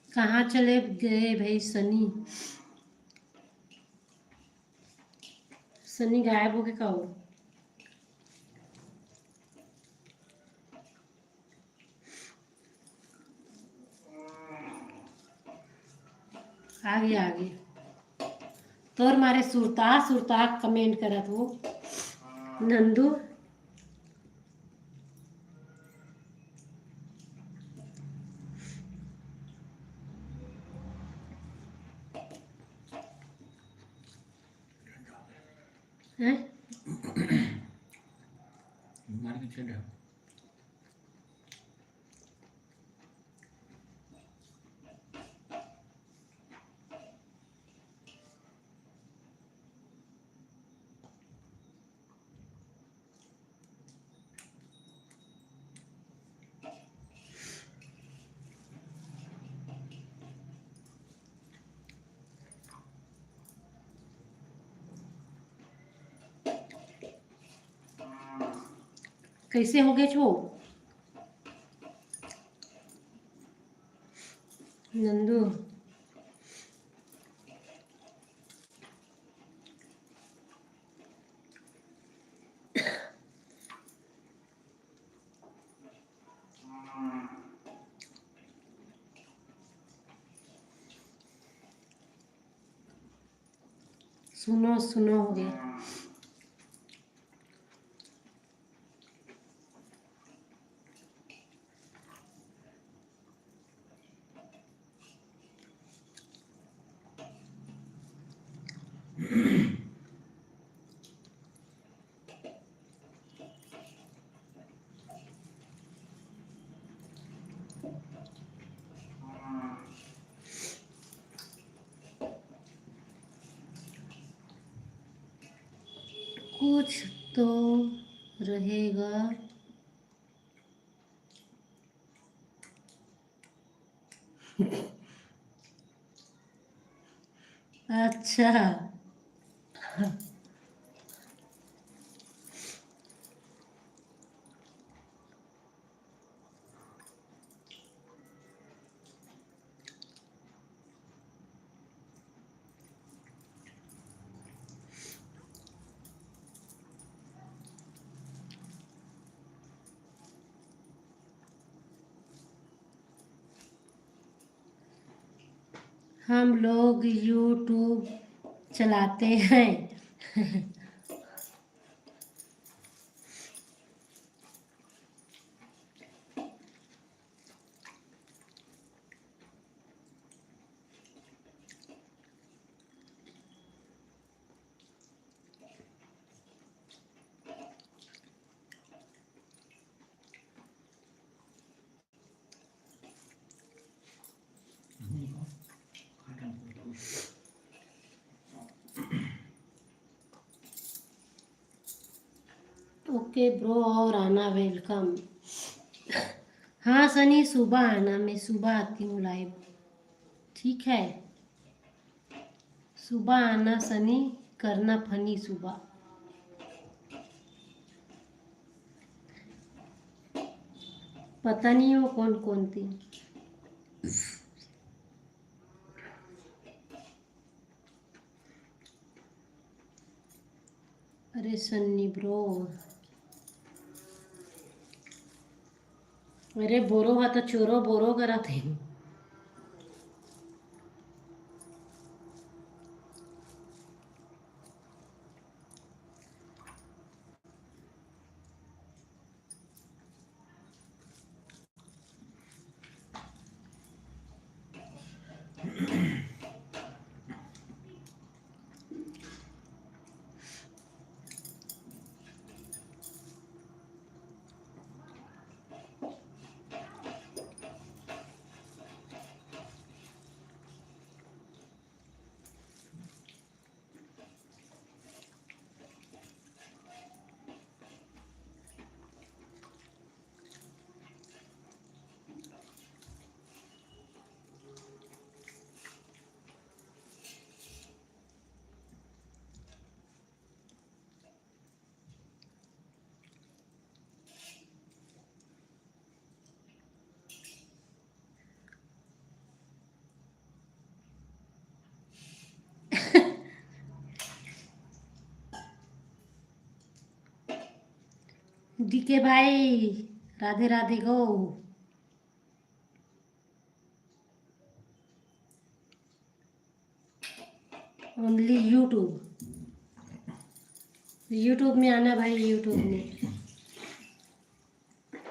कहाँ चले गए भाई सनी। सनी गायब हो के कहो। आगे आगे तोर मारे सुरता सुरता कमेंट करत हो नंदू। हैं कैसे हो गए छो नंदू। सुनो सुनो हो गया। कुछ तो रहेगा। अच्छा हम लोग यूट्यूब चलाते हैं। ओके ब्रो और आना वेलकम। हाँ सनी, सुबह आना, मैं सुबह आती हूँ लाइव। ठीक है, सुबह आना सनी, करना फनी सुबह। पता नहीं वो कौन कौन थी। अरे सन्नी ब्रो, अरे बोरो हा तो चोरो बोरो करा थे। डीके भाई, राधे राधे गो। ओनली यूट्यूब, यूट्यूब में आना भाई, यूट्यूब में।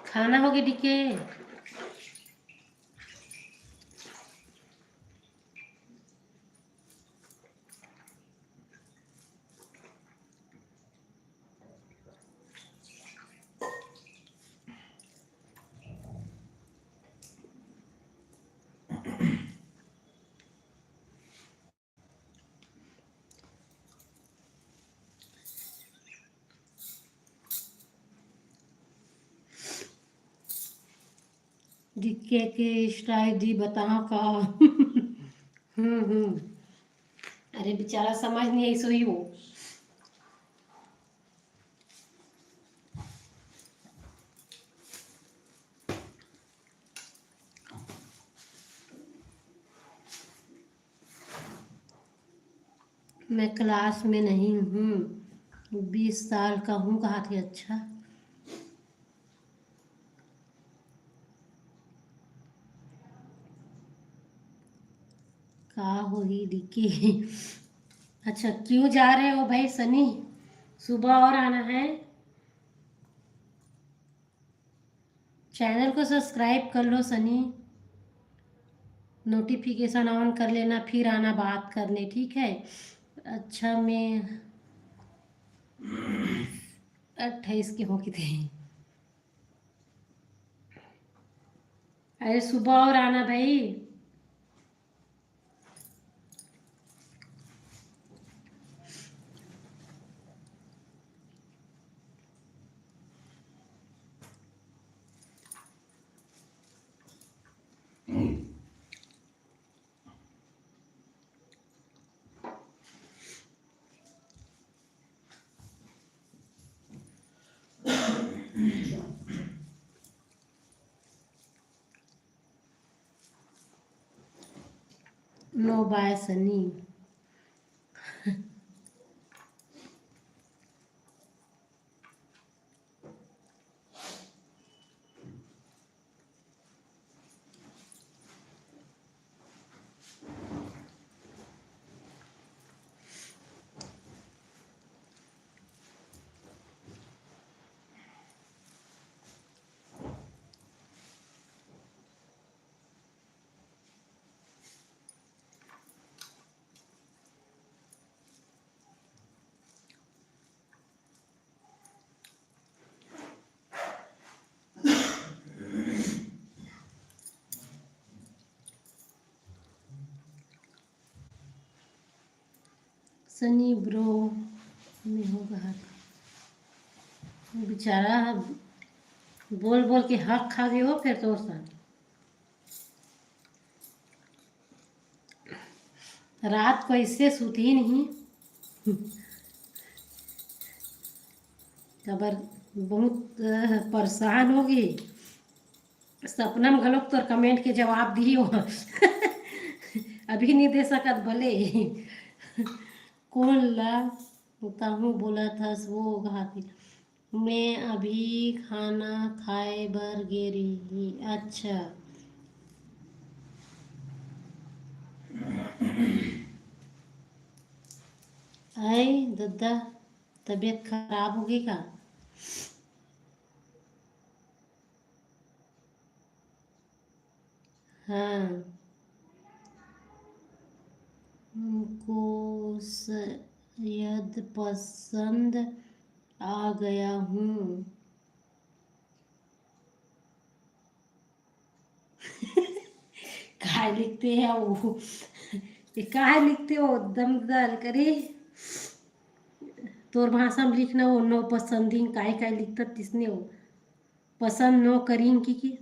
खाना हो गया डीके? डीके के स्टाइल दी बता का। हम्म। अरे बेचारा समझ नहीं आई, सो ही वो। मैं क्लास में नहीं हूँ, 20 साल का हूँ, कहा थे। अच्छा, का हो ही डीके। अच्छा, क्यों जा रहे हो भाई सनी? सुबह और आना है। चैनल को सब्सक्राइब कर लो सनी, नोटिफिकेशन ऑन कर लेना, फिर आना बात करने, ठीक है? अच्छा, मैं 28 के हो के थे। अरे सुबह और आना भाई। No bye Sunny. Sunny bro में होगा बेचारा, बोल बोल के हक खा गए हो फिर तो साथ। रात को इससे सोती ही नहीं। खबर बहुत परेशान होगी। सपना में गलोक तो कमेंट के जवाब दियो। अभी नहीं दे सकत भले। कौन ला बताऊँ बोला था वो घाती। मैं अभी खाना खाए बर गे रही। अच्छा। आए दद्दा तबीयत खराब होगी का। हाँ हमको शायद पसंद आ गया हूँ। काहे लिखते हैं वो। ये काहे लिखते हो दमदार करे। तोर भाषा में लिखना हो नो पसंदीन काहे काहे लिखता तिसने हो। पसंद नो करीन की।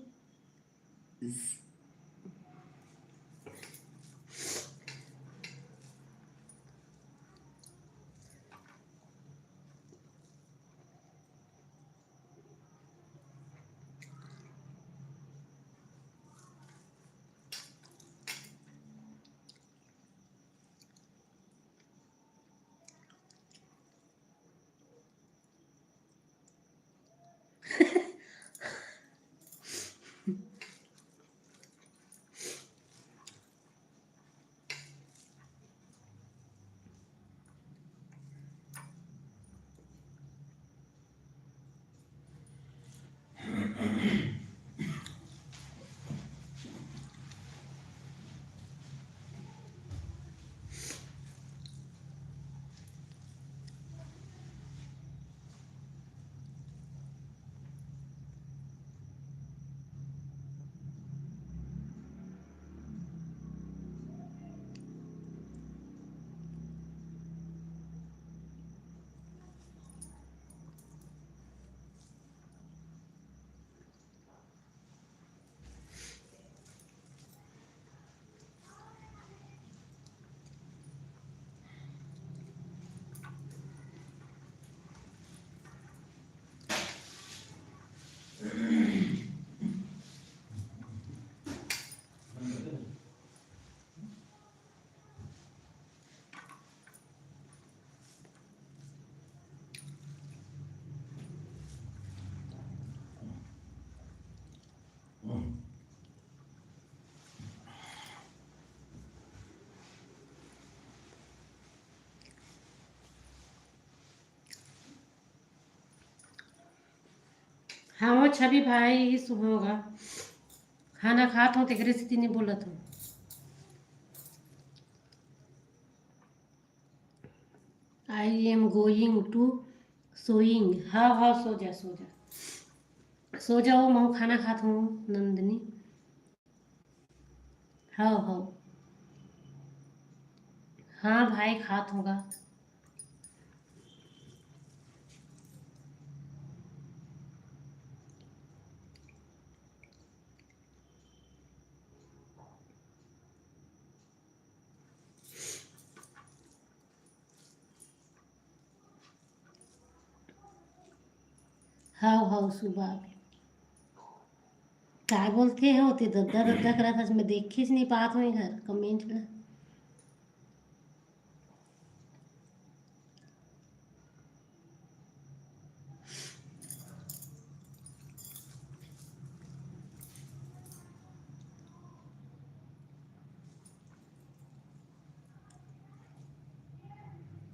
हाँ वो छवि भाई सुबह होगा। खाना खात हो तेरे से नहीं बोला था। I am going to sowing. हाँ हाँ सो जा सो जा सो जाओ मैं खाना खात हूँ नंदनी। हाँ हाँ। हाँ भाई खात होगा। हाँ हाँ सुबह। क्या बोलते हैं होते दद्दा दद्दा करा था मैं देख ही नहीं पात हूँ घर कमेंट में।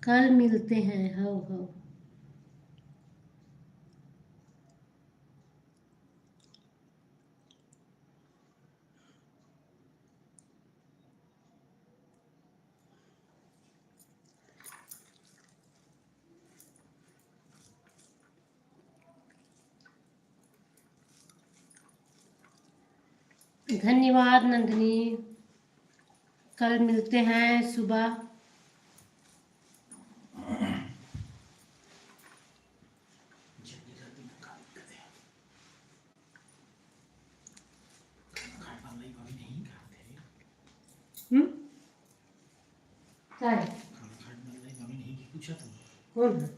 कल मिलते हैं। हाँ हाँ। धन्यवाद नंदनी। कल मिलते हैं सुबह। हम्म, काय खाना खाने वाला नवीन ही की पूछा था कौन है?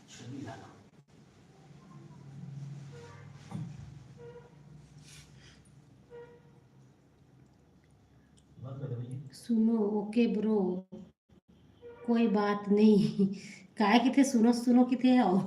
छवि लाना बात कर भैया सुनो ओके ब्रो, कोई बात नहीं। काय किथे सुनो सुनो किथे आओ।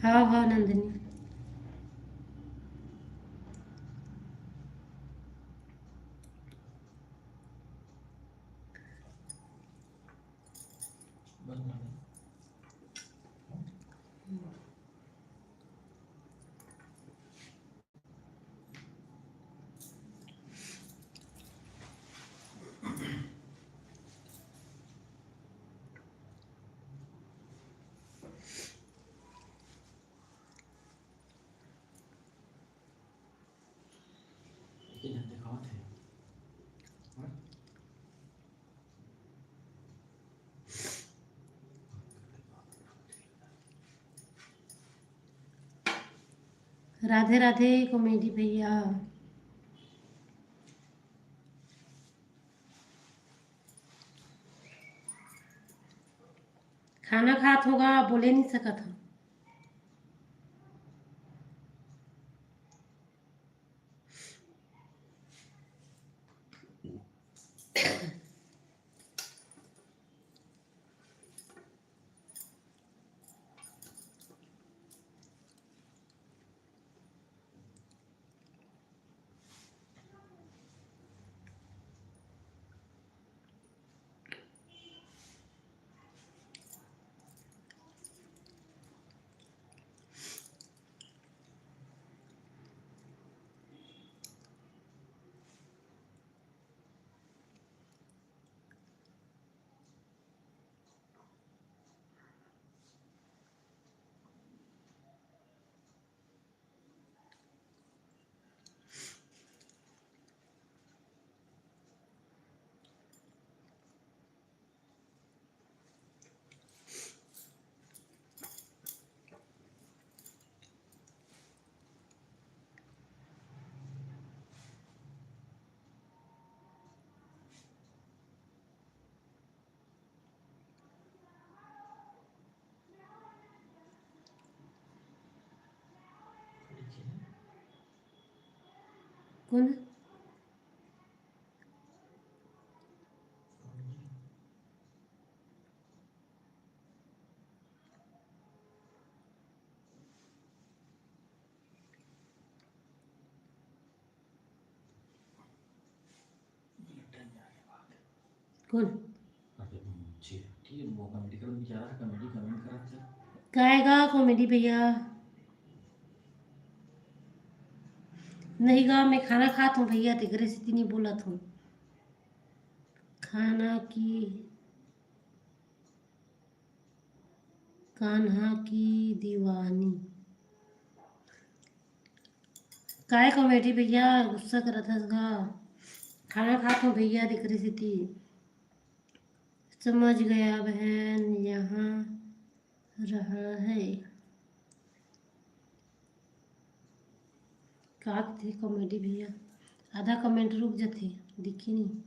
हाँ हाँ नंदिनी, बंद कर दे ये जानते कहाँ थे हाँ? राधे राधे कॉमेडी भैया। खाना खात होगा, बोले नहीं सकत हो। देखिए ना कौन? टाइम आ गया बात कौन अरे जी ठीक है वो कमेटी कर बेचारा कमेटी कमेंट करा था गाएगा कॉमेडी भैया? नहीं गा, मैं खाना खात हूँ भैया, तेरे से नहीं बोलत हूँ। खाना की कान्हा की दीवानी। काय कॉमेडी भैया गुस्सा करत हस गा? खाना खात हूँ भैया, तेरे से थी। समझ गया बहन, यहाँ रहा है। का थे कॉमेडी भैया? आधा कमेंट रुक जाते, दिखी नहीं।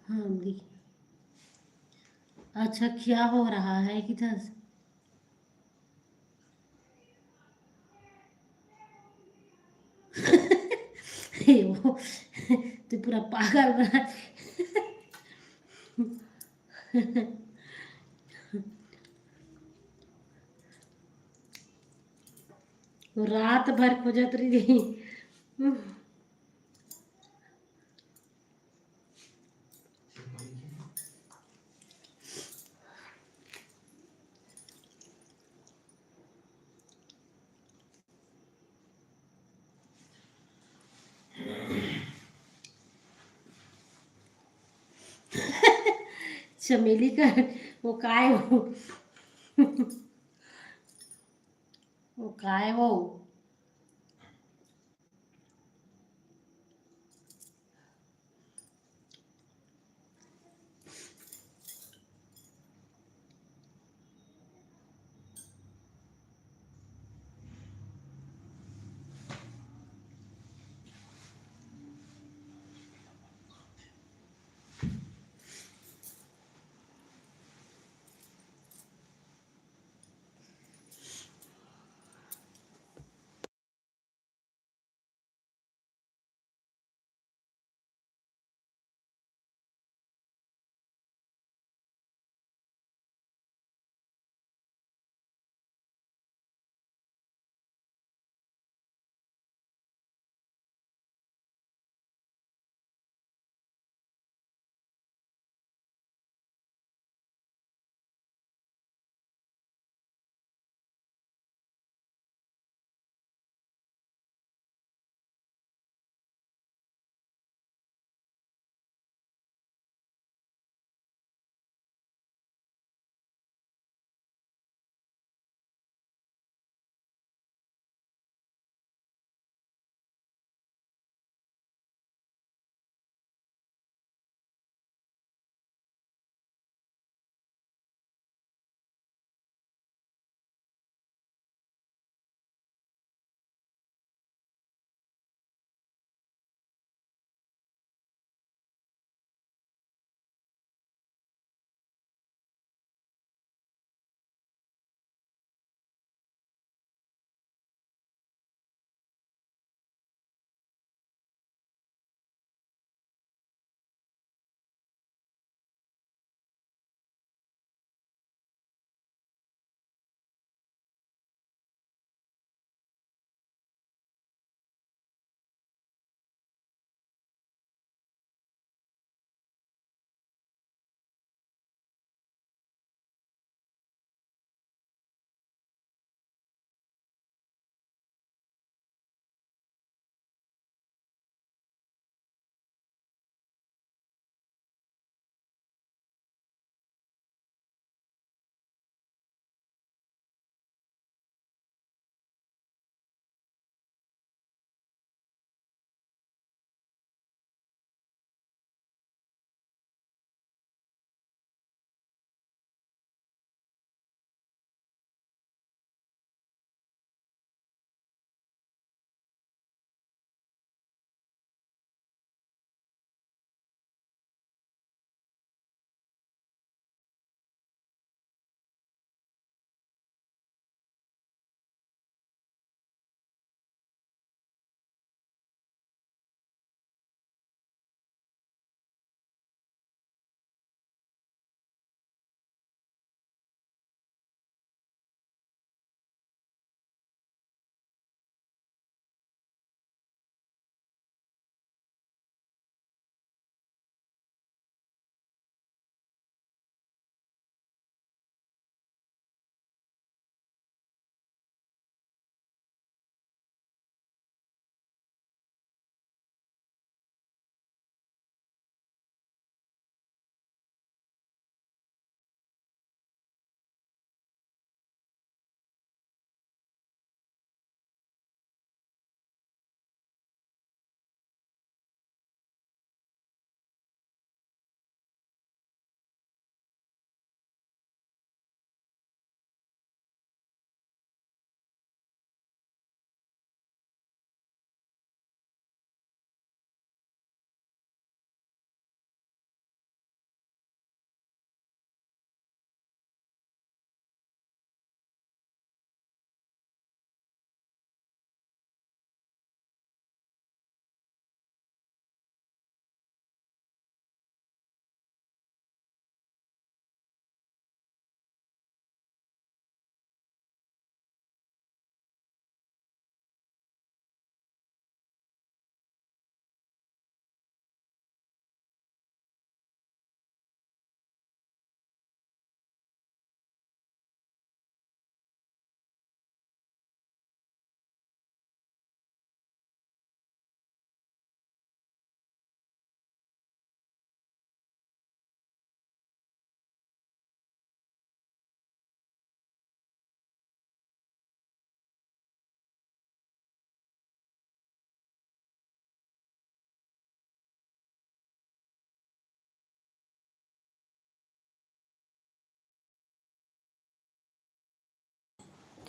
हाँ दिखी। अच्छा क्या हो रहा है किधर? वो तो पूरा पागल बना। रात भर खोजत रही। चमेली का वो काय हो, वो काय हो।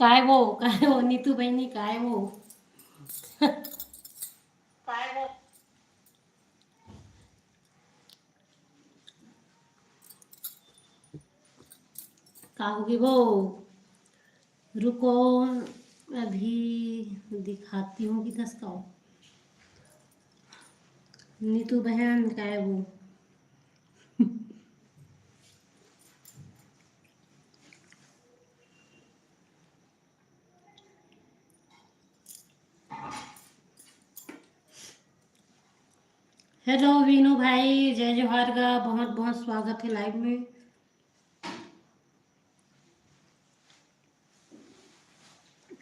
काय वो नीतू बहिणी काय वो का होगी वो। रुको अभी दिखाती हूँ कि दस का हो। नीतू बहन काय वो। हेलो वीनू भाई, जय जोहार का बहुत बहुत स्वागत है लाइव में।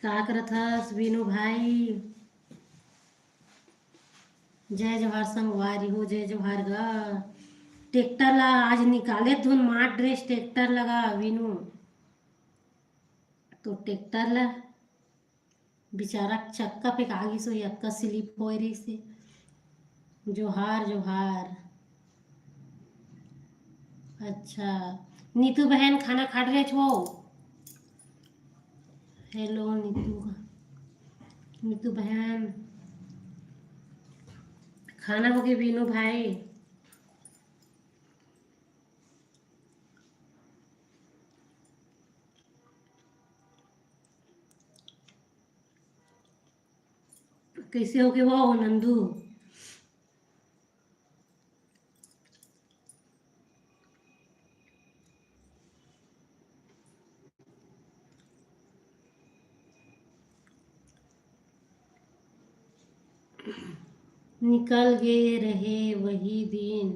का करत हस वीनू भाई। जय जोहार संगवारी हो, जय जोहार गा। ट्रैक्टर ला आज निकाले धुन मार ड्रेस ट्रैक्टर लगा वीनू। तो ट्रैक्टर ला बेचारा चक्का पे कागी सो यक्का स्लिप हो रही से। जोहार जोहार। अच्छा नीतू बहन खाना खा रहे छो। हेलो नीतू, नीतू बहन खाना हो गया वीनू भाई। कैसे हो गए वो नंदू। निकल गए रहे वही दिन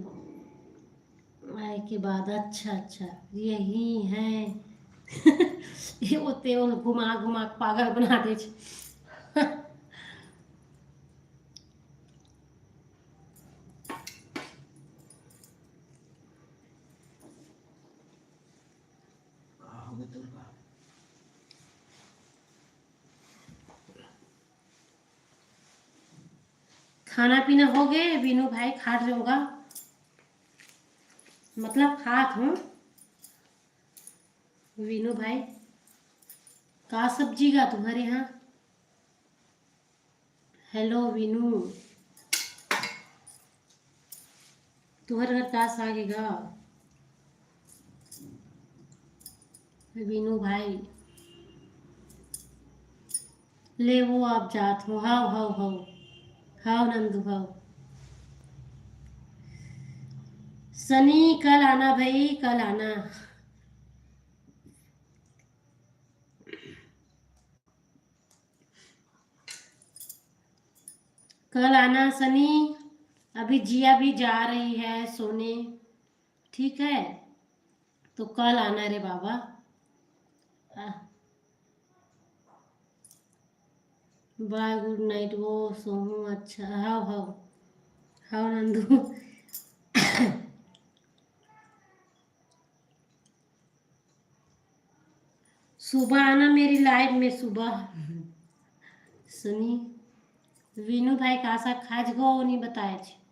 आए के बाद। अच्छा अच्छा यही है। ये होते वो घुमा घुमा के पागल बना दे छै। का हो गया तेरे का? खाना पीना हो गए बीनू भाई, खा रहे होगा मतलब खात हूँ वीनू भाई। का सब्जी का तुम्हारे यहाँ। हेलो वीनू, तुम्हारे घर का सागेगा वीनू भाई। ले वो आप जात हो। How how how how Nandu how. Sunny कल आना भाई, कल आना। कल आना सनी। अभी जिया भी जा रही है सोने, ठीक है तो कल आना रे बाबा। बाय गुड नाइट वो सोहू। अच्छा हाउ हाउ हाउ नंदू। सुबह आना मेरी लाइव में सुबह। सुनी वीनू भाई का सा खाज गो नहीं बताए छे।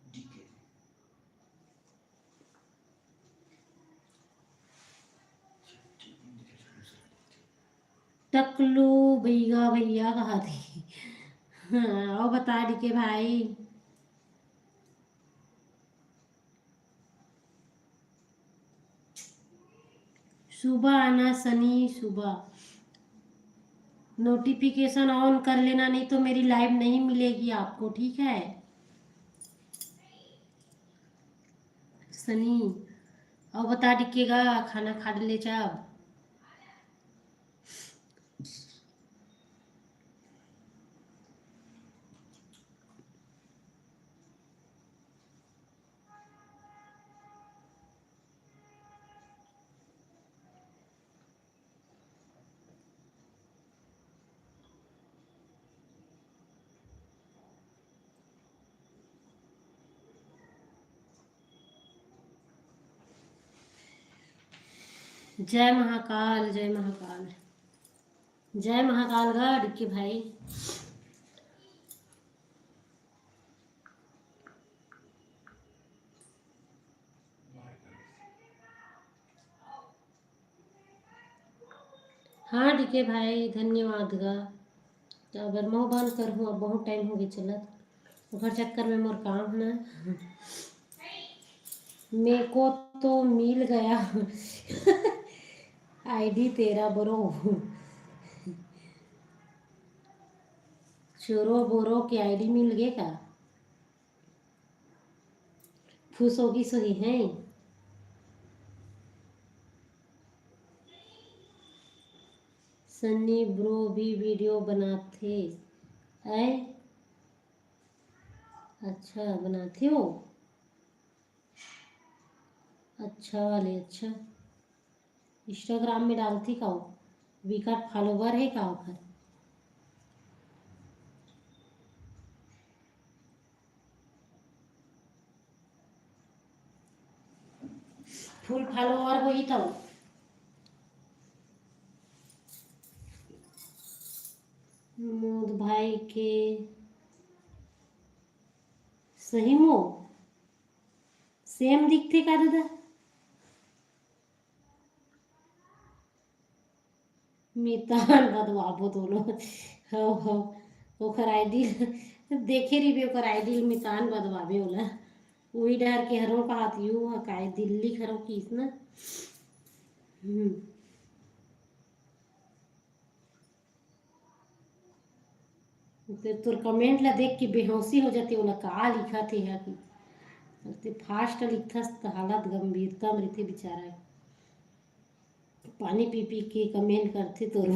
ठीक है। ठीक है, इंडिकेटर दूसरा देखते हैं। टकलू भैया भैया कहा थी। हाँ और बता दी के भाई। सुबह आना सनी सुबह। नोटिफिकेशन ऑन कर लेना नहीं तो मेरी लाइव नहीं मिलेगी आपको, ठीक है सनी। और बता दिखेगा खाना खा ले जब। जय महाकाल, जय महाकाल, जय महाकाल गढ़ के भाई। हाँ डीके भाई धन्यवाद गा। तो अगर मुँह बंद कर हूँ, अब बहुत टाइम हो गया चलत ओकर चक्कर में मोर काम ना मेरे को तो मिल गया आईडी तेरा ब्रो। चोरो बोरो की आईडी मिल गए का? फूसोगी सही है। सन्नी ब्रो भी वीडियो बनाते है? अच्छा बनाते हो, अच्छा वाले, अच्छा इंस्टाग्राम में डालती का हो? विकट फॉलोवर है का ओकर? फुल फॉलोवर वही तो मोद भाई के सही मो सेम दिखते का दादा? मितान बदवाबो दोनों हो ओकर आईडी देखे रही ओकर आईडी मितान बदवाबे होला। वही डर के हरों का हाथ यू काय दिल्ली खरो किस ना। तो तोर कमेंट ला देख के बेहोशी हो जाती ओला का लिखा थे या कि ते फास्ट लिखथस तो हालत गंभीरता में रहते बेचारा। पानी पी पी के कमेंट करते तोर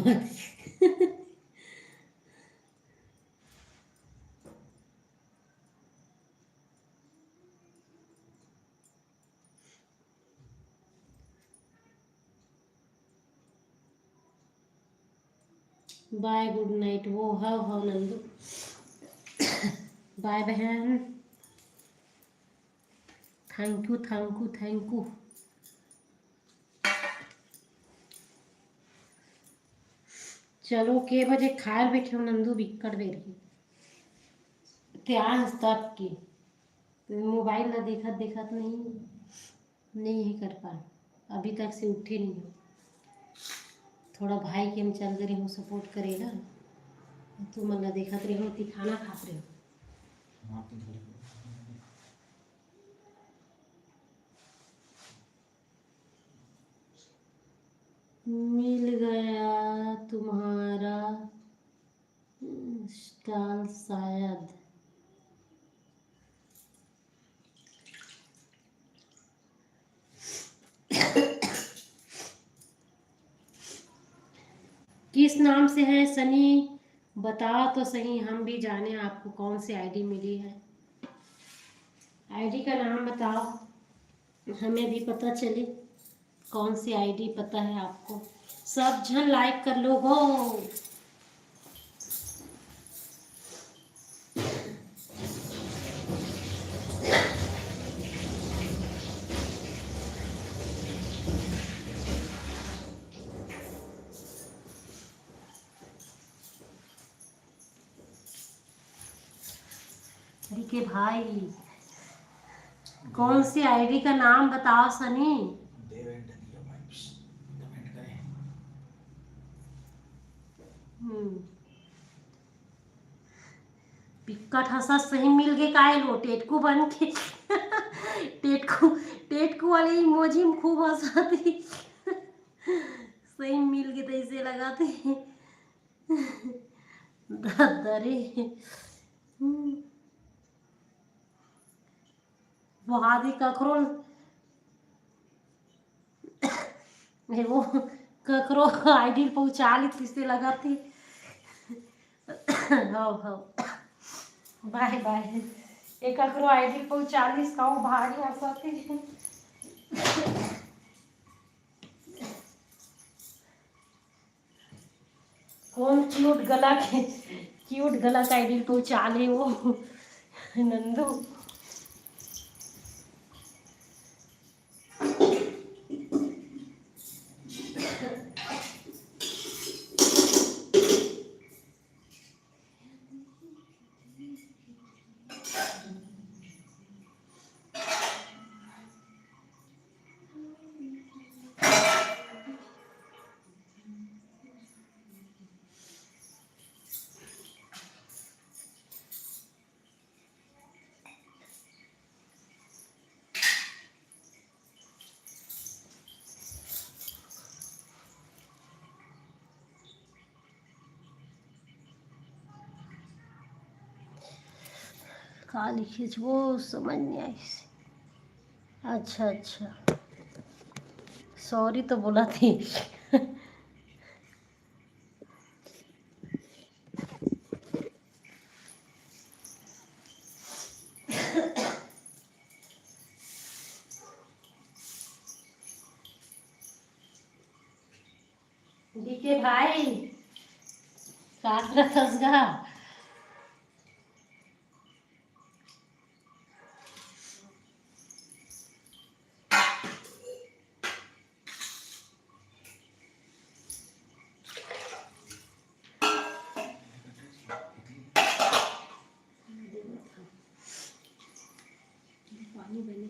बाय गुड नाइट। वो हाँ नंदू बाय बहन, thank you thank you thank you. चलो के बजे खाए बैठे हो नंदू? बिक्कट बेर की त्याज तक की मोबाइल ना देखत देखत नहीं है कर पाए, अभी तक से उठे नहीं हो। थोड़ा भाई के हम चल गए हो सपोर्ट करेगा, तुम मन देखत रहे हो ती खाना खात रहे हो। हाँ तो धरे मिल गया तुम्हारा स्टॉल शायद। किस नाम से है सनी? बताओ तो सही, हम भी जाने आपको कौन सी आईडी मिली है। आईडी का नाम बताओ, हमें भी पता चले कौन सी आईडी पता है आपको। सब जन लाइक कर लो गो। के भाई कौन सी आईडी का नाम बताओ सनी। कमेंट करें। पिक्कट हंसा सही मिल गए काहे लो टेटकू बन के टेटकू वाले इमोजी में खूब हंसाती सही मिल गए तो ऐसे लगाते दरे वो आदि ककरो वो ककरो आईडी पहुंचा ली किससे लगाती हाँ बाय बाय एक ककरो आईडी पहुंचा ली इसका वो भारी हंसाती कौन क्यूट गला का आईडी पहुंचा ले वो नंदू। का लिखे वो समझ नहीं आई। अच्छा अच्छा, सॉरी तो बोला थी। डीके भाई काट रहा था उसका। पानी बने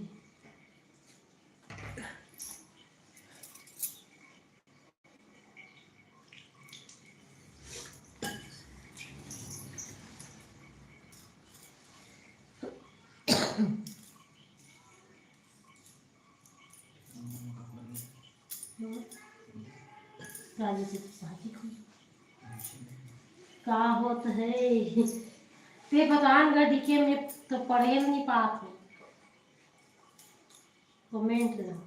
राजी से शादी हुई का होत है। ते बतान गा डीके में तो पढ़े नहीं पात है। कमेंट ना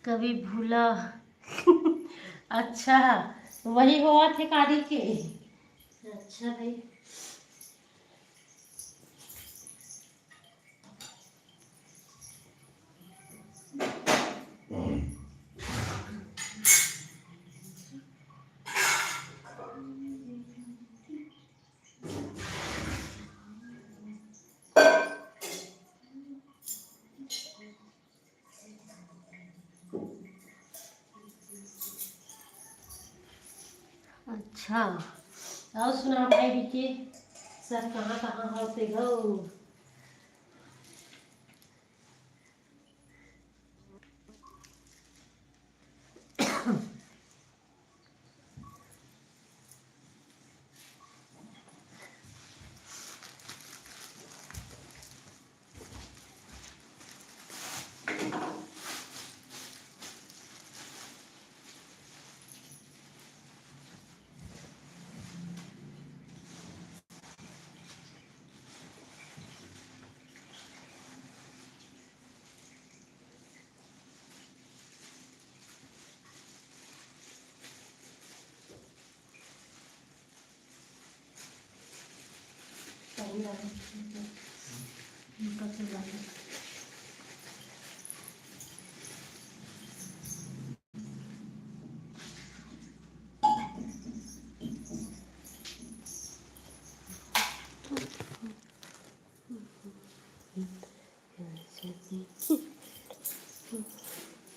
कभी भूला। अच्छा, वही हुआ थे काली के। अच्छा भाई, अच्छा। और सुना भाई डीके, सर कहाँ कहाँ होते गो।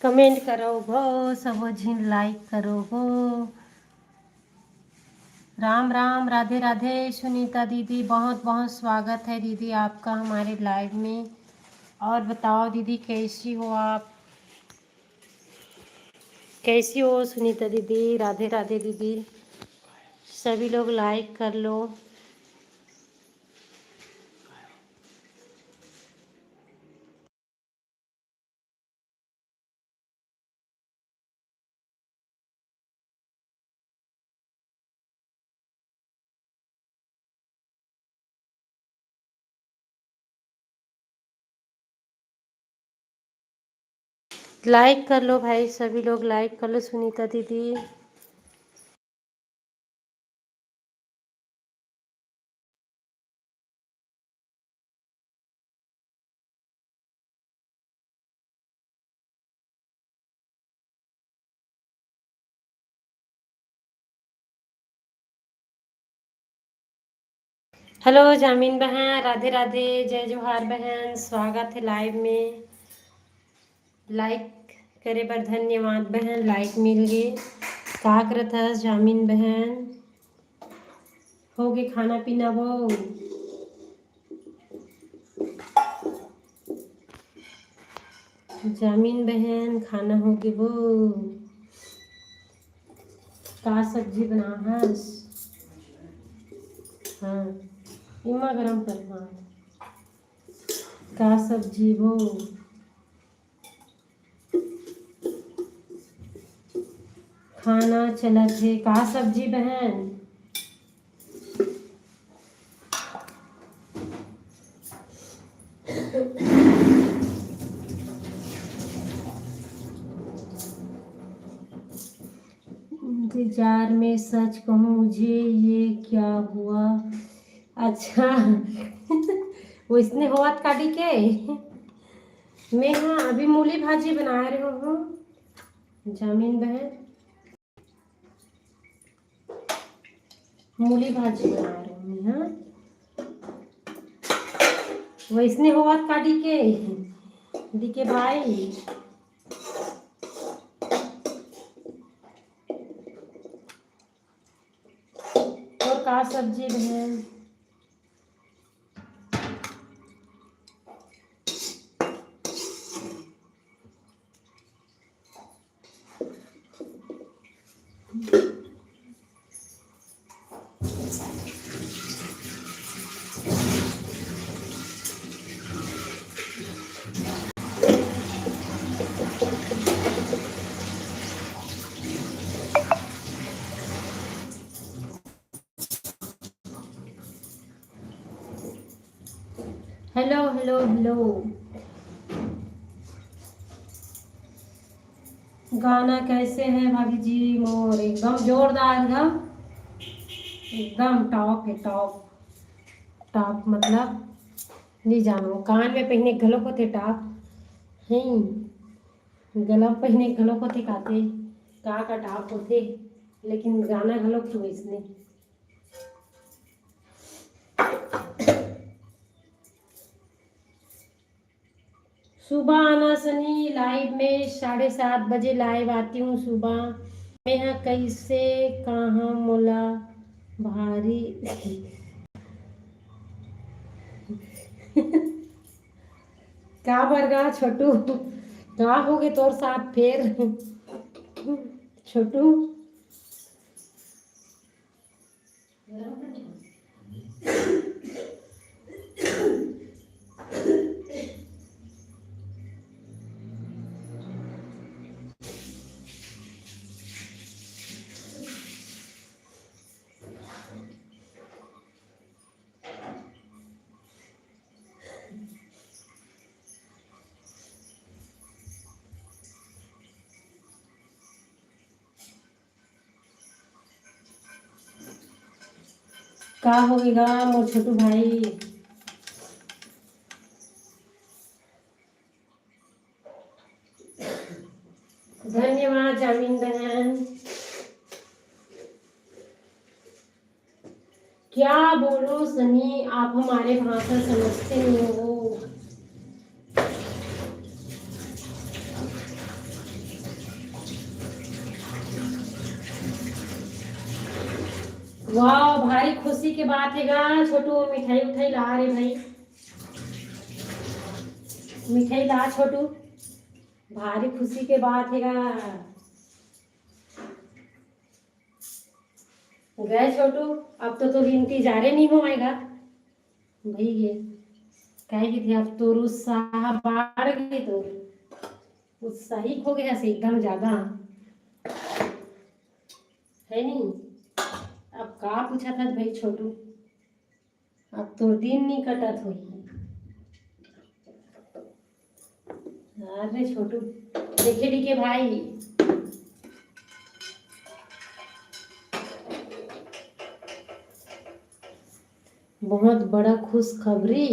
कमेंट करो गो सब झिन, लाइक करो गो। राम राम, राधे राधे सुनीता दीदी, बहुत बहुत स्वागत है दीदी आपका हमारे लाइव में। और बताओ दीदी कैसी हो आप, कैसी हो सुनीता दीदी, राधे राधे दीदी। सभी लोग लाइक कर लो। लाइक कर लो भाई, सभी लोग लाइक कर लो सुनीता दीदी। हेलो जामीन बहन, राधे राधे, जय जोहार बहन, स्वागत है लाइव में। लाइक करे बर धन्यवाद बहन, लाइक मिल गए। का करत हस जामीन बहन। हो गए खाना पीना वो? जामीन बहन खाना हो गए वो? का सब्जी बना हस? हाँ इमा गरम कर। हाँ का सब्जी वो? खाना चला थे का सब्जी बहन? इंतजार में सच कहूँ मुझे ये क्या हुआ? अच्छा वो इसने होत काटी के मैं हाँ अभी मूली भाजी बना रही हूँ जामीन बहन। मूली भाजी बना रही हूँ मैं। हाँ वो इसने होत काटी के दी के भाई। और का सब्जी बहन? Hello hello hello. गाना कैसे है भाभी जी मोर? एकदम जोरदार एकदम एकदम टॉप है टॉप। टॉप मतलब नहीं जानो कान में पहने गलों को थे टॉप हैं। गला पहने गलों को थे काते का टॉप होते लेकिन गाना गलों क्यों इसने? सुबह आना सनी लाइव में 7:30 बजे लाइव आती हूँ सुबह। मैं यहाँ कैसे कहाँ मोला भारी का बरगा छोटू का हो गए तोर साथ फिर छोटू? का हो गएगा मोर छोटू भाई? धन्यवाद जामीन बहन। क्या बोलो सनी आप हमारे भाषा समझते नहीं हो। वाह भारी खुशी की बात है गा छोटू। मिठाई उठाई ला रे भाई मिठाई ला छोटू। भारी खुशी के बात है गा। गए छोटू अब तो इंतजार नहीं हो आएगा भाई ये कहे कि थे अब तो उत्साह बढ़ गई तो उत्साही हो गया से एकदम ज्यादा है नहीं। अब का पूछा था भाई छोटू? अब तो दिन नहीं कटत हुई। अरे छोटू देखे डी के भाई बहुत बड़ा खुशखबरी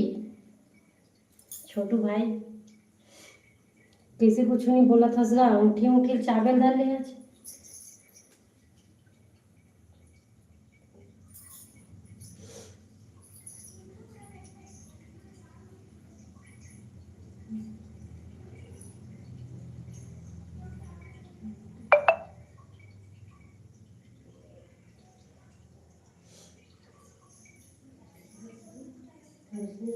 छोटू भाई। किसी कुछ नहीं बोला था सगा उठी उठी चावल डाल ले आज। अच्छा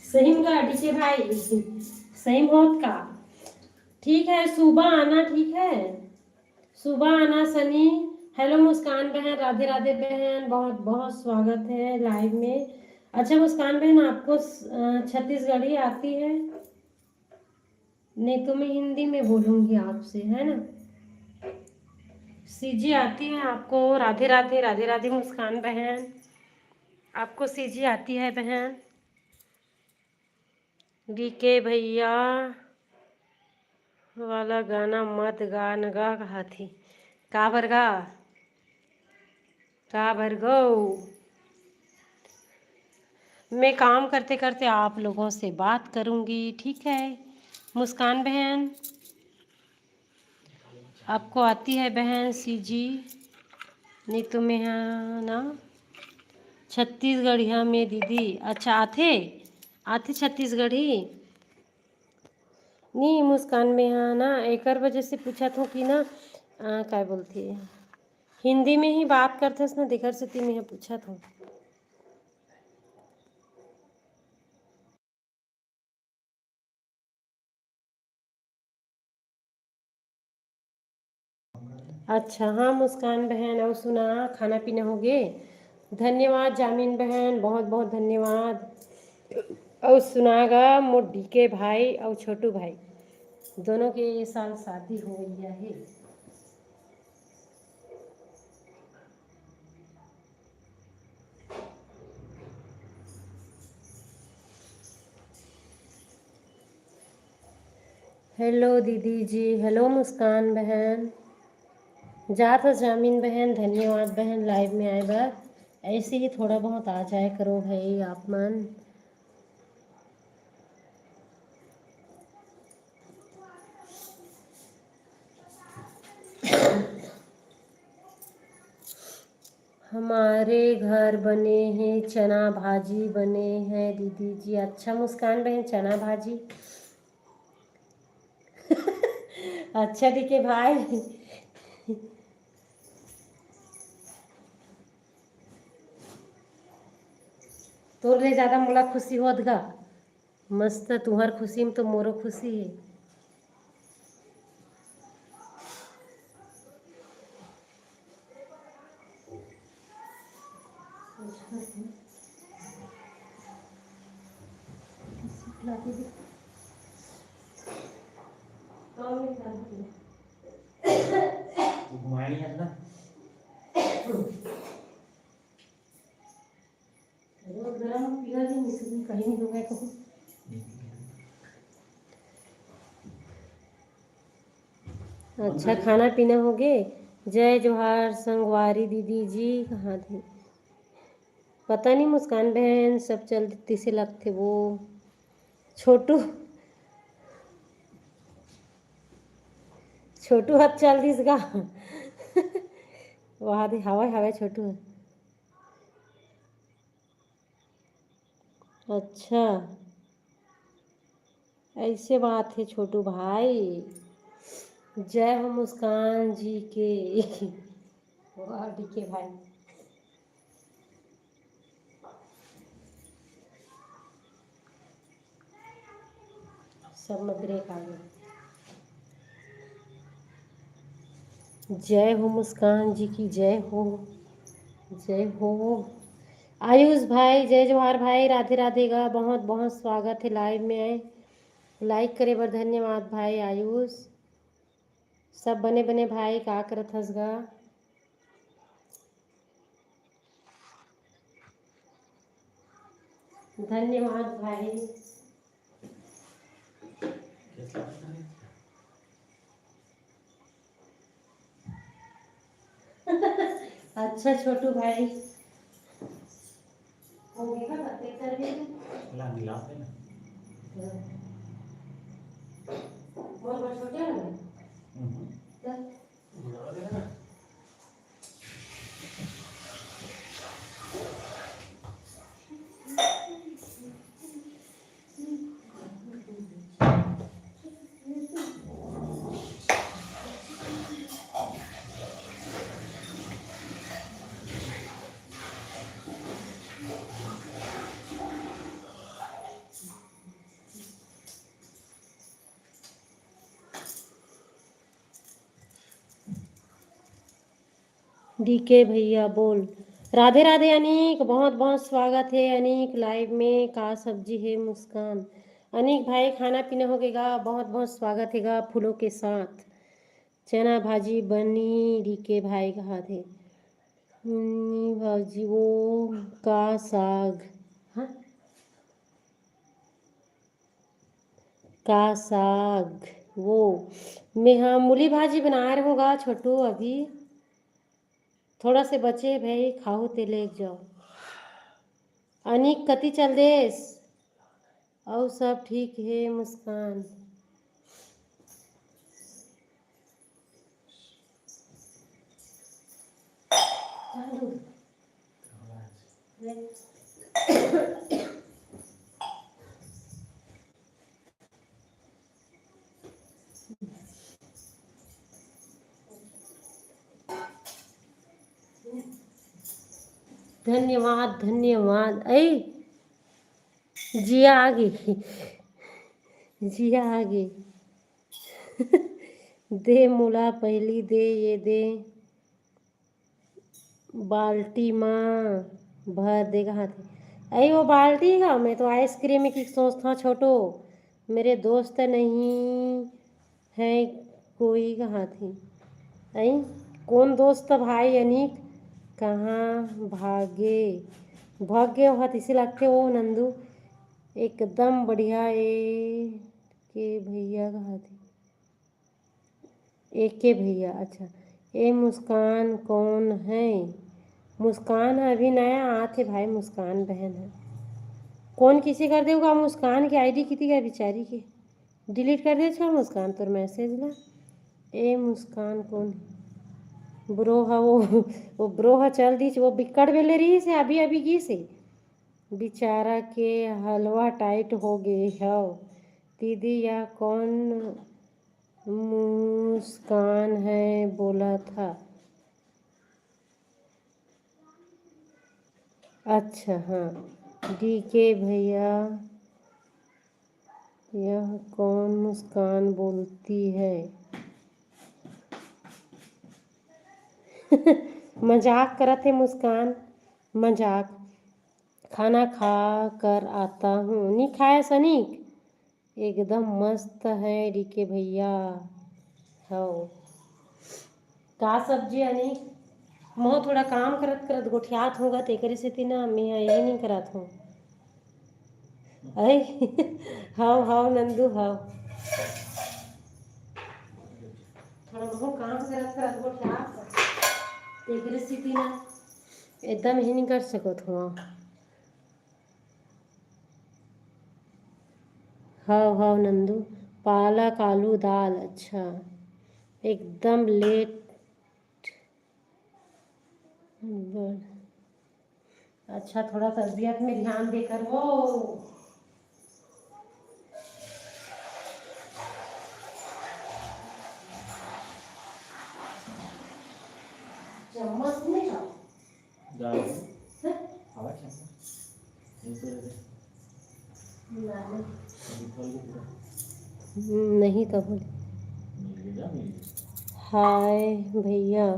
सही का डीके भाई, सही होत का। ठीक है, सुबह आना, ठीक है, सुबह आना सनी। हेलो मुस्कान बहन, राधे राधे बहन, बहुत बहुत स्वागत है लाइव में। अच्छा मुस्कान बहन, आपको छत्तीसगढ़ी आती है? नहीं तो मैं हिंदी में बोलूंगी आपसे, है ना। सीजी आती है आपको? राधे राधे, राधे राधे मुस्कान बहन, आपको सीजी आती है बहन? डीके भैया वाला गाना मत गा, नगा कहा थी का बरगा, का भरगो। मैं काम करते करते आप लोगों से बात करूंगी, ठीक है मुस्कान बहन? आपको आती है बहन सीजी? नहीं तो मैं यहाँ ना छत्तीसगढ़िया में दीदी। अच्छा आते आते छत्तीसगढ़ी? नहीं मुस्कान में यहाँ ना एक वजह से पूछा था कि ना क्या बोलती है, हिंदी में ही बात करते ना, दिखर से तीन यहाँ पूछा था। अच्छा हाँ मुस्कान बहन, और सुना खाना पीना हो गए? धन्यवाद जामीन बहन, बहुत बहुत धन्यवाद। और सुनागा मोटी के भाई और छोटू भाई दोनों के ये साल शादी हो गया है। हेलो दीदी जी, हेलो मुस्कान बहन, जा था जामीन बहन, धन्यवाद बहन लाइव में आए बार। ऐसे ही थोड़ा बहुत आ जाए करो भाई आप मन। हमारे घर बने हैं चना भाजी बने हैं दीदी जी। अच्छा मुस्कान बहन, चना भाजी अच्छा ठीक है भाई। तोर ले ज़्यादा मोला खुशी होत गा, मस्त तुहर खुशी में तो मोरो खुशी है। तू घुमाया नहीं आज ना? गरम पिघल नहीं, मिसरी कहीं नहीं होगा कहूँ। अच्छा खाना पीना हो गए? जय जोहार संगवारी दीदी जी, कहाँ थे? पता नहीं मुस्कान बहन, सब चलती से लगते वो छोटू, छोटू हाथ चल दिस गा। वहाँ दे हवा हवा छोटू। अच्छा ऐसे बात है छोटू भाई। जय हो मुस्कान जी के। वाह डीके भाई, सब मदरे खा गए। जय हो मुस्कान जी की, जय हो, जय हो। आयुष भाई जय जोहार भाई, राधे राधे गा, बहुत बहुत स्वागत है लाइव में आए। लाइक करे बर धन्यवाद भाई आयुष। सब बने बने भाई का करत हस गा? धन्यवाद भाई। कैसा लगता है? अच्छा छोटू भाई हो गया बातें कर रहे हैं। ला गिलास है ना? और बड़ छोटे हैं ना? बुला देना ना। डीके भैया बोल। राधे राधे अनीक, बहुत बहुत स्वागत है अनीक लाइव में। का सब्जी है मुस्कान? अनीक भाई खाना पीना हो गएगा, बहुत बहुत स्वागत हैगा फूलों के साथ। चना भाजी बनी, डीके भाई कहा थे भाजी वो का साग। हाँ का साग वो मैं, हाँ मूली भाजी बना रहा होगा छोटू। अभी थोड़ा से बचे भाई, खाओ ते ले जाओ। अनिक कति चल देस और सब ठीक है मुस्कान। धन्यवाद धन्यवाद। ऐ जिया आ गई, जिया आ गई। दे मूला पहली दे, ये दे बाल्टी माँ भर देगा हाथ। अरे वो बाल्टी का मैं तो आइसक्रीम की सोचता छोटो, मेरे दोस्त नहीं है कोई कहाँ थी। अई कौन दोस्त भाई अनिक, कहाँ भागे भाग गए हो इसी लगते हो नंदू। एकदम बढ़िया ए के भैया कहाँ थे? एक के भैया, अच्छा। ए मुस्कान कौन है? मुस्कान अभी नया आते भाई, मुस्कान बहन है। कौन किसी कर देगा मुस्कान की आईडी कितनी का बेचारी की डिलीट कर दे छा मुस्कान तोर मैसेज ला। ए मुस्कान कौन ब्रो है वो ब्रो है चल दी वो बिकट बेले रही से अभी अभी की से बेचारा के हलवा टाइट हो गए है। दीदी या कौन मुस्कान है बोला था? अच्छा हाँ डीके भैया, यह कौन मुस्कान बोलती है? मजाक करत है मुस्कान, मजाक। खाना खा कर आता हूँ। नहीं खाया सनीक? एकदम मस्त है डीके भैया। हो का सब्जी अनिक? मोह थोड़ा काम करत करत गोठियात होगा तेकरे से ना मैं यही नहीं करत हूँ। अरे हाउ हाउ नंदू हाउ थोड़ा बहुत काम करत करत गोठियात तेकरे से ना एकदम ही नहीं कर सकत हूँ। हाउ हाउ नंदू पालक आलू दाल, अच्छा एकदम लेट। अच्छा थोड़ा तबीयत में ध्यान देकर वो चम्मच नहीं खाओ दाल हवा चम्मच ये तो अभी खोल के पूरा नहीं तो बोले मिल गया मिल गया। हाय भैया।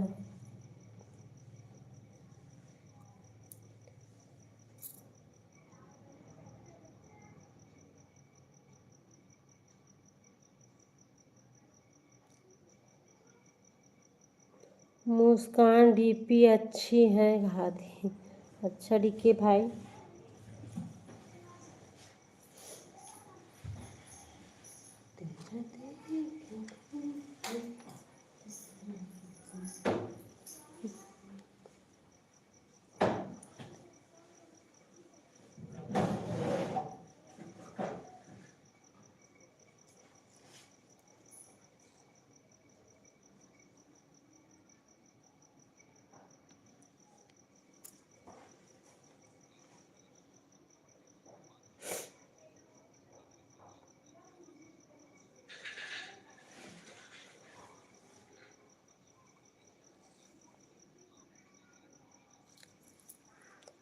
मुस्कान डीपी अच्छी है घाती। अच्छा डीके भाई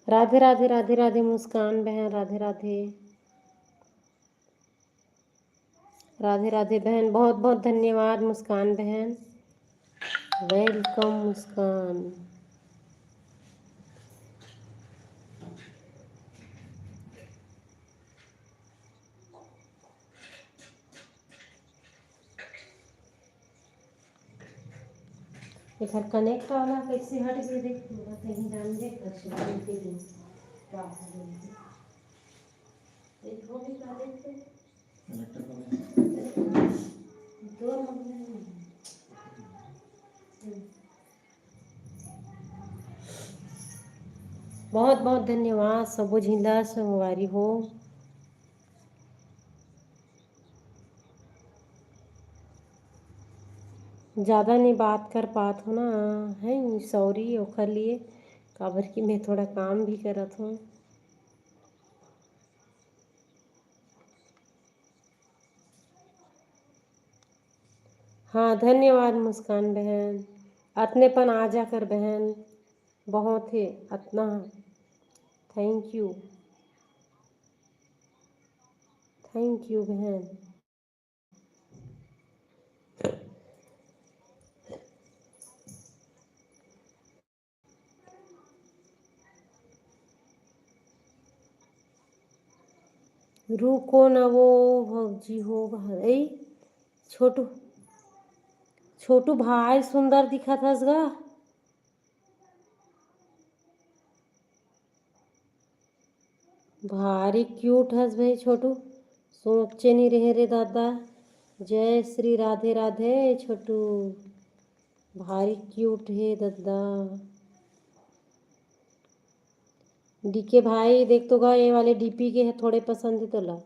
राधे राधे राधे राधे मुस्कान बहन, राधे राधे राधे राधे बहन, बहुत बहुत धन्यवाद मुस्कान बहन। वेलकम मुस्कान। इधर कनेक्ट वाला कैसे हट गए देख कहीं जान दे कर क्या देखो भी क्या देखते कनेक्टर का दो नंबर बहुत बहुत धन्यवाद सबो झिंदा संगवारी हो। ज़्यादा नहीं बात कर पात हो ना है सॉरी ओखर लिए काबर कि मैं थोड़ा काम भी करत हूँ। हाँ धन्यवाद मुस्कान बहन, अपनेपन आ जा कर बहन, बहुत है अतना। थैंक यू बहन। रुको न वो भौजी हो भाई छोटू छोटू भाई सुंदर दिखत हस गा। भारी क्यूट हस भाई छोटू, सोचे नहीं रहे रे दादा। जय श्री राधे राधे छोटू, भारी क्यूट है दादा। डीके भाई देख तो गा ये वाले डीपी के है थोड़े पसंद है तो ला।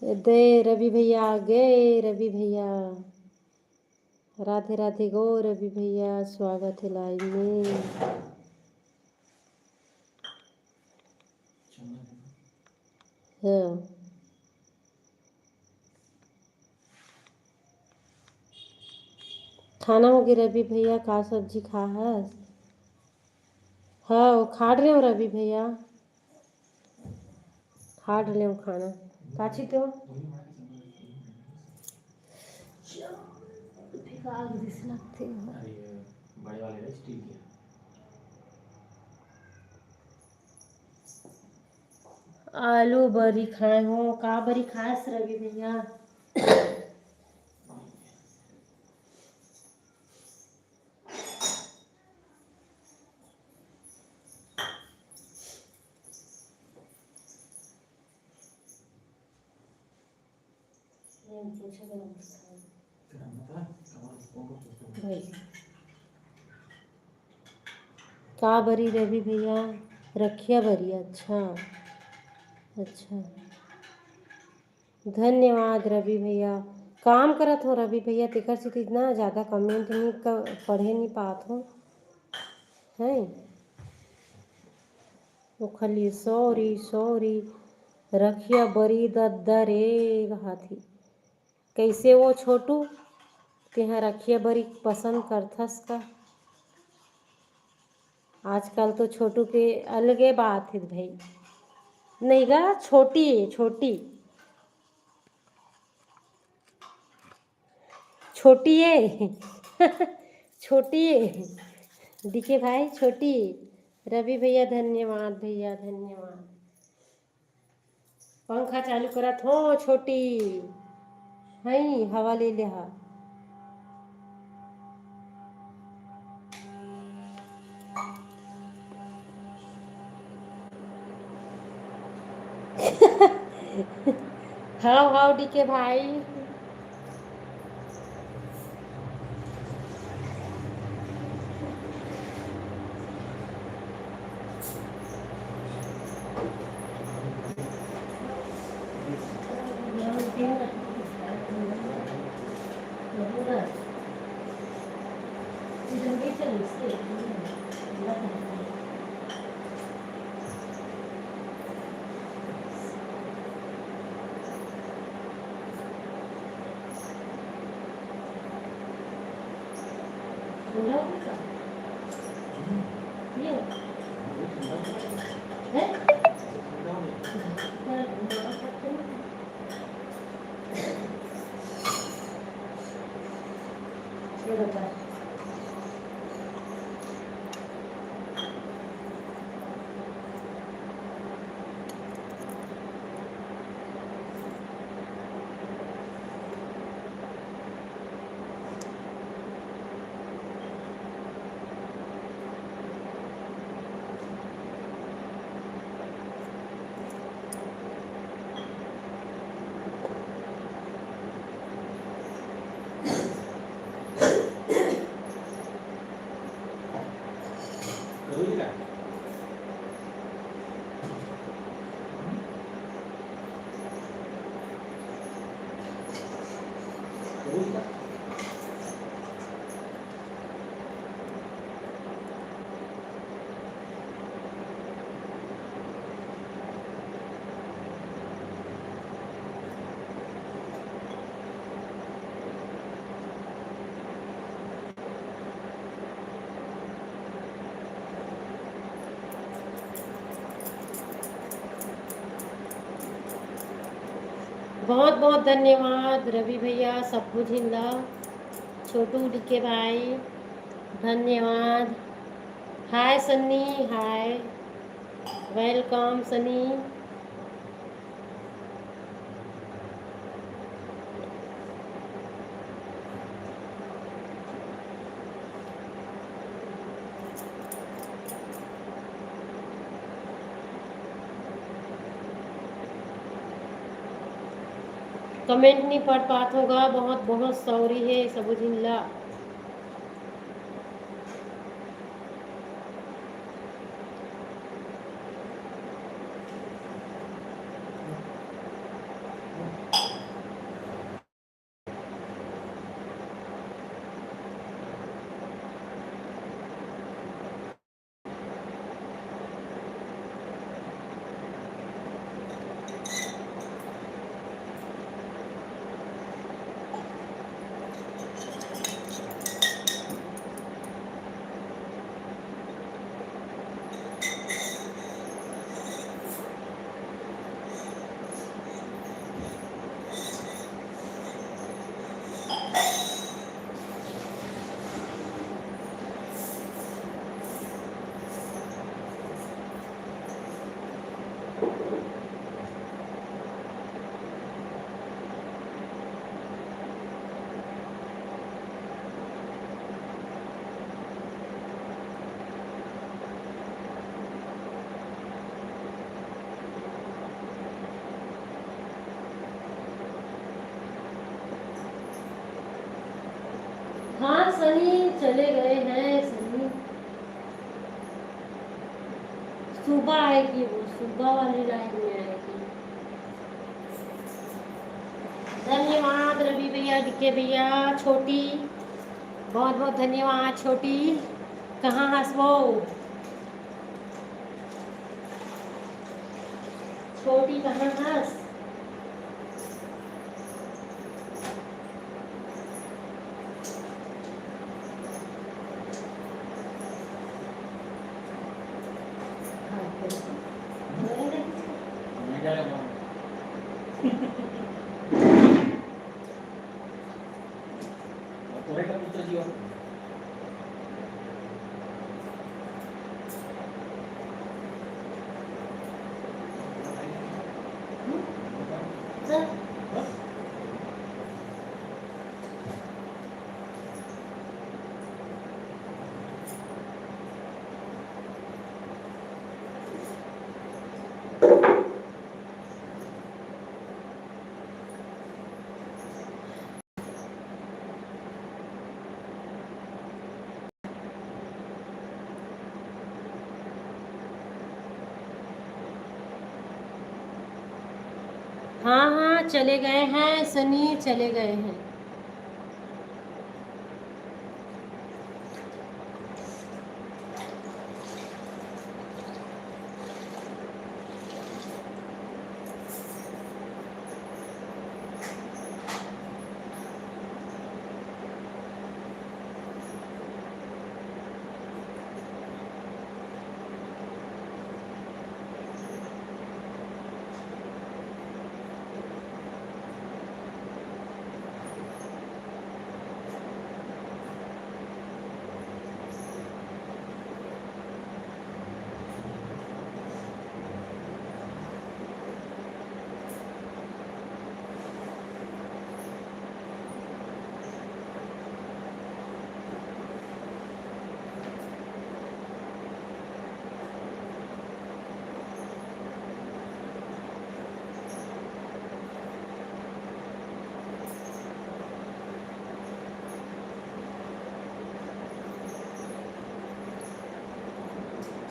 दे रवि भैया आ गए, रवि भैया राधे राधे गो रवि भैया, स्वागत है लाइव में। हाँ खाना हो गया रवि भैया, का सब्जी खा है? हाँ वो खा रहे हो रवि भैया, खा रहे हो खाना काची तो लगते हो। बड़े वाले है स्टील के। आलू बरी खाए हो, का बरी खास रवि भैया? भाई का बरी रवि भैया? रखिया बरी, अच्छा अच्छा धन्यवाद रवि भैया। काम करत हो रवि भैया, तेकर से इतना ज़्यादा कमेंट नहीं पढ़े नहीं पात हो है। वो खाली सॉरी सॉरी रखिया बरी दद्दा रे हाथी। कैसे वो छोटू तेहा रखिया बरी पसंद करथस का? आजकल तो छोटू के अलगे बात है भाई। नहीं गा छोटी है छोटी, छोटी है छोटी है दिखे भाई छोटी। रवि भैया धन्यवाद, भैया धन्यवाद। पंखा चालू करत हो छोटी हई हवा ले ले हा। हाँ हाँ डीके भाई बहुत बहुत धन्यवाद रवि भैया, सब्बू झिल्ला, छोटू डीके भाई, धन्यवाद। हाय सन्नी, हाय, वेलकम सनी। कमेंट नहीं पढ़ पात होगा, बहुत बहुत सॉरी है सब्बू झिल्ला। हाँ सनी चले गए हैं, सनी सुबह आएगी, वो सुबह वाली लाइन में आएगी। धन्यवाद रवि भैया, डीके भैया, छोटी, बहुत बहुत धन्यवाद। छोटी कहाँ हंसवो, छोटी कहाँ हंस। हाँ हाँ चले गए हैं सनी, चले गए हैं।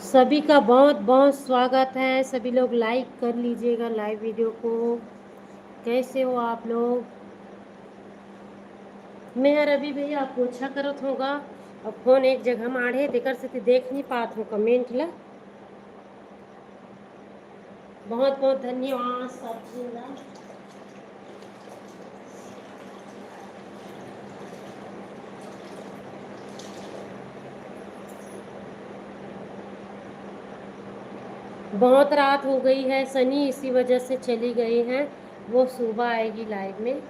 सभी का बहुत बहुत स्वागत है। सभी लोग लाइक कर लीजिएगा लाइव वीडियो को। कैसे हो आप लोग? मैं रवि भैया पोछा करत होगा और फोन एक जगह माढ़े तेकर से देख नहीं पात हो कमेंट ला। बहुत बहुत धन्यवाद सब चीज ला। बहुत रात हो गई है, सनी इसी वजह से चली गई हैं, वो सुबह आएगी लाइव में।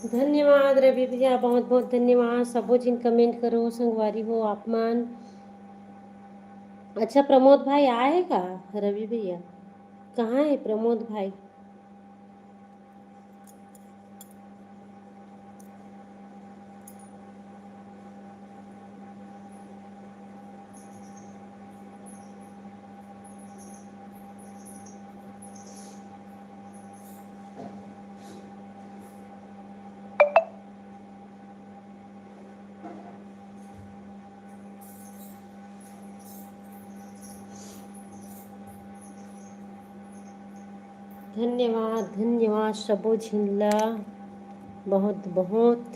धन्यवाद रवि भैया, बहुत बहुत धन्यवाद। सबो जिन कमेंट करो, संगवारी हो आप मन। अच्छा प्रमोद भाई आए का? रवि भैया कहाँ है प्रमोद भाई? धन्यवाद धन्यवाद सबो झिनला, बहुत बहुत।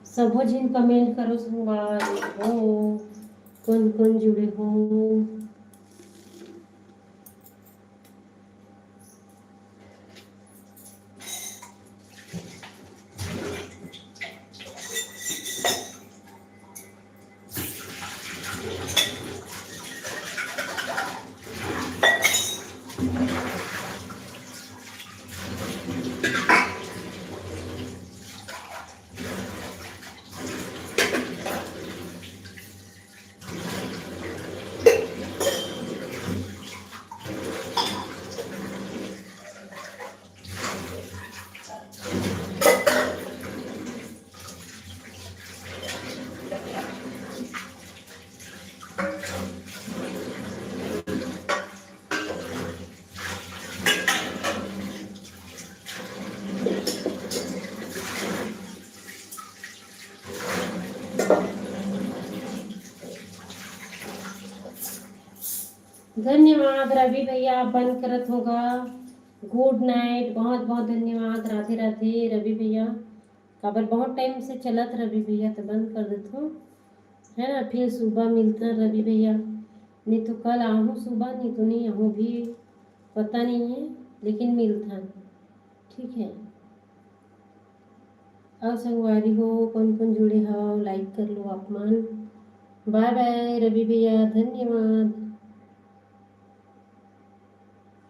सबो जिन कमेंट करो संगवारी हो, कौन कौन जुड़े हो। धन्यवाद रवि भैया, बंद करत होगा। गुड नाइट, बहुत बहुत धन्यवाद। राधे राधे रवि भैया। काबर बहुत टाइम से चलत रवि भैया, तो बंद कर देते हो, है ना। फिर सुबह मिलता रवि भैया, नहीं तो कल आहूँ सुबह, नहीं तो नहीं आहूँ भी, पता नहीं है, लेकिन मिलता। ठीक है। और संगवारी हो, कौन कौन जुड़े हो, लाइक कर लो आप मन। बाय बाय रवि भैया, धन्यवाद।